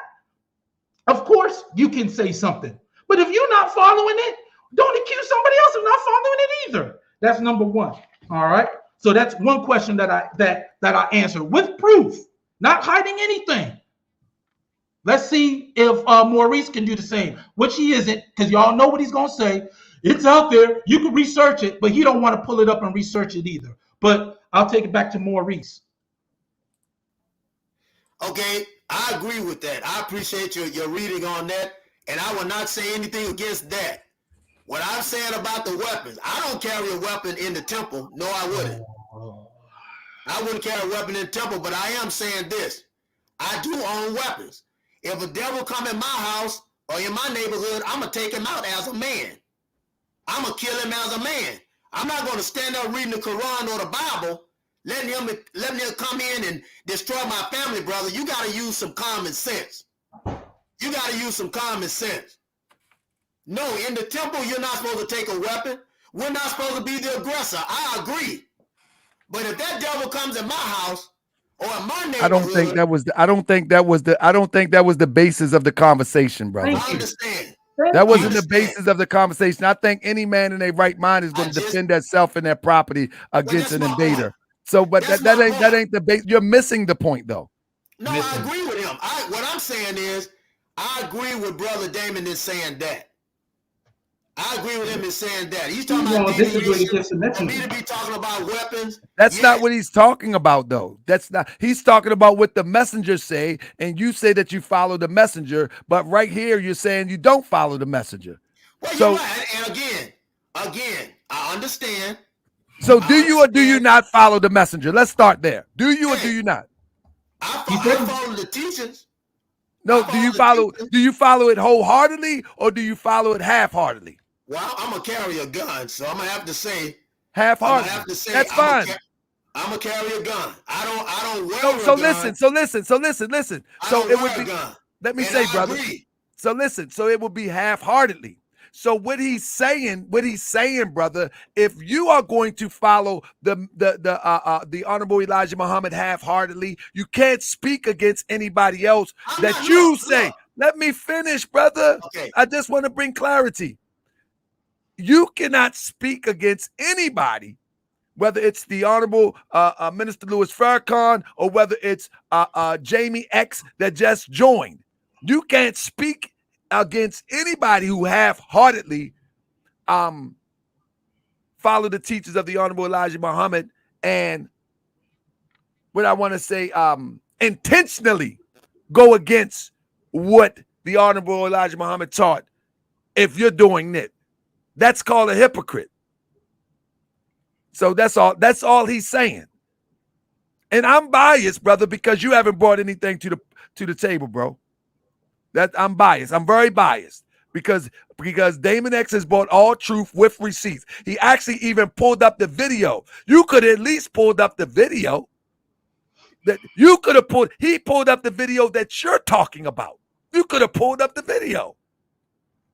Speaker 7: of course you can say something. But if you're not following it, don't accuse somebody else of not following it either. That's number one. All right. So that's one question that I answered with proof, not hiding anything. Let's see if Maurice can do the same, which he isn't, because y'all know what he's gonna say. It's out there. You can research it, but he don't want to pull it up and research it either. But I'll take it back to Maurice.
Speaker 6: Okay, I agree with that. I appreciate your reading on that, and I will not say anything against that. What I'm saying about the weapons, I don't carry a weapon in the temple. No, I wouldn't. I wouldn't carry a weapon in the temple, but I am saying this. I do own weapons. If a devil come in my house or in my neighborhood, I'm going to take him out as a man. I'm going to kill him as a man. I'm not going to stand up reading the Quran or the Bible, letting him come in and destroy my family, brother. You got to use some common sense. You got to use some common sense. No, in the temple, you're not supposed to take a weapon. We're not supposed to be the aggressor. I agree. But if that devil comes in my house or in my neighborhood, I don't think that was the basis of the conversation, brother.
Speaker 7: Thank you.
Speaker 6: I understand.
Speaker 8: That wasn't the basis of the conversation. I think any man in their right mind is going to defend themselves and their property against an invader.
Speaker 6: Point.
Speaker 8: So, but that ain't the base. You're missing the point, though.
Speaker 6: No, I agree with him. What I'm saying is, I agree with Brother Damon in saying that. I agree with him in saying that. He's talking about for me to be talking about weapons.
Speaker 8: That's not what he's talking about, though. That's not. He's talking about what the messenger say, and you say that you follow the messenger, but right here you're saying you don't follow the messenger.
Speaker 6: Well, you're right. And again, I understand.
Speaker 8: So do you or do you not follow the messenger? Let's start there. Do you or do you not?
Speaker 6: I follow the teachings.
Speaker 8: No, do you follow it wholeheartedly or do you follow it half-heartedly?
Speaker 6: Well, I'm gonna carry a gun, so I'm gonna have to say
Speaker 8: half-heartedly. That's fine.
Speaker 6: I'm gonna carry a gun. I don't wear a gun.
Speaker 8: So listen. So it would be. Let me say, brother. So listen. So it would be half-heartedly. So what he's saying, brother, if you are going to follow the Honorable Elijah Muhammad half-heartedly, you can't speak against anybody else that you say. Let me finish, brother.
Speaker 6: Okay.
Speaker 8: I just want to bring clarity. You cannot speak against anybody, whether it's the Honorable Minister Farrakhan or whether it's Damon X that just joined. You can't speak against anybody who half-heartedly follow the teachings of the Honorable Elijah Muhammad and what I want to say intentionally go against what the Honorable Elijah Muhammad taught. If you're doing it, that's called a hypocrite. So that's all he's saying. And I'm biased, brother, because you haven't brought anything to the table, bro. That I'm biased. I'm very biased because Damon X has brought all truth with receipts. He actually even pulled up the video. You could at least pulled up the video that you could have pulled. He pulled up the video that you're talking about. You could have pulled up the video.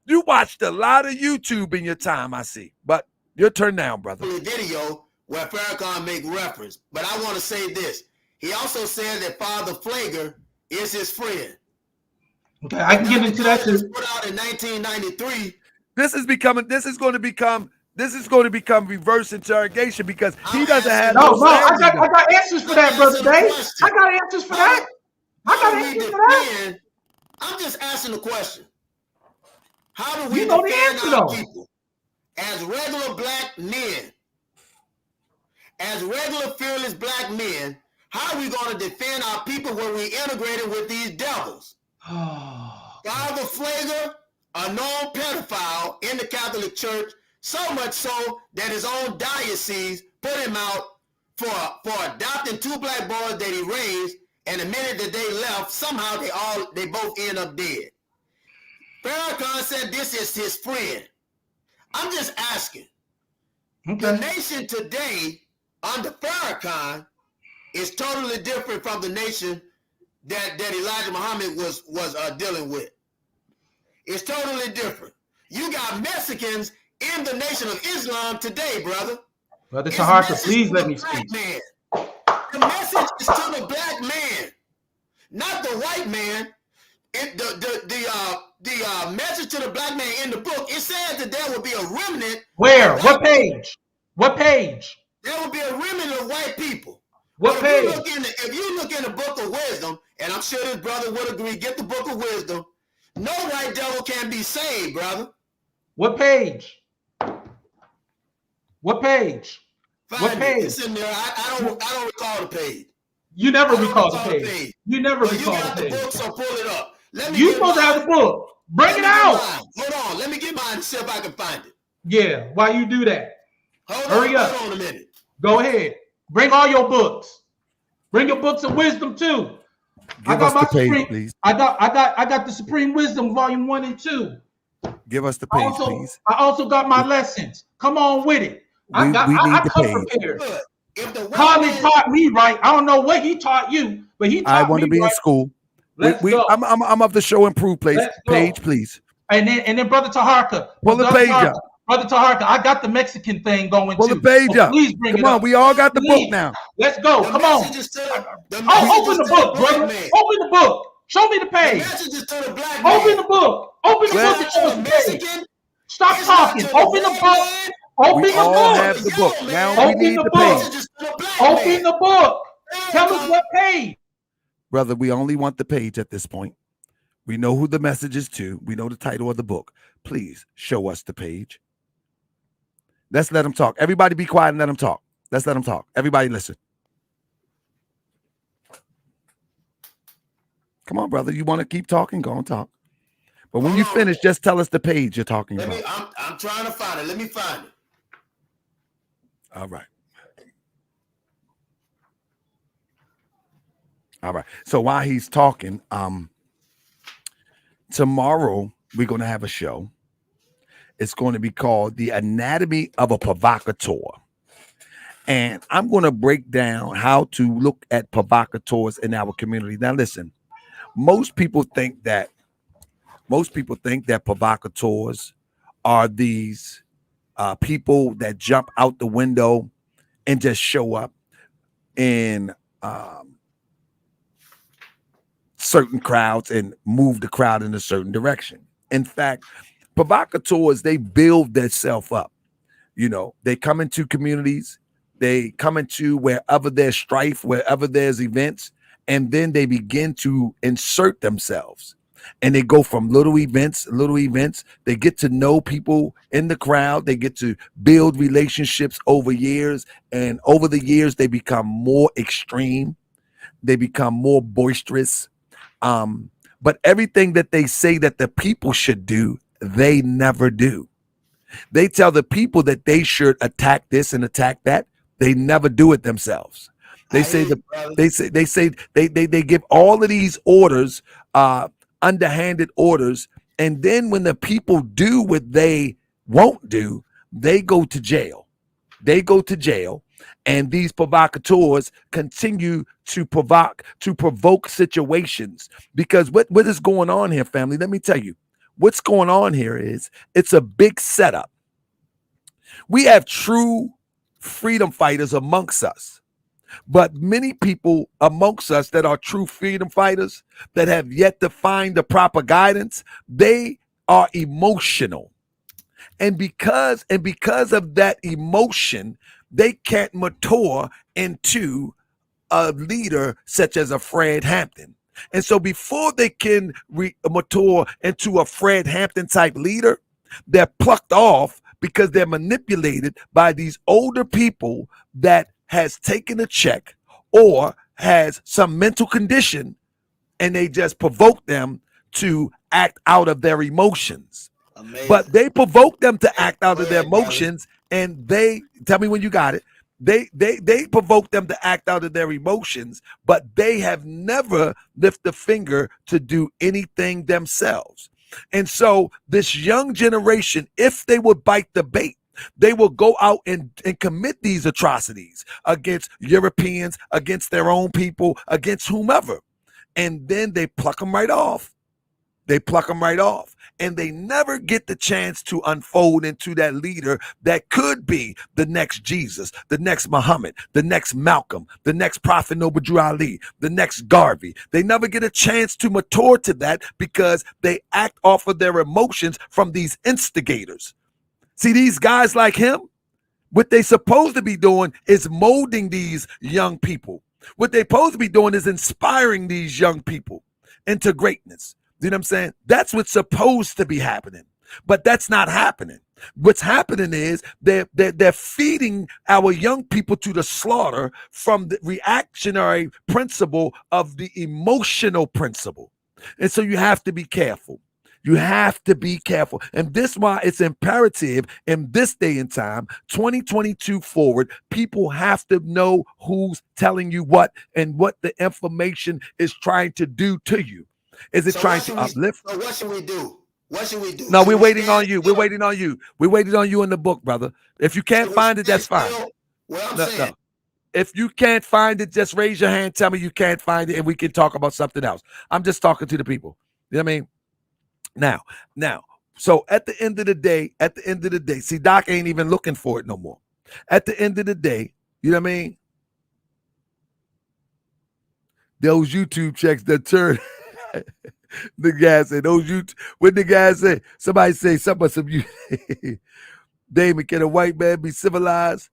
Speaker 8: You watched a lot of YouTube in your time, I see. But your turn now, brother.
Speaker 6: Video where Farrakhan make reference, but I want to say this. He also said that Father Flager is his friend.
Speaker 7: Okay, I can get into that too.
Speaker 6: Put out in 1993.
Speaker 8: This is going to become reverse interrogation because he doesn't have
Speaker 7: no. I got answers for that, brother Dave. I got answers for that.
Speaker 6: I'm just asking the question. How do we
Speaker 7: know the
Speaker 6: defend
Speaker 7: answer,
Speaker 6: our
Speaker 7: though.
Speaker 6: people as regular black men, as regular fearless black men? How are we going to defend our people when we integrated with these devils? Father Flager, a known pedophile in the Catholic Church, so much so that his own diocese put him out for adopting 2 black boys that he raised, and the minute that they left, somehow they both end up dead. Farrakhan said this is his friend. I'm just asking. Okay. The nation today under Farrakhan is totally different from the nation that Elijah Muhammad was dealing with. It's totally different. You got Mexicans in the Nation of Islam today, brother.
Speaker 7: Brother Taharka, please let me speak.
Speaker 6: Man. The message is to the black man, not the white man. The message to the black man in the book, it said that there will be a remnant.
Speaker 7: Where? What page? What page?
Speaker 6: There will be a remnant of white people.
Speaker 7: What page?
Speaker 6: If you look in the Book of Wisdom, and I'm sure this brother would agree, get the Book of Wisdom. No white devil can be saved, brother.
Speaker 7: What page? What page? What page?
Speaker 6: It's in there. I don't recall the page.
Speaker 7: You never recall the page. You never recall the page.
Speaker 6: You got the book, so pull it up.
Speaker 7: You supposed to have the book. Bring it out.
Speaker 6: Hold on. Let me get mine and see if I can find it.
Speaker 7: Yeah. Why you do that? Hurry up.
Speaker 6: Hold on a minute.
Speaker 7: Go ahead. Bring all your books. Bring your books of wisdom too.
Speaker 8: Give us the page, please.
Speaker 7: I got the Supreme Wisdom, Volume 1 and 2.
Speaker 8: Give us the page, please.
Speaker 7: I also got my lessons. Come on with it.
Speaker 8: We need the page.
Speaker 7: Prepared. Carly taught me right. I don't know what he taught you, but he taught me.
Speaker 8: I want to be
Speaker 7: right.
Speaker 8: in school.
Speaker 7: Let's go.
Speaker 8: I'm of the show improve place. Page, please.
Speaker 7: And then Brother Taharka.
Speaker 8: Pull the page up.
Speaker 7: Brother Taharka, I got the Mexican thing going too.
Speaker 8: Pull the page up.
Speaker 7: Please bring it up.
Speaker 8: Come on, we all got the book now.
Speaker 7: Let's go. Come on. Open the book, brother. Open the book. Show me the page. Open the book. Open the book and show us the page. Stop talking. Open the book. Open the book.
Speaker 8: We all have the book. Now we need the page.
Speaker 7: Open the book. Tell us what page.
Speaker 8: Brother, we only want the page at this point. We know who the message is to. We know the title of the book. Please show us the page. Let's let him talk. Everybody be quiet and let him talk. Let's let him talk. Everybody listen. Come on, brother. You want to keep talking? Go and talk. But when you finish, just tell us the page you're talking about.
Speaker 6: I'm trying to find it. Let me find it.
Speaker 8: All right. All right. So while he's talking, tomorrow we're going to have a show. It's going to be called The Anatomy of a Provocateur. And I'm going to break down how to look at provocateurs in our community. Now, listen, most people think that provocateurs are these people that jump out the window and just show up in certain crowds and move the crowd in a certain direction. In fact, provocateurs, they build themselves up. You know, they come into communities, they come into wherever there's strife, wherever there's events, and then they begin to insert themselves. And they go from little events, they get to know people in the crowd, they get to build relationships over years, and over the years, they become more extreme, they become more boisterous. But everything that they say that the people should do, they never do. They tell the people that they should attack this and attack that. They never do it themselves. They they give all of these orders, underhanded orders, and then when the people do what they won't do, they go to jail. And these provocateurs continue to provoke situations. Because what is going on here, family? Let me tell you. what's going on here is it's a big setup. We have true freedom fighters amongst us, but many people amongst us that are true freedom fighters that have yet to find the proper guidance, they are emotional. And because of that emotion, they can't mature into a leader such as a Fred Hampton. And so before they can mature into a Fred Hampton type leader, they're plucked off because they're manipulated by these older people that has taken a check or has some mental condition, and they just provoke them to act out of their emotions. Amazing. But they provoke them to act out of their emotions, and they tell me when you got it. They provoke them to act out of their emotions, but they have never lifted a finger to do anything themselves. And so this young generation, if they would bite the bait, they will go out and commit these atrocities against Europeans, against their own people, against whomever. And then they pluck them right off. They pluck them right off. And they never get the chance to unfold into that leader that could be the next Jesus, the next Muhammad, the next Malcolm, the next Prophet Noble Drew Ali, the next Garvey. They never get a chance to mature to that because they act off of their emotions from these instigators. See, these guys like him, what they supposed to be doing is molding these young people. What they're supposed to be doing is inspiring these young people into greatness. You know what I'm saying? That's what's supposed to be happening, but that's not happening. What's happening is they're feeding our young people to the slaughter from the reactionary principle of the emotional principle. And so you have to be careful. You have to be careful. And this is why it's imperative in this day and time, 2022 forward, people have to know who's telling you what and what the information is trying to do to you. Is it trying to uplift?
Speaker 6: So what should we do? What should we do?
Speaker 8: No, we're waiting on you. We're waiting on you. We're waiting on you in the book, brother. If you can't find it, that's fine. No. If you can't find it, just raise your hand. Tell me you can't find it, and we can talk about something else. I'm just talking to the people. You know what I mean? Now. So at the end of the day, see, Doc ain't even looking for it no more. At the end of the day, you know what I mean? Those YouTube checks that turn. The guy said, when the guy say, somebody say something about some you Damon, can a white man be civilized?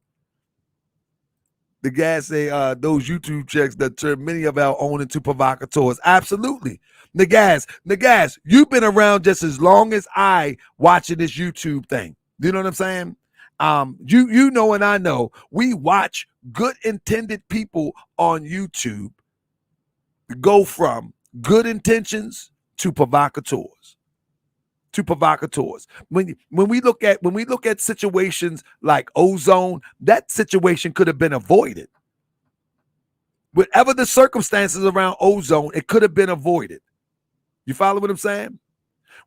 Speaker 8: The guy say, those YouTube checks that turn many of our own into provocateurs. Absolutely. Nagaz, you've been around just as long as I watching this YouTube thing. You know what I'm saying? You know and I know we watch good intended people on YouTube go from good intentions to provocateurs. When we look at situations like ozone, that situation could have been avoided. Whatever the circumstances around ozone, it could have been avoided. You follow what I'm saying?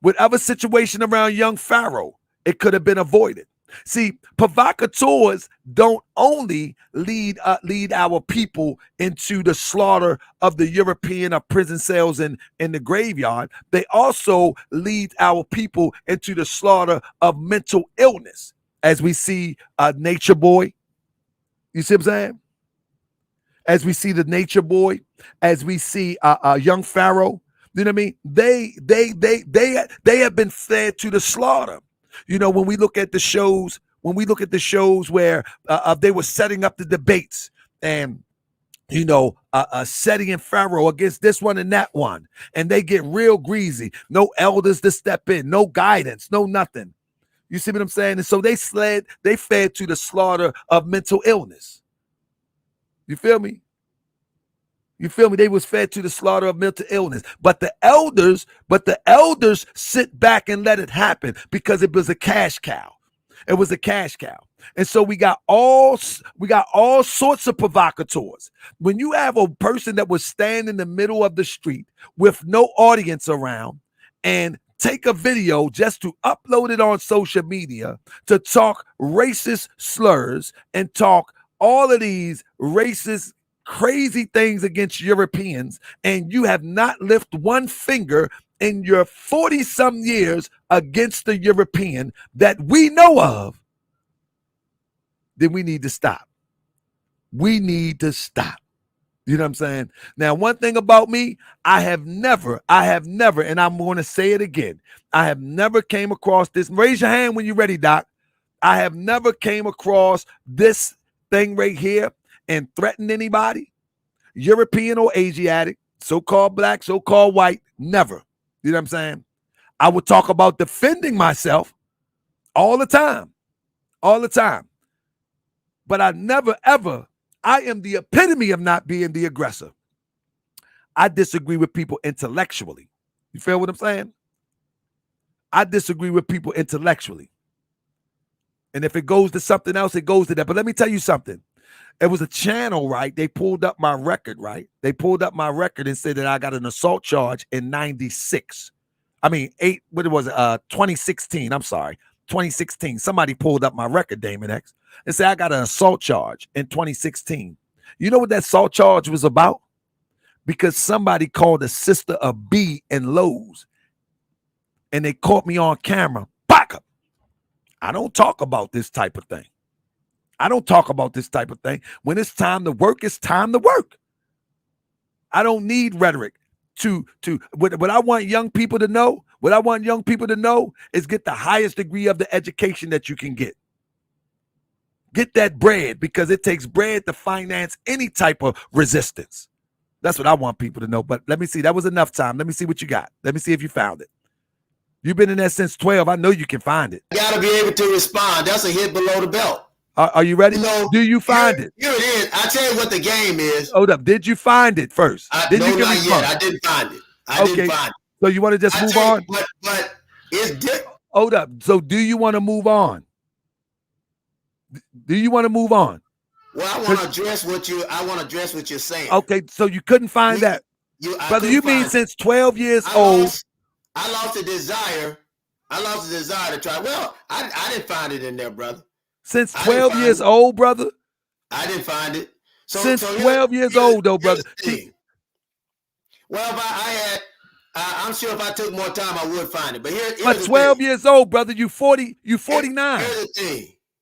Speaker 8: Whatever situation around young Pharaoh, it could have been avoided. See, provocateurs don't only lead our people into the slaughter of the European prison cells in the graveyard. They also lead our people into the slaughter of mental illness, as we see Nature Boy. You see what I'm saying? As we see the Nature Boy, as we see young Pharaoh. You know what I mean? They have been fed to the slaughter. You know, when we look at the shows, where they were setting up the debates and, you know, setting in Pharaoh against this one and that one, and they get real greasy. No elders to step in, no guidance, no nothing. You see what I'm saying? And so they fed to the slaughter of mental illness. You feel me? They was fed to the slaughter of mental illness. But the elders sit back and let it happen because it was a cash cow. It was a cash cow. And so we got all sorts of provocateurs. When you have a person that was standing in the middle of the street with no audience around and take a video just to upload it on social media to talk racist slurs and talk all of these racist crazy things against Europeans, and you have not lifted one finger in your 40-some years against the European that we know of, then we need to stop. We need to stop. You know what I'm saying? Now, one thing about me, I have never, and I'm going to say it again, I have never came across this. Raise your hand when you're ready, Doc. I have never came across this thing right here and threatened anybody, European or Asiatic, so-called black, so-called white, never. You know what I'm saying? I would talk about defending myself all the time, but I never, ever, I am the epitome of not being the aggressor. I disagree with people intellectually. You feel what I'm saying? I disagree with people intellectually. And if it goes to something else, it goes to that. But let me tell you something. It was a channel, right? They pulled up my record, right? They pulled up my record and said that I got an assault charge in 96. I mean, 2016. I'm sorry. 2016. Somebody pulled up my record, Damon X, and said I got an assault charge in 2016. You know what that assault charge was about? Because somebody called a sister a B in Lowe's, and they caught me on camera. Back up. I don't talk about this type of thing. When it's time to work, it's time to work. I don't need rhetoric what I want young people to know, is get the highest degree of the education that you can get. Get that bread, because it takes bread to finance any type of resistance. That's what I want people to know. But let me see. That was enough time. Let me see what you got. Let me see if you found it. You've been in there since 12. I know you can find it.
Speaker 6: You got to be able to respond. That's a hit below the belt.
Speaker 8: Are you ready? Do you find it?
Speaker 6: Here it is. I tell you what the game is.
Speaker 8: Hold up. Did you find it first?
Speaker 6: No, not yet. I didn't find it. I didn't find it.
Speaker 8: So you want to just move on?
Speaker 6: But it's different.
Speaker 8: Hold up. So do you want to move on? Do you want to move on?
Speaker 6: Well, I want to address what you're saying.
Speaker 8: Okay, so you couldn't find that. Brother, you mean since 12 years old?
Speaker 6: I lost the desire. To try. Well, I didn't find it in there, brother.
Speaker 8: Since 12 years old, brother?
Speaker 6: I didn't find it.
Speaker 8: Since 12 years old, though, brother.
Speaker 6: Well, I'm sure if I took more time, I would find it. But here's
Speaker 8: 12 years old, brother. You 49.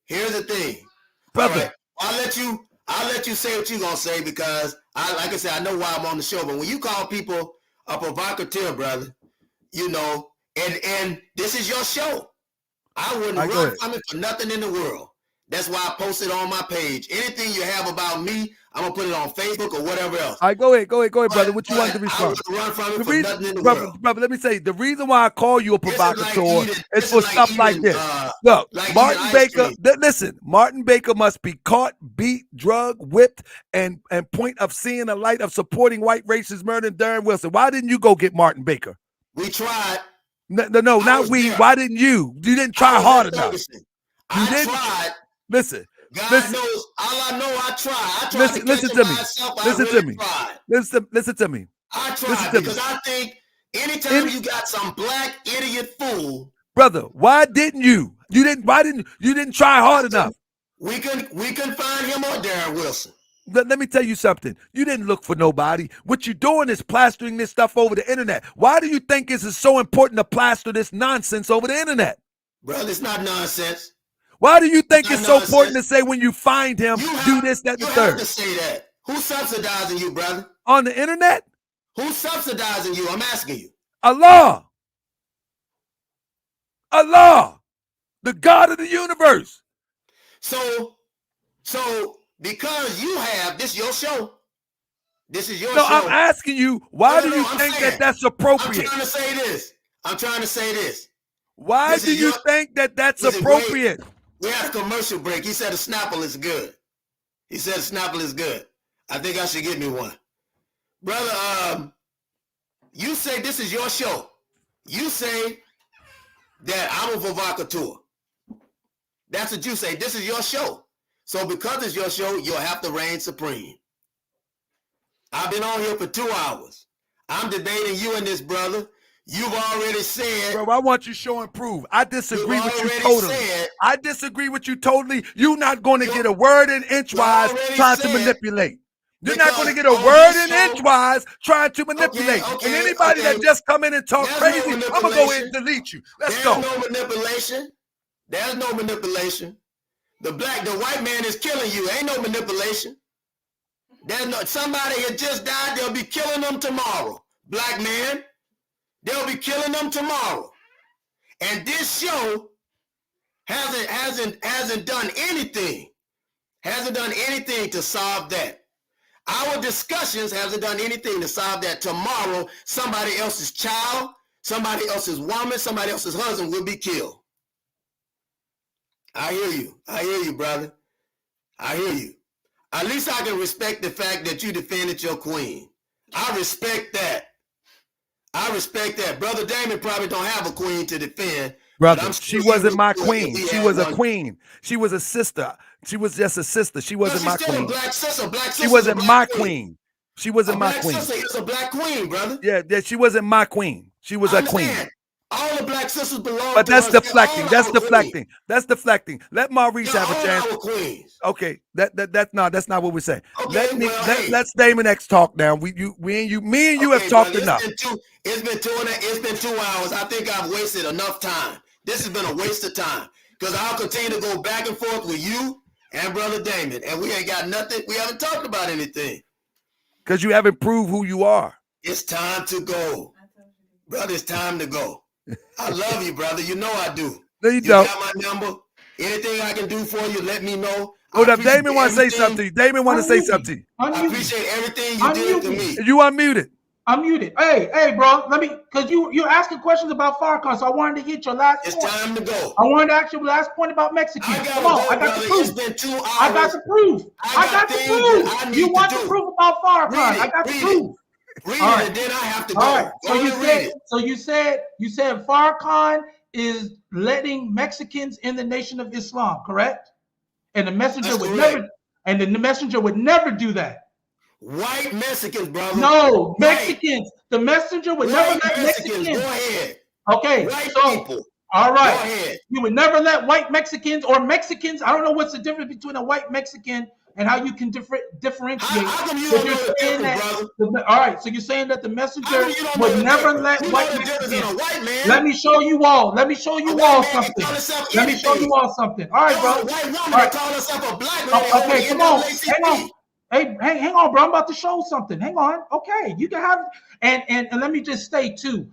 Speaker 6: Here's the thing.
Speaker 8: Brother.
Speaker 6: Right. I'll let you say what you're gonna say, because like I said, I know why I'm on the show. But when you call people a provocateur, brother, you know, and this is your show. I wouldn't run from it for nothing in the world. That's why I posted on my page. Anything you have about me, I'm gonna put it on Facebook or whatever else.
Speaker 8: All right, go ahead, brother. What you want to respond?
Speaker 6: I wouldn't run from it for nothing in the world.
Speaker 8: Brother, let me say, the reason why I call you a provocateur is for stuff like this. Look, Martin Baker, listen, Martin Baker must be caught, beat, drugged, whipped, and point of seeing the light of supporting white racist murder and Darren Wilson. Why didn't you go get Martin Baker?
Speaker 6: We tried.
Speaker 8: No, not we. There. Why didn't you? You didn't try hard enough.
Speaker 6: I tried.
Speaker 8: Listen.
Speaker 6: God knows. All I know, I tried.
Speaker 8: Listen to me. Listen to me.
Speaker 6: I tried because I think anytime you got some black idiot fool,
Speaker 8: brother, why didn't you? You didn't try hard enough.
Speaker 6: We couldn't find him or Darren Wilson.
Speaker 8: Let me tell you something. You didn't look for nobody. What you're doing is plastering this stuff over the internet. Why do you think it's so important to plaster this nonsense over the internet?
Speaker 6: Brother, it's not nonsense.
Speaker 8: Why do you think it's so important to say when you find him, do this, that, and the third?
Speaker 6: You have to say that. Who's subsidizing you, brother?
Speaker 8: On the internet?
Speaker 6: Who's subsidizing you? I'm asking you.
Speaker 8: Allah. The God of the universe.
Speaker 6: So because you have this, your show. This is your show.
Speaker 8: No, I'm asking you, why do you think that's appropriate?
Speaker 6: I'm trying to say this.
Speaker 8: Why do you think that's appropriate?
Speaker 6: We have a commercial break. He said a Snapple is good. I think I should get me one. Brother, you say this is your show. You say that I'm a provocateur. That's what you say. This is your show. So because it's your show, you'll have to reign supreme. I've been on here for 2 hours. I'm debating you and this brother. You've already said.
Speaker 8: Bro, I want you to show and prove. I disagree with you totally. You're not going to get a word in inchwise trying to manipulate. You're not going to get a word in edgewise trying to manipulate. And anybody that just come in and talk crazy, I'm going to go ahead and delete you. Let's go.
Speaker 6: There's no manipulation. There's no manipulation. The white man is killing you. Ain't no manipulation. There's no, somebody had just died. They'll be killing them tomorrow. Black man. They'll be killing them tomorrow. And this show hasn't done anything. Hasn't done anything to solve that. Our discussions hasn't done anything to solve that. Tomorrow, somebody else's child, somebody else's woman, somebody else's husband will be killed. I hear you. I hear you, brother. I hear you. At least I can respect the fact that you defended your queen. I respect that. I respect that. Brother Damon probably don't have a queen to defend.
Speaker 8: Brother, she wasn't my queen. She was a queen. She was a sister. She was just a sister. She wasn't my queen.
Speaker 6: Black sister.
Speaker 8: She wasn't my queen. She wasn't my queen.
Speaker 6: Sister is a black queen, brother.
Speaker 8: Yeah, she wasn't my queen. She was a queen.
Speaker 6: All the black sisters belong
Speaker 8: but
Speaker 6: to
Speaker 8: that's
Speaker 6: us.
Speaker 8: deflecting. That's deflecting. That's deflecting. Let Maurice have a chance. Okay, that's not what we're saying.
Speaker 6: Okay,
Speaker 8: Let's Damon X talk now. Me and you have talked enough.
Speaker 6: It's been 2 hours. I think I've wasted enough time. This has been a waste of time because I'll continue to go back and forth with you and Brother Damon, and we ain't got nothing. We haven't talked about anything
Speaker 8: because you haven't proved who you are.
Speaker 6: It's time to go, brother. It's time to go. I love you, brother. You know I do.
Speaker 8: No, you don't.
Speaker 6: Got my number. Anything I can do for you, let me know.
Speaker 8: Hold up, Damon want to say something. Damon want to say something.
Speaker 6: I appreciate everything you did to me.
Speaker 8: You unmuted.
Speaker 7: I'm muted. Hey, bro. Let me, because you're asking questions about Farrakhan, so I wanted to hit your last point.
Speaker 6: It's time to go.
Speaker 7: I wanted to ask your last point about Mexicans. Come on, I got the proof.
Speaker 6: It's been 2 hours.
Speaker 7: I got the proof. I got the proof. You want the proof about Farrakhan? I got the proof.
Speaker 6: Read it, and then I have to go.
Speaker 7: All right.
Speaker 6: So
Speaker 7: you said Farrakhan is letting Mexicans in the Nation of Islam, correct? And the messenger the messenger would never do that.
Speaker 6: White Mexicans, brother.
Speaker 7: No, Mexicans. The messenger would never let Mexicans.
Speaker 6: Go ahead.
Speaker 7: Okay.
Speaker 6: White people.
Speaker 7: All right.
Speaker 6: Go ahead.
Speaker 7: You would never let white Mexicans or Mexicans. I don't know what's the difference between a white Mexican and how you can differentiate.
Speaker 6: How come you don't know the difference, brother?
Speaker 7: All right. So you're saying that the messenger would never let white Mexicans. Let me show you all. Let me show you all something. Let me show you all something. All right, bro.
Speaker 6: White woman call herself a black man.
Speaker 7: Okay, come on. Hang on. Hey, hang on, bro. I'm about to show something. Hang on. Okay, you can have and let me just say too.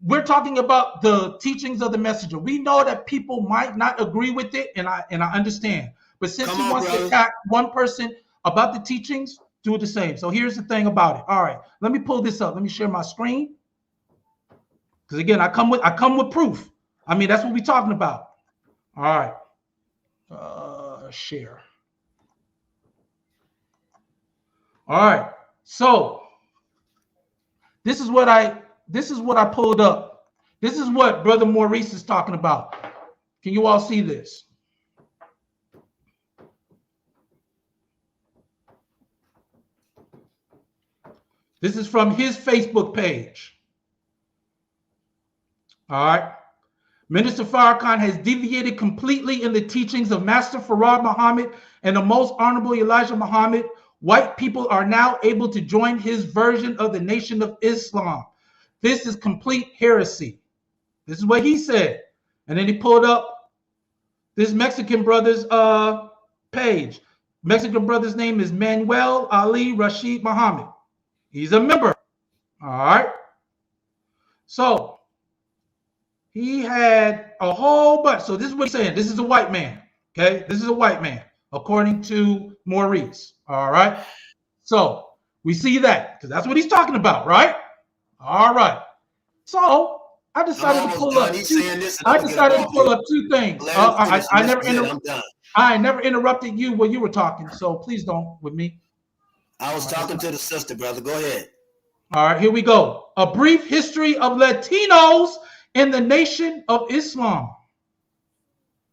Speaker 7: We're talking about the teachings of the messenger. We know that people might not agree with it, and I understand. But since he wants to attack one person about the teachings, do the same. So here's the thing about it. All right, let me pull this up. Let me share my screen. Because again, I come with proof. I mean, that's what we're talking about. All right. Share. All right. So this is what I pulled up. This is what Brother Maurice is talking about. Can you all see this? This is from his Facebook page. All right. Minister Farrakhan has deviated completely in the teachings of Master Farad Muhammad and the Most Honorable Elijah Muhammad. White people are now able to join his version of the Nation of Islam. This is complete heresy. This is what he said. And then he pulled up this Mexican brother's page. Mexican brother's name is Manuel Ali Rashid Muhammad. He's a member. All right. So he had a whole bunch. So this is what he's saying. This is a white man. Okay. This is a white man, according to Maurice. All right. So we see that because that's what he's talking about. Right. All right. So I decided to pull up. I decided to pull up two things. I never interrupted you when you were talking. So please don't with me.
Speaker 6: I was talking to the sister, brother. Go ahead.
Speaker 7: All right, here we go. A brief history of Latinos in the Nation of Islam.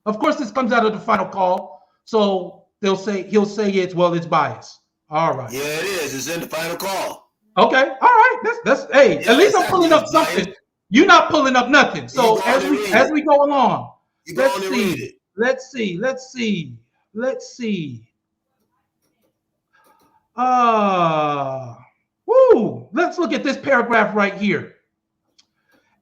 Speaker 7: Of course, this comes out of the final call. So he'll say it's biased. All right.
Speaker 6: Yeah, it is. It's in the final call.
Speaker 7: Okay. All right. That's hey, at least I'm pulling up something. You're not pulling up nothing. So as we go along, let's see. Let's look at this paragraph right here.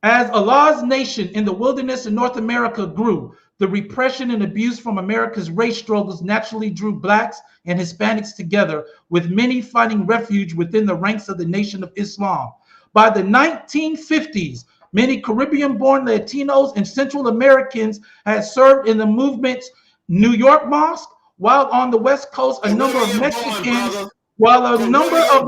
Speaker 7: As Allah's nation in the wilderness in North America grew, the repression and abuse from America's race struggles naturally drew blacks and Hispanics together, with many finding refuge within the ranks of the Nation of Islam. By the 1950s, many Caribbean-born Latinos and Central Americans had served in the movement's New York Mosque, while on the West Coast, a number of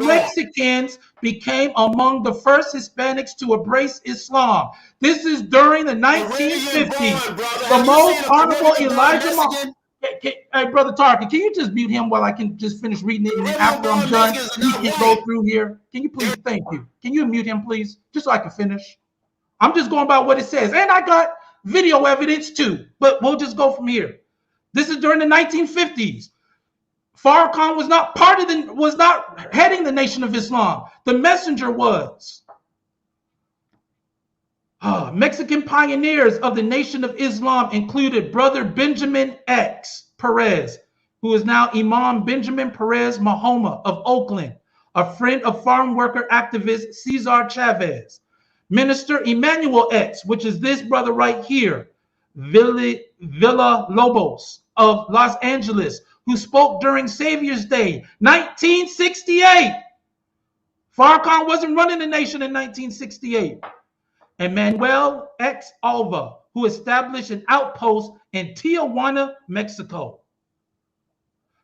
Speaker 7: Mexicans became among the first Hispanics to embrace Islam. This is during the 1950s. The most honorable Elijah Muhammad. Hey, Brother Tarkin, can you just mute him while I can just finish reading it? And then after I'm done, we can go through here. Can you please? Thank you. Can you mute him, please? Just so I can finish. I'm just going by what it says. And I got video evidence too, but we'll just go from here. This is during the 1950s. Farrakhan was not heading the Nation of Islam. The messenger was. Mexican pioneers of the Nation of Islam included Brother Benjamin X Perez, who is now Imam Benjamin Perez Mahoma of Oakland, a friend of farm worker activist Cesar Chavez. Minister Emmanuel X, which is this brother right here, Villa Lobos of Los Angeles, who spoke during Savior's Day, 1968. Farrakhan wasn't running the nation in 1968. And Manuel X. Alva, who established an outpost in Tijuana, Mexico.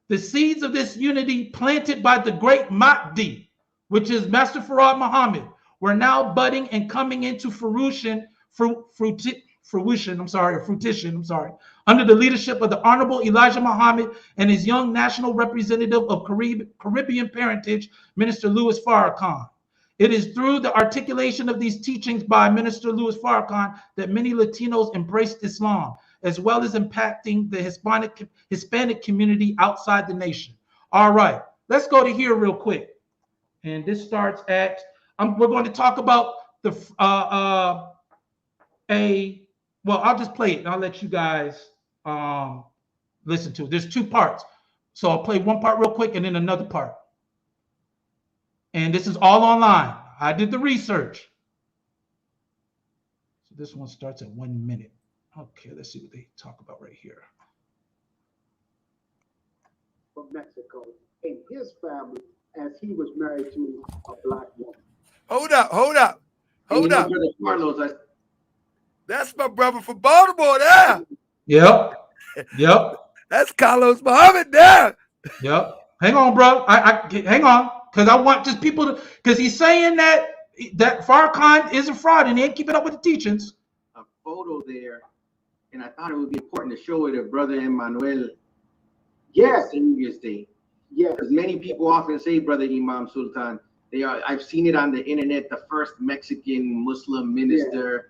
Speaker 7: The seeds of this unity planted by the great Mahdi, which is Master Farad Muhammad, were now budding and coming into fruition, under the leadership of the Honorable Elijah Muhammad and his young national representative of Caribbean parentage, Minister Louis Farrakhan. It is through the articulation of these teachings by Minister Louis Farrakhan that many Latinos embraced Islam, as well as impacting the Hispanic community outside the nation. All right, let's go to here real quick. And this starts at, we're going to talk about the, well, I'll just play it and I'll let you guys listen to it. There's two parts. So I'll play one part real quick and then another part. And this is all online. I did the research. So this one starts at 1 minute. Okay, let's see what they talk about right here.
Speaker 12: From Mexico and his family, as he was married to a black woman.
Speaker 8: Hold up. That's my brother from Baltimore there.
Speaker 7: Yep.
Speaker 8: That's Carlos Muhammad there.
Speaker 7: Yep. Hang on, bro. Hang on. Because I want just people to, because he's saying that Farrakhan is a fraud and he ain't keeping up with the teachings.
Speaker 13: A photo there, and I thought it would be important to show it to Brother Emmanuel.
Speaker 12: Yes.
Speaker 13: Savior's Day.
Speaker 12: Yeah.
Speaker 13: Because many people often say, Brother Imam Sultan, I've seen it on the internet, the first Mexican Muslim minister,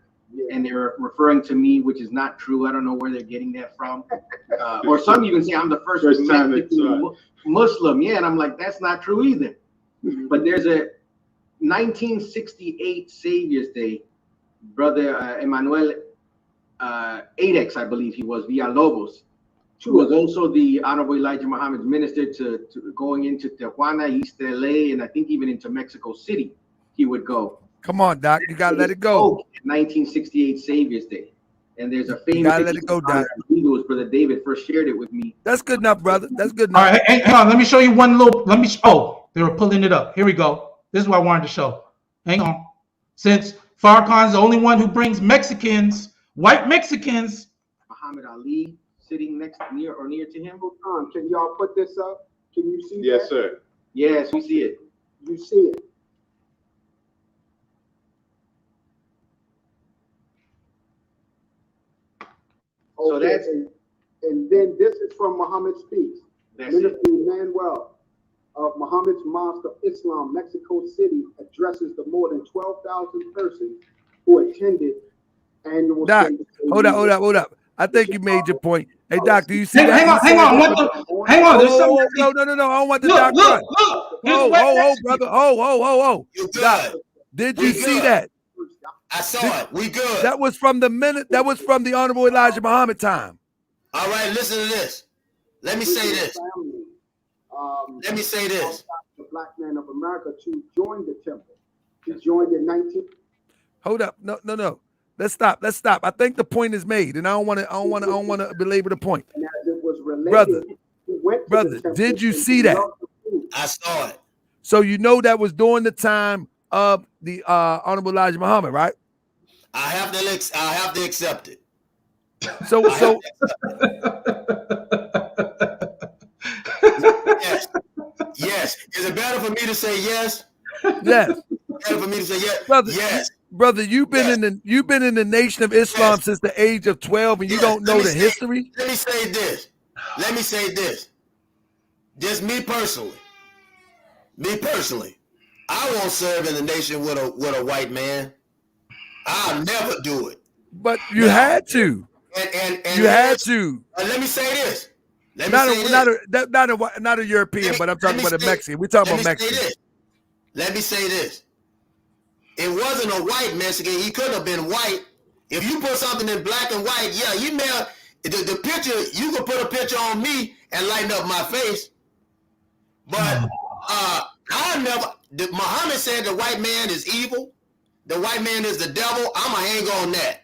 Speaker 13: and they're referring to me, which is not true. I don't know where they're getting that from. Or some even say I'm the first Mexican Muslim. Yeah, and I'm like, that's not true either. But there's a 1968 Savior's Day, Brother Emmanuel 8X, I believe he was, Villalobos, who was also the Honorable Elijah Muhammad's minister to going into Tijuana, East LA, and I think even into Mexico City, he would go.
Speaker 8: Come on, Doc, you gotta let it go.
Speaker 13: 1968 Savior's Day. And there's a famous.
Speaker 8: You gotta let it go, Doc.
Speaker 13: It was Brother David first shared it with me.
Speaker 8: That's good enough, brother. That's good enough.
Speaker 7: All right, hang on. Let me show you one little. Oh, they were pulling it up. Here we go. This is what I wanted to show. Hang on. Since Farrakhan's the only one who brings Mexicans, white Mexicans.
Speaker 13: Muhammad Ali sitting near to him.
Speaker 12: Hold on. Can y'all put this up? Can you see?
Speaker 10: Yes,
Speaker 12: that?
Speaker 10: sir.
Speaker 13: Yes, we see it.
Speaker 12: You see it.
Speaker 13: So that's,
Speaker 12: and then this is from Muhammad Speaks. Minister Emmanuel of Muhammad's Mosque of Islam, Mexico City, addresses the more than 12,000 persons who attended annual.
Speaker 8: Doc, hold up. I think you made your point. Hey, Doc, do you see that?
Speaker 7: Hang on. There's something.
Speaker 8: No. I don't want the Doc.
Speaker 7: Look.
Speaker 8: Oh, brother. Oh. Doc, did you see that?
Speaker 6: I saw it. We good.
Speaker 8: That was from the Honorable Elijah Muhammad time.
Speaker 6: All right, listen to this. Let me say this. Let me say this.
Speaker 12: The Black Man of America to join the temple. He joined in 19.
Speaker 8: Hold up. No. Let's stop. I think the point is made, and I don't want to belabor the point.
Speaker 12: And as it was related,
Speaker 8: brother, did you see that?
Speaker 6: I saw it.
Speaker 8: So you know that was during the time of the Honorable Elijah Muhammad, right?
Speaker 6: I have to accept it.
Speaker 8: So
Speaker 6: yes. Is it better for me to say yes?
Speaker 8: Yes.
Speaker 6: Better for me to say yes,
Speaker 8: brother.
Speaker 6: Yes.
Speaker 8: Brother, you've been in the Nation of Islam since the age of 12, and you don't know the history.
Speaker 6: Let me say this. Just me personally, I won't serve in the nation with a white man. I'll never do it.
Speaker 8: But you had to.
Speaker 6: And
Speaker 8: you had to.
Speaker 6: Let me say this.
Speaker 8: Not a European, but I'm talking about a Mexican. We're talking about Mexican.
Speaker 6: Let me say this. It wasn't a white Mexican. He couldn't have been white. If you put something in black and white, yeah, you may have, the picture, you could put a picture on me and lighten up my face. But Muhammad said the white man is evil. The white man is the devil. I'ma hang on that.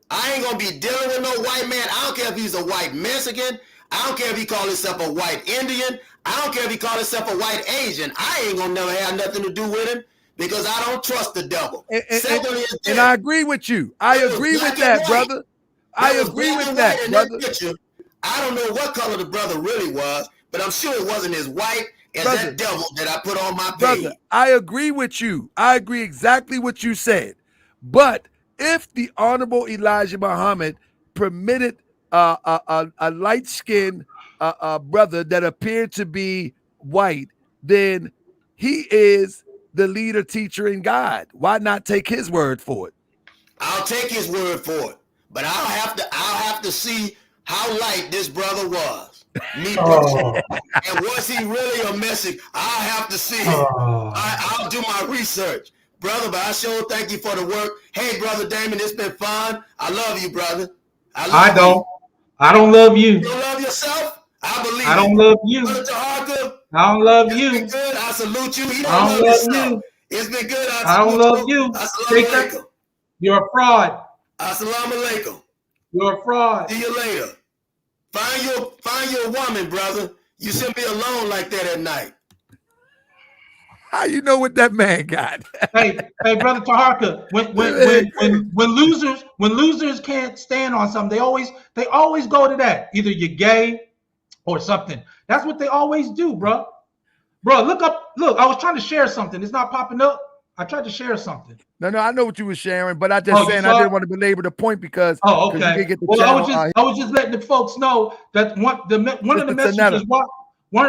Speaker 6: I ain't gonna be dealing with no white man. I don't care if he's a white Mexican. I don't care if he call himself a white Indian. I don't care if he call himself a white Asian. I ain't gonna never have nothing to do with him because I don't trust the devil.
Speaker 8: And I agree with you. I agree with that, brother. I agree with that, brother.
Speaker 6: I don't know what color the brother really was, but I'm sure it wasn't as white as that devil that I put on my page.
Speaker 8: Brother, I agree with you. I agree exactly what you said. But if the Honorable Elijah Muhammad permitted a light-skinned brother that appeared to be white, then he is the leader, teacher, and guide. Why not take his word for it?
Speaker 6: I'll take his word for it, but I'll have to see how light this brother was. Me personally. And was he really a message? I'll have to see it. I'll do my research. Brother, but I sure thank you for the work. Hey, Brother Damon, it's been fun. I love you, brother. I
Speaker 7: don't love you.
Speaker 6: You don't love yourself? I believe
Speaker 7: I don't love you.
Speaker 6: Brother Taharka,
Speaker 7: I don't love you.
Speaker 6: It's been good. I salute you. He
Speaker 7: I don't love you.
Speaker 6: It's been good.
Speaker 7: I don't love you.
Speaker 6: Assalamu alaikum.
Speaker 7: You're a fraud.
Speaker 6: Assalamu alaikum.
Speaker 7: You're a fraud.
Speaker 6: See you later. Find your woman, brother. You shouldn't be alone like that at night.
Speaker 8: How you know what that man got?
Speaker 7: hey, Brother Taharka, when losers can't stand on something, they always go to that. Either you're gay or something. That's what they always do, bro. Look, I was trying to share something. It's not popping up. I tried to share something.
Speaker 8: No, I know what you were sharing, but I just saying I didn't want to belabor the point because
Speaker 7: okay.
Speaker 8: You can get the
Speaker 7: I was just letting the folks know that one of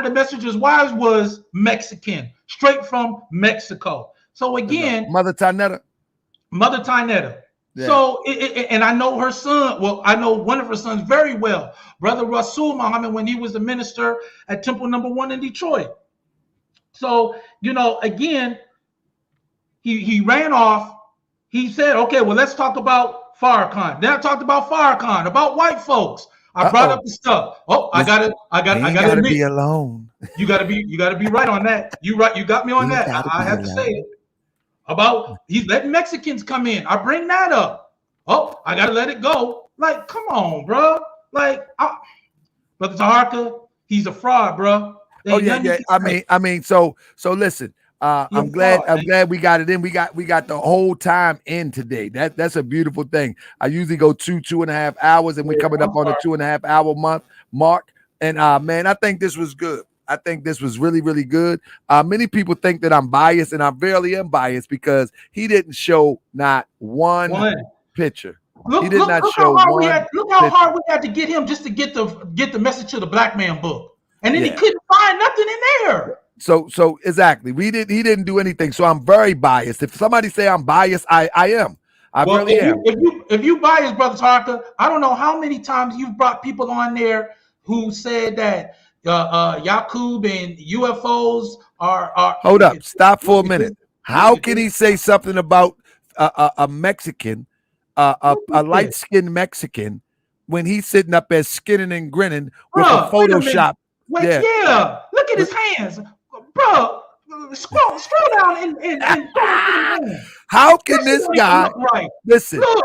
Speaker 7: the messages was Mexican, straight from Mexico. So again,
Speaker 8: Mother Tanetta.
Speaker 7: Yeah. So and I know her son. Well, I know one of her sons very well, Brother Rasul Muhammad, when he was the minister at Temple No. 1 in Detroit. So again, he ran off. He said, "Okay, well, let's talk about Farrakhan." Then I talked about Farrakhan, about white folks. I brought up the stuff. Oh, I got to
Speaker 8: be alone.
Speaker 7: You got to be right on that. You got me on that. I have to say it. About he's letting Mexicans come in. I bring that up. Oh, I got to let it go. Like, come on, bro. Like, Brother Taharka, he's a fraud, bro.
Speaker 8: Yeah. I mean, so listen. I'm glad we got it in. We got the whole time in today. That's a beautiful thing. I usually go 2.5 hours, and we're coming up on the 2.5 hour mark. And man, I think this was good. I think this was really, really good. Many people think that I'm biased, and I barely am biased because he didn't show not one picture. Look how
Speaker 7: hard we had to get him just to get the message to the Black Man book, and then he couldn't find nothing in there.
Speaker 8: So exactly. He didn't do anything. So I'm very biased. If somebody say I'm biased, I am. I really am.
Speaker 7: If you biased, Brother Tarka, I don't know how many times you've brought people on there who said that Yaqub and UFOs are.
Speaker 8: Hold up. Stop for a minute. How can he say something about a Mexican, a light-skinned Mexican, when he's sitting up there skinning and grinning with
Speaker 7: Bruh,
Speaker 8: a Photoshop.
Speaker 7: Wait, yeah. Look at his hands, bro. Scroll down and go into the hands.
Speaker 8: How can this guy
Speaker 7: right?
Speaker 8: listen?
Speaker 7: Look,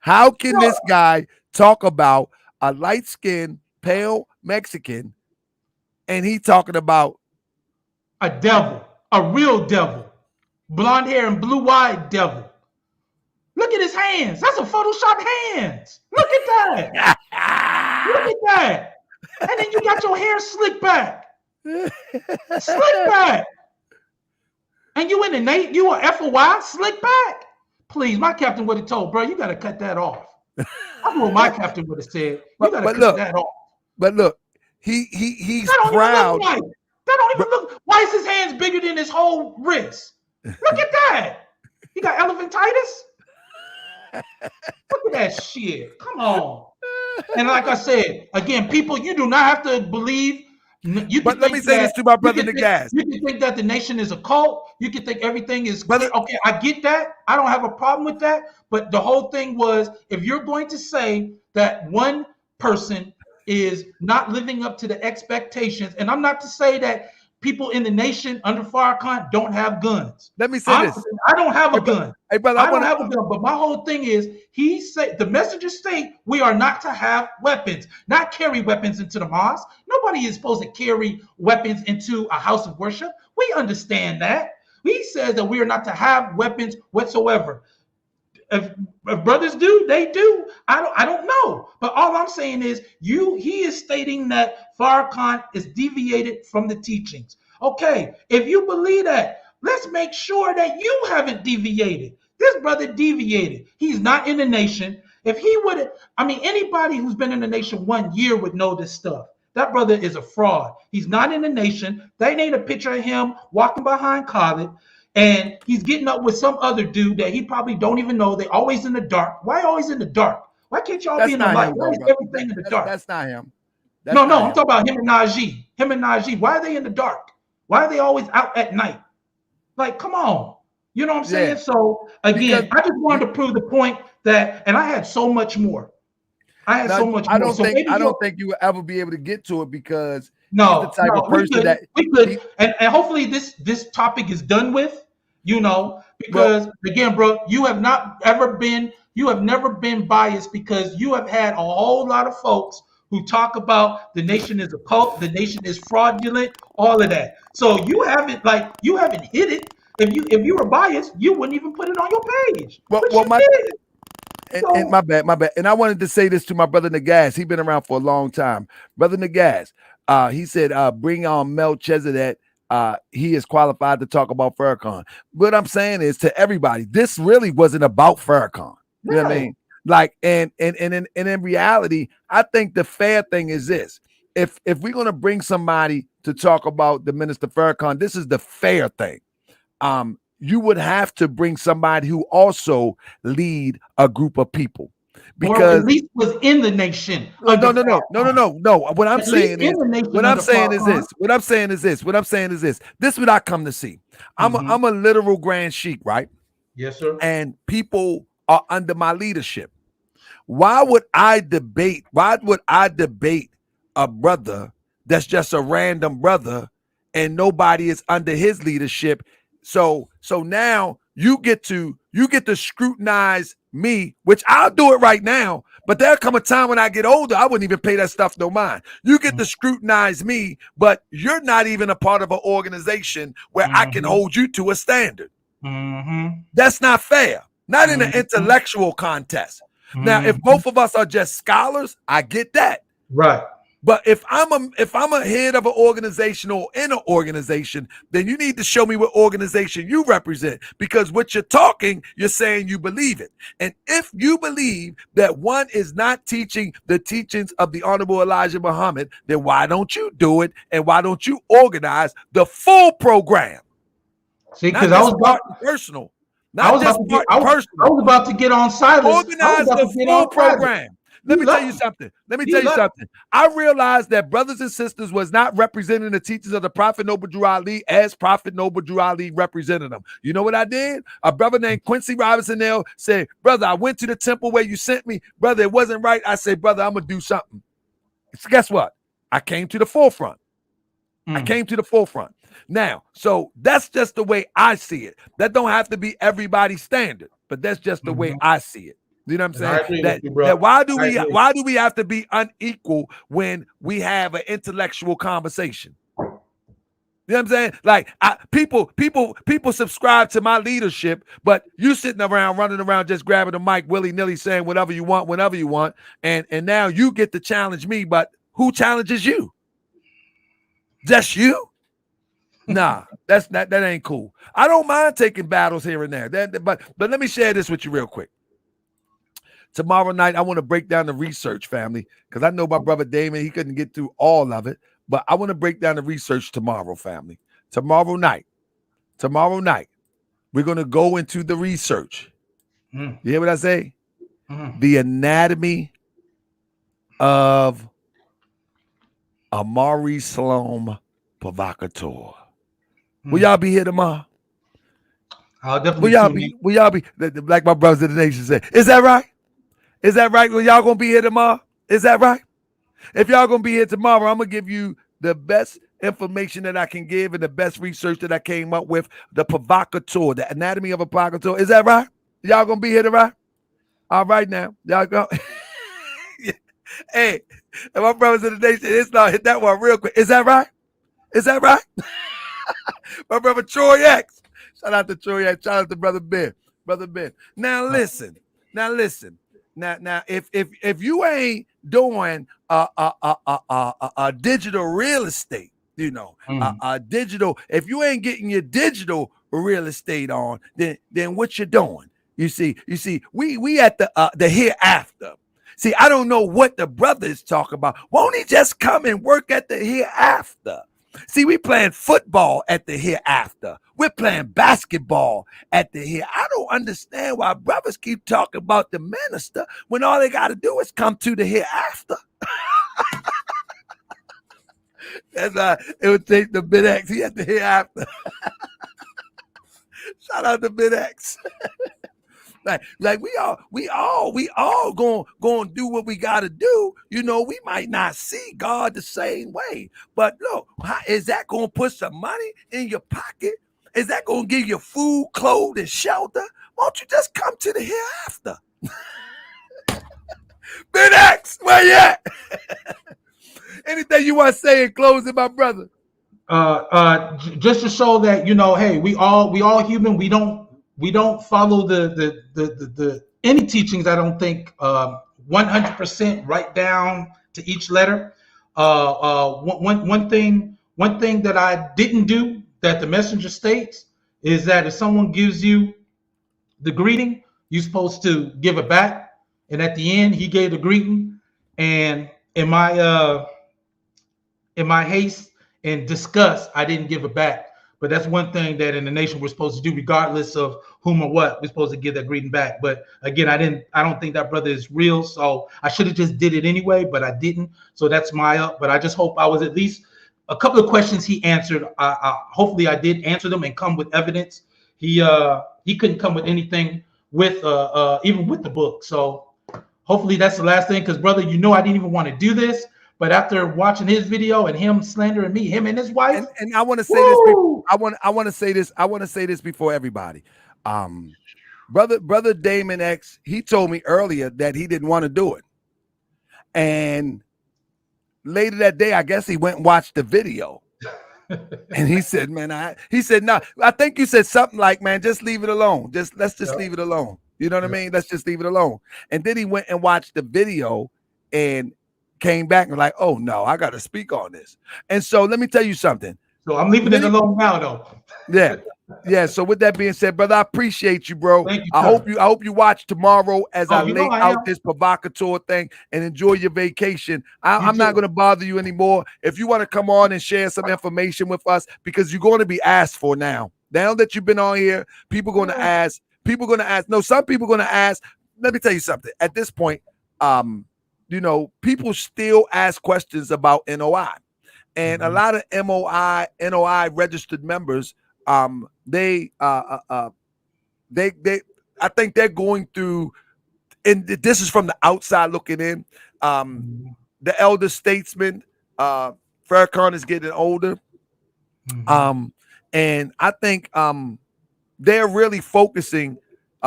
Speaker 8: how can this guy talk about a light-skinned, pale Mexican, and he talking about
Speaker 7: a devil, a real devil, blonde hair and blue-eyed devil? Look at his hands. That's a Photoshop hands. Look at that. Look at that. And then you got your hair slicked back. Slick back. And you in the Nate, you a FOI slick back. Please, my captain would have told, bro, you got to cut that off. I know what my captain would have said. You got to cut that off.
Speaker 8: But look, he's proud.
Speaker 7: That don't even look. Why is his hands bigger than his whole wrist? Look at that. He got elephantitis. Look at that shit. Come on. And like I said, again, people, you do not have to believe.
Speaker 8: But let me say this to my brother Nagaz.
Speaker 7: You can think that the nation is a cult. You can think everything is brother. Okay, I get that. I don't have a problem with that. But the whole thing was, if you're going to say that one person is not living up to the expectations, and I'm not to say that people in the nation under Farrakhan don't have guns.
Speaker 8: Let me say this.
Speaker 7: I don't have a gun.
Speaker 8: Hey, brother,
Speaker 7: I don't have a gun. But my whole thing is, he said, the messages state we are not to have weapons, not carry weapons into the mosque. Nobody is supposed to carry weapons into a house of worship. We understand that. He says that we are not to have weapons whatsoever. If brothers do, they do. I don't know. But all I'm saying is he is stating that Farrakhan is deviated from the teachings. Okay, if you believe that, let's make sure that you haven't deviated. This brother deviated. He's not in the nation. If he would, anybody who's been in the nation 1 year would know this stuff. That brother is a fraud. He's not in the nation. They ain't a picture of him walking behind Khaled. And he's getting up with some other dude that he probably don't even know. They always in the dark. Why always in the dark? Why can't y'all be in the light? Why is everything in the dark?
Speaker 8: That's not him.
Speaker 7: I'm talking about him and Najee. Him and Najee. Why are they in the dark? Why are they always out at night? Like, come on. You know what I'm saying? Yeah. So again, I just wanted to prove the point that, and I had so much more. I don't
Speaker 8: think you will ever be able to get to it because
Speaker 7: no,
Speaker 8: he's the type of person that
Speaker 7: we could, and hopefully this topic is done with, because again, bro, you have never been biased because you have had a whole lot of folks who talk about the nation is a cult, the nation is fraudulent, all of that. So you haven't hit it. If you were biased, you wouldn't even put it on your page.
Speaker 8: And my bad. And I wanted to say this to my brother Nagaz. He's been around for a long time. Brother Nagaz, he said, bring on Melchizedek. He is qualified to talk about Farrakhan. What I'm saying is to everybody, this really wasn't about Farrakhan. You know what I mean? Like, and in reality, I think the fair thing is this. If we're going to bring somebody to talk about the Minister Farrakhan, this is the fair thing. You would have to bring somebody who also lead a group of people, because
Speaker 7: or at least was in the nation.
Speaker 8: No. What I'm saying is this. This is what I come to see. I'm a literal grand sheik, right?
Speaker 7: Yes, sir.
Speaker 8: And people are under my leadership. Why would I debate a brother that's just a random brother and nobody is under his leadership? So now you get to scrutinize me, which I'll do it right now, but there'll come a time when I get older, I wouldn't even pay that stuff no mind. You get to scrutinize me, but you're not even a part of an organization where I can hold you to a standard. That's not fair. Not in an intellectual contest. Now, if both of us are just scholars, I get that.
Speaker 7: Right.
Speaker 8: But if I'm a head of an organization or in an organization, then you need to show me what organization you represent, because what you're talking, you're saying you believe it. And if you believe that one is not teaching the teachings of the Honorable Elijah Muhammad, then why don't you do it? And why don't you organize the full program?
Speaker 7: See, because I was
Speaker 8: about to get on silence.
Speaker 7: Organize
Speaker 8: the full program. Let me tell you something. I realized that brothers and sisters was not representing the teachings of the Prophet Noble Drew Ali as Prophet Noble Drew Ali represented them. You know what I did? A brother named Quincy Robinson there said, brother, I went to the temple where you sent me. Brother, it wasn't right. I said, brother, I'm going to do something. So guess what? I came to the forefront. Now, so that's just the way I see it. That don't have to be everybody's standard, but that's just the way I see it. You know what I'm saying? Why do we have to be unequal when we have an intellectual conversation? You know what I'm saying? Like people subscribe to my leadership, but you sitting around running around just grabbing the mic willy-nilly saying whatever you want, whenever you want, and now you get to challenge me, but who challenges you? Just you? Nah, that ain't cool. I don't mind taking battles here and there. But let me share this with you real quick. Tomorrow night, I want to break down the research, family, because I know my brother Damon, he couldn't get through all of it, but I want to break down the research tomorrow, family. Tomorrow night, we're going to go into the research. You hear what I say? The anatomy of a MAURICELM Provocateur. Will y'all be here tomorrow?
Speaker 7: I'll definitely
Speaker 8: will y'all be like my brothers in the nation say, is that right? Is that right? Well, y'all gonna be here tomorrow? Is that right? If y'all gonna be here tomorrow, I'm gonna give you the best information that I can give and the best research that I came up with. The Provocateur, the anatomy of a provocateur. Is that right? Y'all gonna be here tomorrow? All right now, y'all go. Hey, and my brothers in the nation, it's not hit that one real quick. Is that right? Is that right? My brother Troy X. Shout out to Troy X. Shout out to brother Ben. Now listen. Now, if you ain't doing a digital real estate, you know, digital. If you ain't getting your digital real estate on, then what you doing? You see, we at the hereafter. See, I don't know what the brother is talking about. Won't he just come and work at the hereafter? See, we playing football at the hereafter. We're playing basketball at the here. I don't understand why brothers keep talking about the minister when all they got to do is come to the hereafter. That's it would take the Damon X. He at the hereafter. Shout out to Damon X. Like we all going to do what we got to do. You know, we might not see God the same way, but look, is that going to put some money in your pocket? Is that going to give you food, clothes, and shelter? Won't you just come to the hereafter? Damon X, where you at? Anything you want to say in closing, my brother?
Speaker 7: Just to show that, you know, hey, we all human. We don't follow the any teachings. I don't think 100% right down to each letter. One thing that I didn't do that the messenger states is that if someone gives you the greeting, you're supposed to give it back. And at the end, he gave the greeting, and in my haste and disgust, I didn't give it back. But that's one thing that in the nation we're supposed to do, regardless of whom or what. We're supposed to give that greeting back. But again, I don't think that brother is real. So I should have just did it anyway, but I didn't. So that's my up. But I just hope I was at least a couple of questions he answered. Hopefully I did answer them and come with evidence. He couldn't come with anything with even with the book. So hopefully that's the last thing. Because brother, you know I didn't even want to do this. But after watching his video and him slandering me, him and his wife,
Speaker 8: and I want to say this. I want to say this. I want to say this before everybody. Brother Damon X, he told me earlier that he didn't want to do it, and later that day, I guess he went and watched the video, and he said, "Man, he said, no, I think you said something like, man, just leave it alone. Let's just leave it alone. You know what I mean? Let's just leave it alone." And then he went and watched the video and came back and like, oh no, I got to speak on this. And so let me tell you something.
Speaker 7: So I'm leaving it alone now, though.
Speaker 8: Yeah. So with that being said, brother, I appreciate you, bro.
Speaker 7: Thank you,
Speaker 8: I hope you watch tomorrow as I lay out this provocateur thing and enjoy your vacation. I'm not going to bother you anymore. If you want to come on and share some information with us, because you're going to be asked for now. Now that you've been on here, people going to ask. No, some people going to ask. Let me tell you something. At this point, you know, people still ask questions about NOI. And a lot of NOI registered members, they I think they're going through, and this is from the outside looking in. The elder statesman, Farrakhan is getting older. And I think they're really focusing,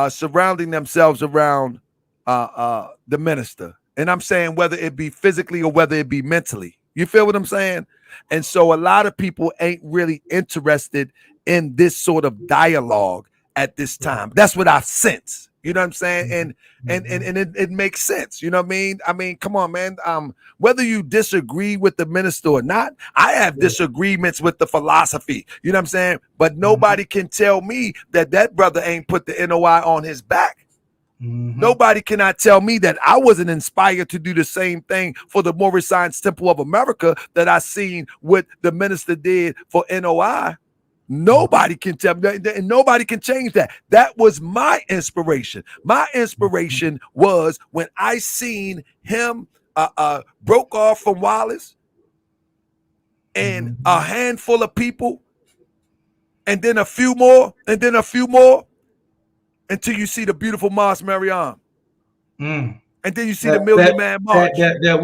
Speaker 8: surrounding themselves around the minister. And I'm saying whether it be physically or whether it be mentally. You feel what I'm saying? And so a lot of people ain't really interested in this sort of dialogue at this time. That's what I sense. You know what I'm saying? And it makes sense. You know what I mean? I mean, come on, man. Whether you disagree with the minister or not, I have disagreements with the philosophy. You know what I'm saying? But nobody can tell me that that brother ain't put the NOI on his back. Nobody cannot tell me that I wasn't inspired to do the same thing for the Mauricelm Temple of America that I seen what the minister did for NOI. Nobody can tell me that, and nobody can change that. That was my inspiration. My inspiration was when I seen him broke off from Wallace and a handful of people, and then a few more, and then a few more, until you see the beautiful Mars Mariam. And then you see the Million Man March.
Speaker 7: That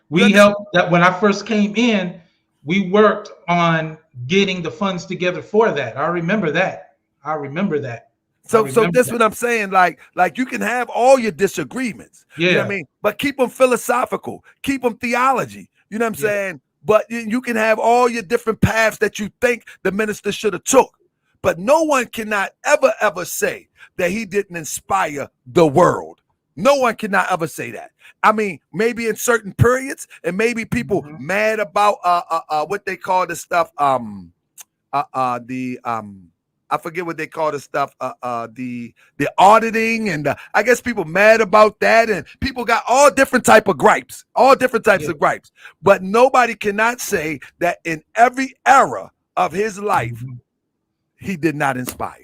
Speaker 7: we helped, that when I first came in, we worked on getting the funds together for that. I remember that. So
Speaker 8: that's what I'm saying. Like you can have all your disagreements. You know what I mean? But keep them philosophical, keep them theology. You know what I'm saying? But you can have all your different paths that you think the minister should have took. But no one cannot ever say that he didn't inspire the world. No one cannot ever say that. I mean, maybe in certain periods, and maybe people mad about what they call the stuff, I forget what they call the stuff, the auditing, and I guess people mad about that, and people got all different type of gripes, all different types of gripes. But nobody cannot say that in every era of his life, he did not inspire.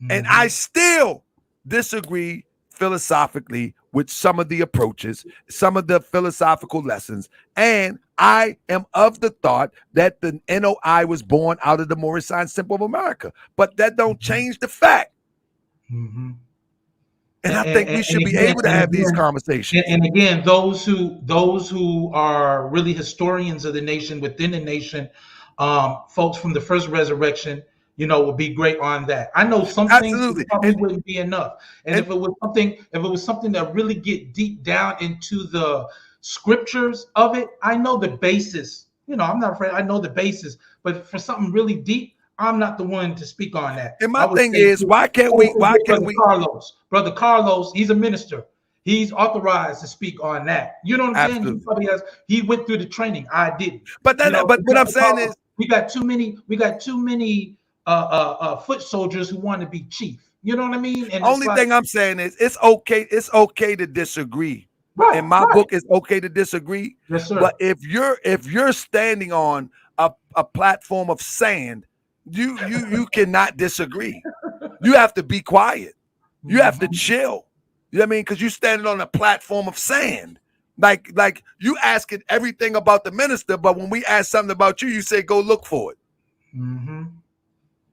Speaker 8: And I still disagree philosophically with some of the approaches, some of the philosophical lessons. And I am of the thought that the NOI was born out of the Mauricelm Temple of America. But that don't change the fact. And I think we should be able to have these conversations.
Speaker 7: And again, those who are really historians of the nation, within the nation, folks from the first resurrection, you know, will be great on that. I know some things probably wouldn't be enough. And if it was something that really get deep down into the scriptures of it, I know the basis. You know, I'm not afraid. I know the basis. But for something really deep, I'm not the one to speak on that.
Speaker 8: And my thing is, why can't we?
Speaker 7: Brother Carlos, he's a minister. He's authorized to speak on that. You know what I'm saying? He probably has. He went through the training. I didn't.
Speaker 8: But what I'm saying is,
Speaker 7: we got too many foot soldiers who want to be chief. You know what I mean? And
Speaker 8: only thing I'm saying is it's okay to disagree. Right, in my book, it's okay to disagree.
Speaker 7: Yes, sir.
Speaker 8: But if you're standing on a platform of sand, you cannot disagree. You have to be quiet. You have to chill. You know what I mean? Because you're standing on a platform of sand. Like you asking everything about the minister, but when we ask something about you, you say go look for it.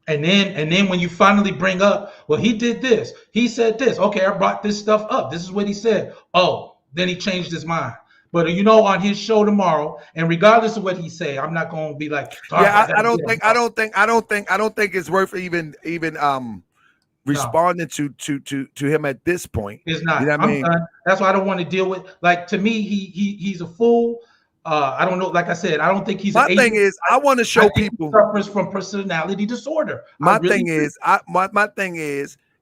Speaker 7: And then when you finally bring up, well, he did this, he said this. Okay, I brought this stuff up. This is what he said. Oh, then he changed his mind. But you know, on his show tomorrow, and regardless of what he say, I'm not going to be like,
Speaker 8: I don't think it's worth even responding to him at this point.
Speaker 7: It's not.
Speaker 8: You know what I mean?
Speaker 7: Done. That's why I don't want to deal with. Like, to me, he's a fool. I don't know. Like I said, I don't think he's.
Speaker 8: My thing is, I want to show people
Speaker 7: he suffers from personality disorder.
Speaker 8: My thing is,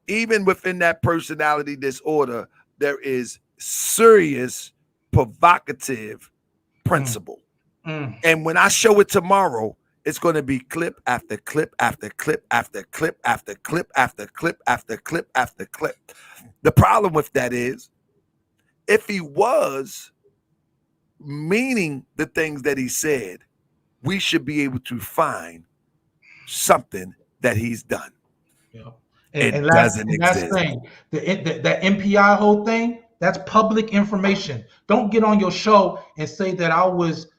Speaker 8: even within that personality disorder, there is serious provocative principle. And when I show it tomorrow, it's going to be clip after clip after clip after clip after clip after clip after clip after clip. The problem with that is, if he was meaning the things that he said, we should be able to find something that he's done.
Speaker 7: And doesn't exist. Thing, that MPI whole thing, That's public information. Don't get on your show and say that I was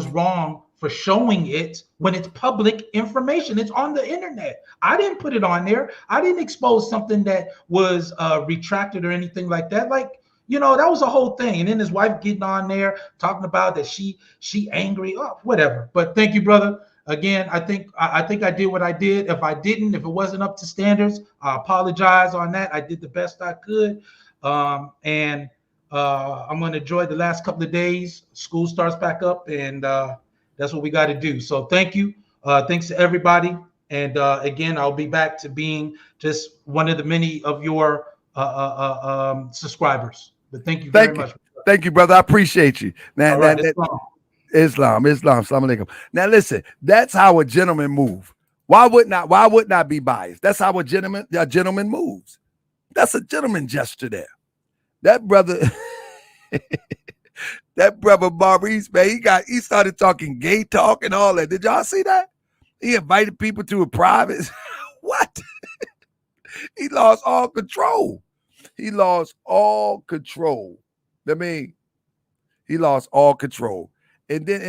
Speaker 7: wrong for showing it when it's public information. It's on the internet. I didn't put it on there. I didn't expose something that was retracted or anything like that. Like, you know, that was a whole thing. And then his wife getting on there talking about that she angry, oh, whatever. But thank you, brother. Again, I think I did what I did. If I didn't, if it wasn't up to standards, I apologize on that. I did the best I could. And I'm going to enjoy the last couple of days. School starts back up, and that's what we got to do. So thank you. Thanks to everybody. And again, I'll be back to being just one of the many of your subscribers. But thank you very much.
Speaker 8: Thank you, brother. I appreciate you. Now,
Speaker 7: right,
Speaker 8: Islam. Salam alaikum. Now listen, that's how a gentleman move. Why wouldn't I be biased? That's how a gentleman moves. That's a gentleman gesture there. That brother, Maurice, man, he started talking gay talk and all that. Did y'all see that? He invited people to a private. What? He lost all control. He lost all control. I mean, he lost all control. And then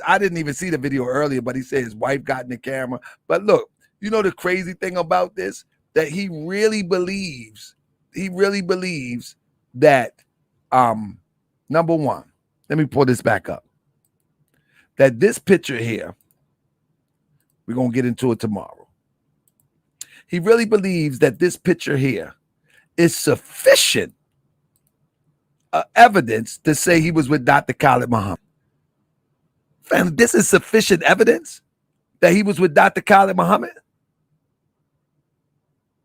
Speaker 8: I didn't even see the video earlier, but he said his wife got in the camera. But look, you know the crazy thing about this? That he really believes that number one, let me pull this back up. That this picture here, we're gonna get into it tomorrow. He really believes that this picture here is sufficient evidence to say he was with Dr. Khalid Muhammad. Fam, this is sufficient evidence that he was with Dr. Khalid Muhammad?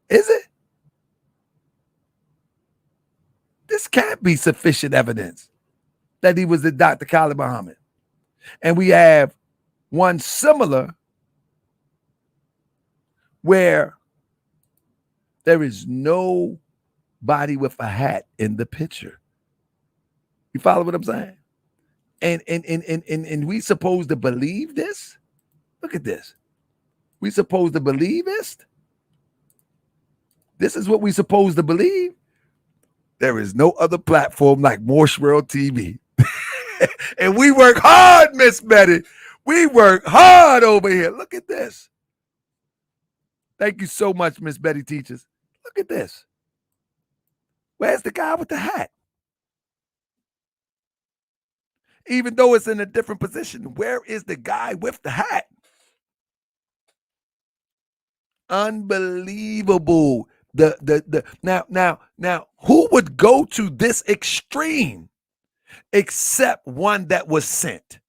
Speaker 8: Is it? This can't be sufficient evidence that he was with Dr. Khalid Muhammad. And we have one similar where there is nobody with a hat in the picture. You follow what I'm saying? And we supposed to believe this? Look at this. We supposed to believe this? This is what we supposed to believe? There is no other platform like MWTv. And we work hard, Miss Betty. We work hard over here. Look at this. Thank you so much, Miss Betty Teachers. Look at this. Where's the guy with the hat? Even though it's in a different position, where is the guy with the hat? Unbelievable. Now, who would go to this extreme except one that was sent?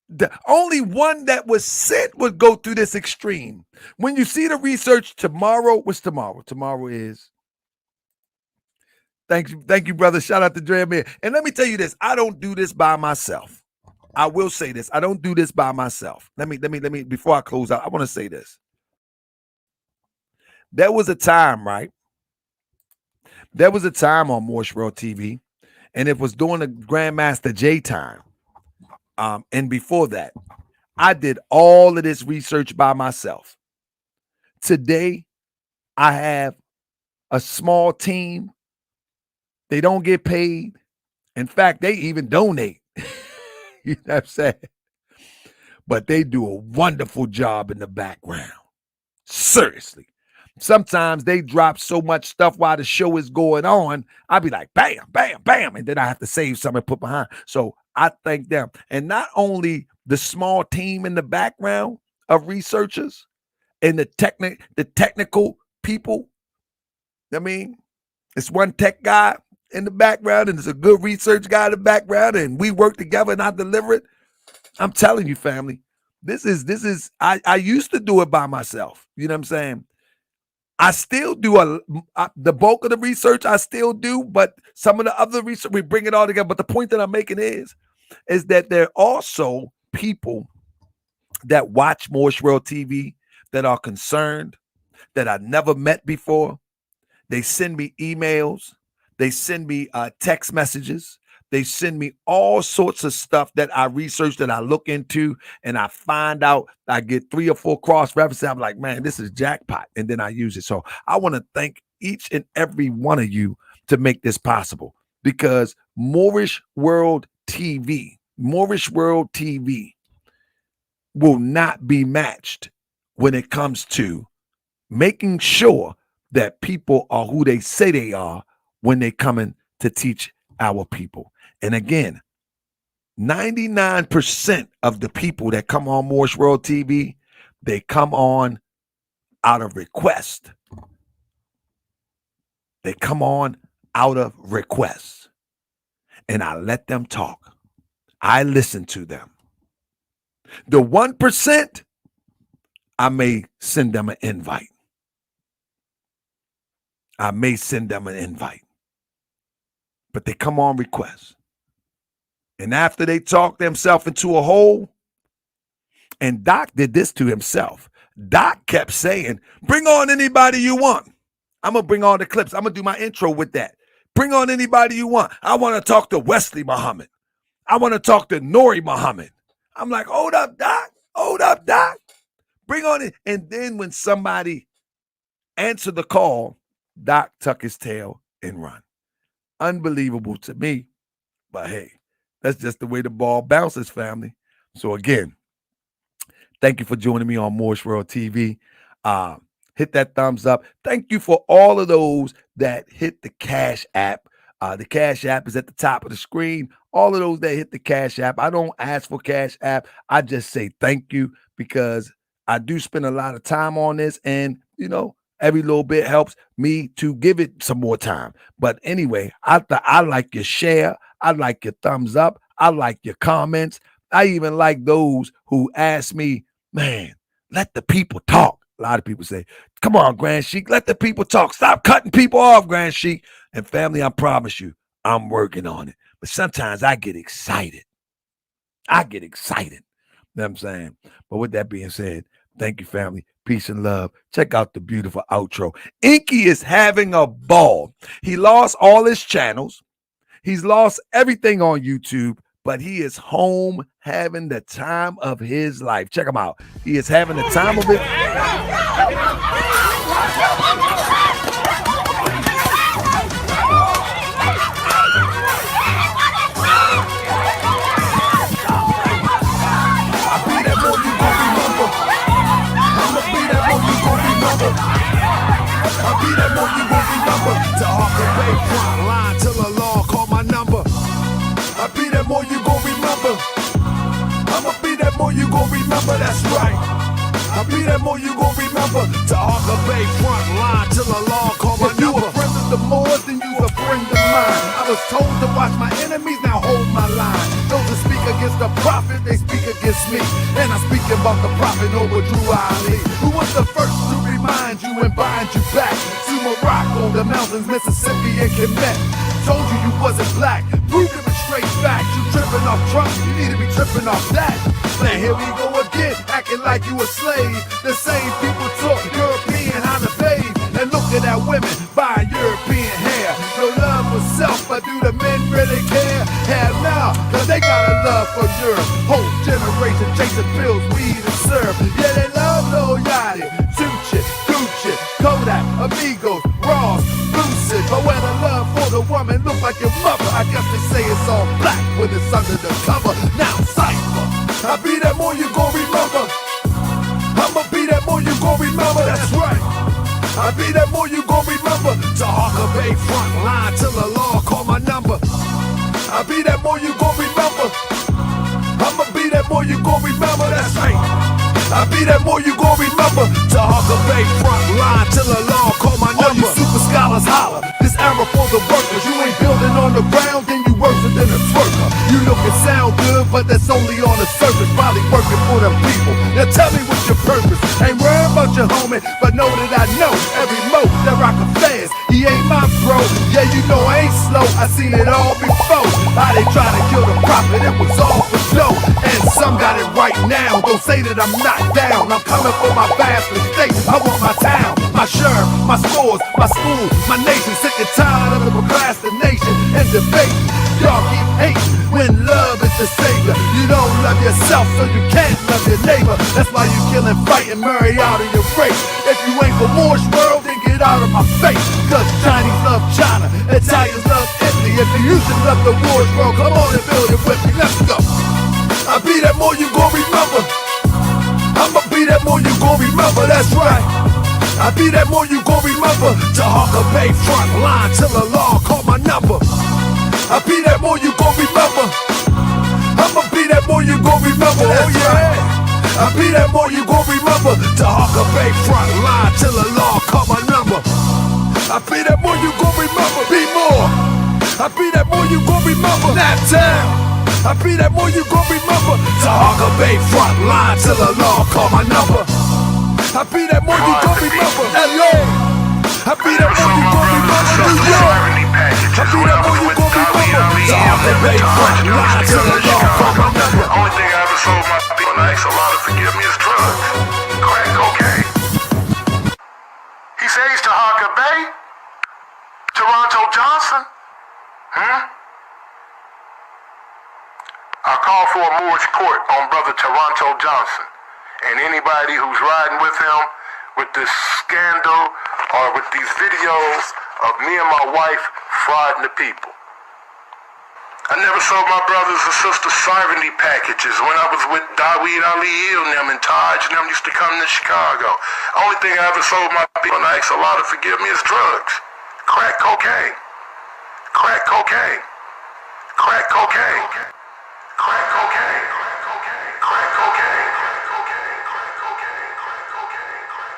Speaker 8: The only one that was sent would go through this extreme. When you see the research tomorrow, what's tomorrow? Tomorrow is. Thank you, brother. Shout out to Dre Man. And let me tell you this: I don't do this by myself. I will say this: I don't do this by myself. Let me. Before I close out, I want to say this. There was a time, right? There was a time on MWTv, and it was during the Grandmaster J time. And before that, I did all of this research by myself. Today, I have a small team. They don't get paid. In fact, they even donate. You know what I'm saying? But they do a wonderful job in the background. Seriously. Sometimes they drop so much stuff while the show is going on. I'll be like, bam, bam, bam. And then I have to save something and put behind. So I thank them. And not only the small team in the background of researchers and the technical people. I mean, it's one tech guy in the background and there's a good research guy in the background and we work together and I deliver it. I'm telling you, family, this is I used to do it by myself. You know what I'm saying? I still do the bulk of the research I still do, but some of the other research, we bring it all together. But the point that I'm making is that there are also people that watch MWTv that are concerned, that I never met before. They send me emails. They send me text messages. They send me all sorts of stuff that I research, that I look into, and I find out. I get 3 or 4 cross references. I'm like, man, this is jackpot. And then I use it. So I want to thank each and every one of you to make this possible, because Moorish World TV will not be matched when it comes to making sure that people are who they say they are when they come in to teach our people. And again, 99% of the people that come on Moorish World TV, they come on out of request. They come on out of request. And I let them talk. I listen to them. The 1%, I may send them an invite. But they come on request. And after they talk themselves into a hole, and Doc did this to himself. Doc kept saying, bring on anybody you want. I'm going to bring on the clips. I'm going to do my intro with that. Bring on anybody you want. I want to talk to Westley Muhammad. I want to talk to Nori Muhammad. I'm like, hold up, Doc. Bring on it. And then when somebody answered the call, Doc tuck his tail and run. Unbelievable to me. But hey, that's just the way the ball bounces, family. So again, thank you for joining me on Moorish World TV. Hit that thumbs up. Thank you for all of those that hit the Cash App. The Cash App is at the top of the screen. All of those that hit the Cash App, I don't ask for Cash App. I just say thank you, because I do spend a lot of time on this, and every little bit helps me to give it some more time. But anyway, I like your share. I like your thumbs up. I like your comments. I even like those who ask me, man, let the people talk. A lot of people say, come on, Grand Sheik, let the people talk. Stop cutting people off, Grand Sheik. And family, I promise you, I'm working on it. But sometimes I get excited. You know what I'm saying? But with that being said, thank you, family. Peace and love. Check out the beautiful outro. Inky is having a ball. He lost all his channels. He's lost everything on YouTube, but he is home having the time of his life. Check him out. He is having the time of his
Speaker 5: I'll be that one you won't remember. To Harker Bay front line till the law call my number. I'll be that one you gon' remember. I'ma be that one you gon' remember, that's right. I'll be that one you gon' remember. To Harker Bay front line till the law call my number. If you a friend of the Moors, then you a friend of mine. I was told to watch my enemies, now hold my line. Those who speak against the prophet, they speak against me. And I'm speaking about the prophet over Drew Ali, who was the first to remind you and bind you back to Morocco, the mountains, Mississippi, and Quebec. Told you you wasn't black, proved it with straight facts. You tripping off Trump, you need to be tripping off that. Now here we go again, acting like you a slave. The same people talk European how to bathe, and looking at women buying European hair. No love for self, but do the men really care? Hell no, cause they got a love for Europe. Whole generation chasing pills, weed and syrup. Yeah, they love Lil Yachty, Tucci, Gucci, Kodak, Amigos, Ross, Lucid. But when the love for the woman look like your mother, I guess they say it's all black when it's under the cover. Now cypher, I'll be that more you gon' remember. I'ma be that more you gon' remember, that's right. I'll be that more you gon' remember. To Harker Bay front line till the law call my number. I'll be that more you gon' remember. I'ma be that more you gon' remember, that's right. I'll be that more you gon' remember. To Harker Bay front line till the law call my number. All you super scholars holler, this era for the workers. You ain't building on the ground, then you worse than a twerker. You look and sound good, but that's only on the surface. Probably working for the people. Now tell me what's your purpose. Ain't worried about your homie, but know that I know every mo that rockin' fast. He ain't my bro. Yeah, you know I ain't slow. I seen it all before. How they try to kill the prophet, it was all for show. And some got it right now. Don't say that I'm not down. I'm coming for my vast estate. I want my town, my sheriff, my stores, my school, my nation. Sick and tired of the procrastination and debate. Y'all keep hating when love is the savior. You don't love yourself, so you can't love your neighbor. That's why you killing, fighting, marry out of your race. If you ain't for Moorish World, then get it out of my face. Cause Chinese love China, Italians love Italy. If you used to love the wars, bro, come on and build it with me. Let's go. I be that more you gon' remember. I'ma be that more you gon' remember. That's right. I be that more you gon' remember. To Hawker Bay front line till the law call my number. I be that more you gon' remember. I'ma be that more you gon' remember. Oh yeah. I be that more you gon' remember. To Hawker Bay front line till the law call my number. I be that more you gon' remember. Be more. I be that more you gon' remember. That town. I be that more you gon' remember. To Hawker Bay front line till the law call my number. I be that more you gon' remember. LA. I be that more you gon' remember. New York. I be that more you gon' remember. To Hawker Bay front line till the law call my number.
Speaker 1: Only thing I ever sold my people, and I ask Allah to forgive me, is drugs. Crack cocaine. He says to Hawker Bay, Toronto Johnson. I call for a Moorish court on brother Toronto Johnson and anybody who's riding with him with this scandal or with these videos of me and my wife frauding the people. I never sold my brothers and sisters sovereignty packages when I was with Daweed Ali and them and Taj and them used to come to Chicago. Only thing I ever sold my people, and I ask Allah to forgive me, is drugs. Crack cocaine. Crack cocaine. Crack cocaine.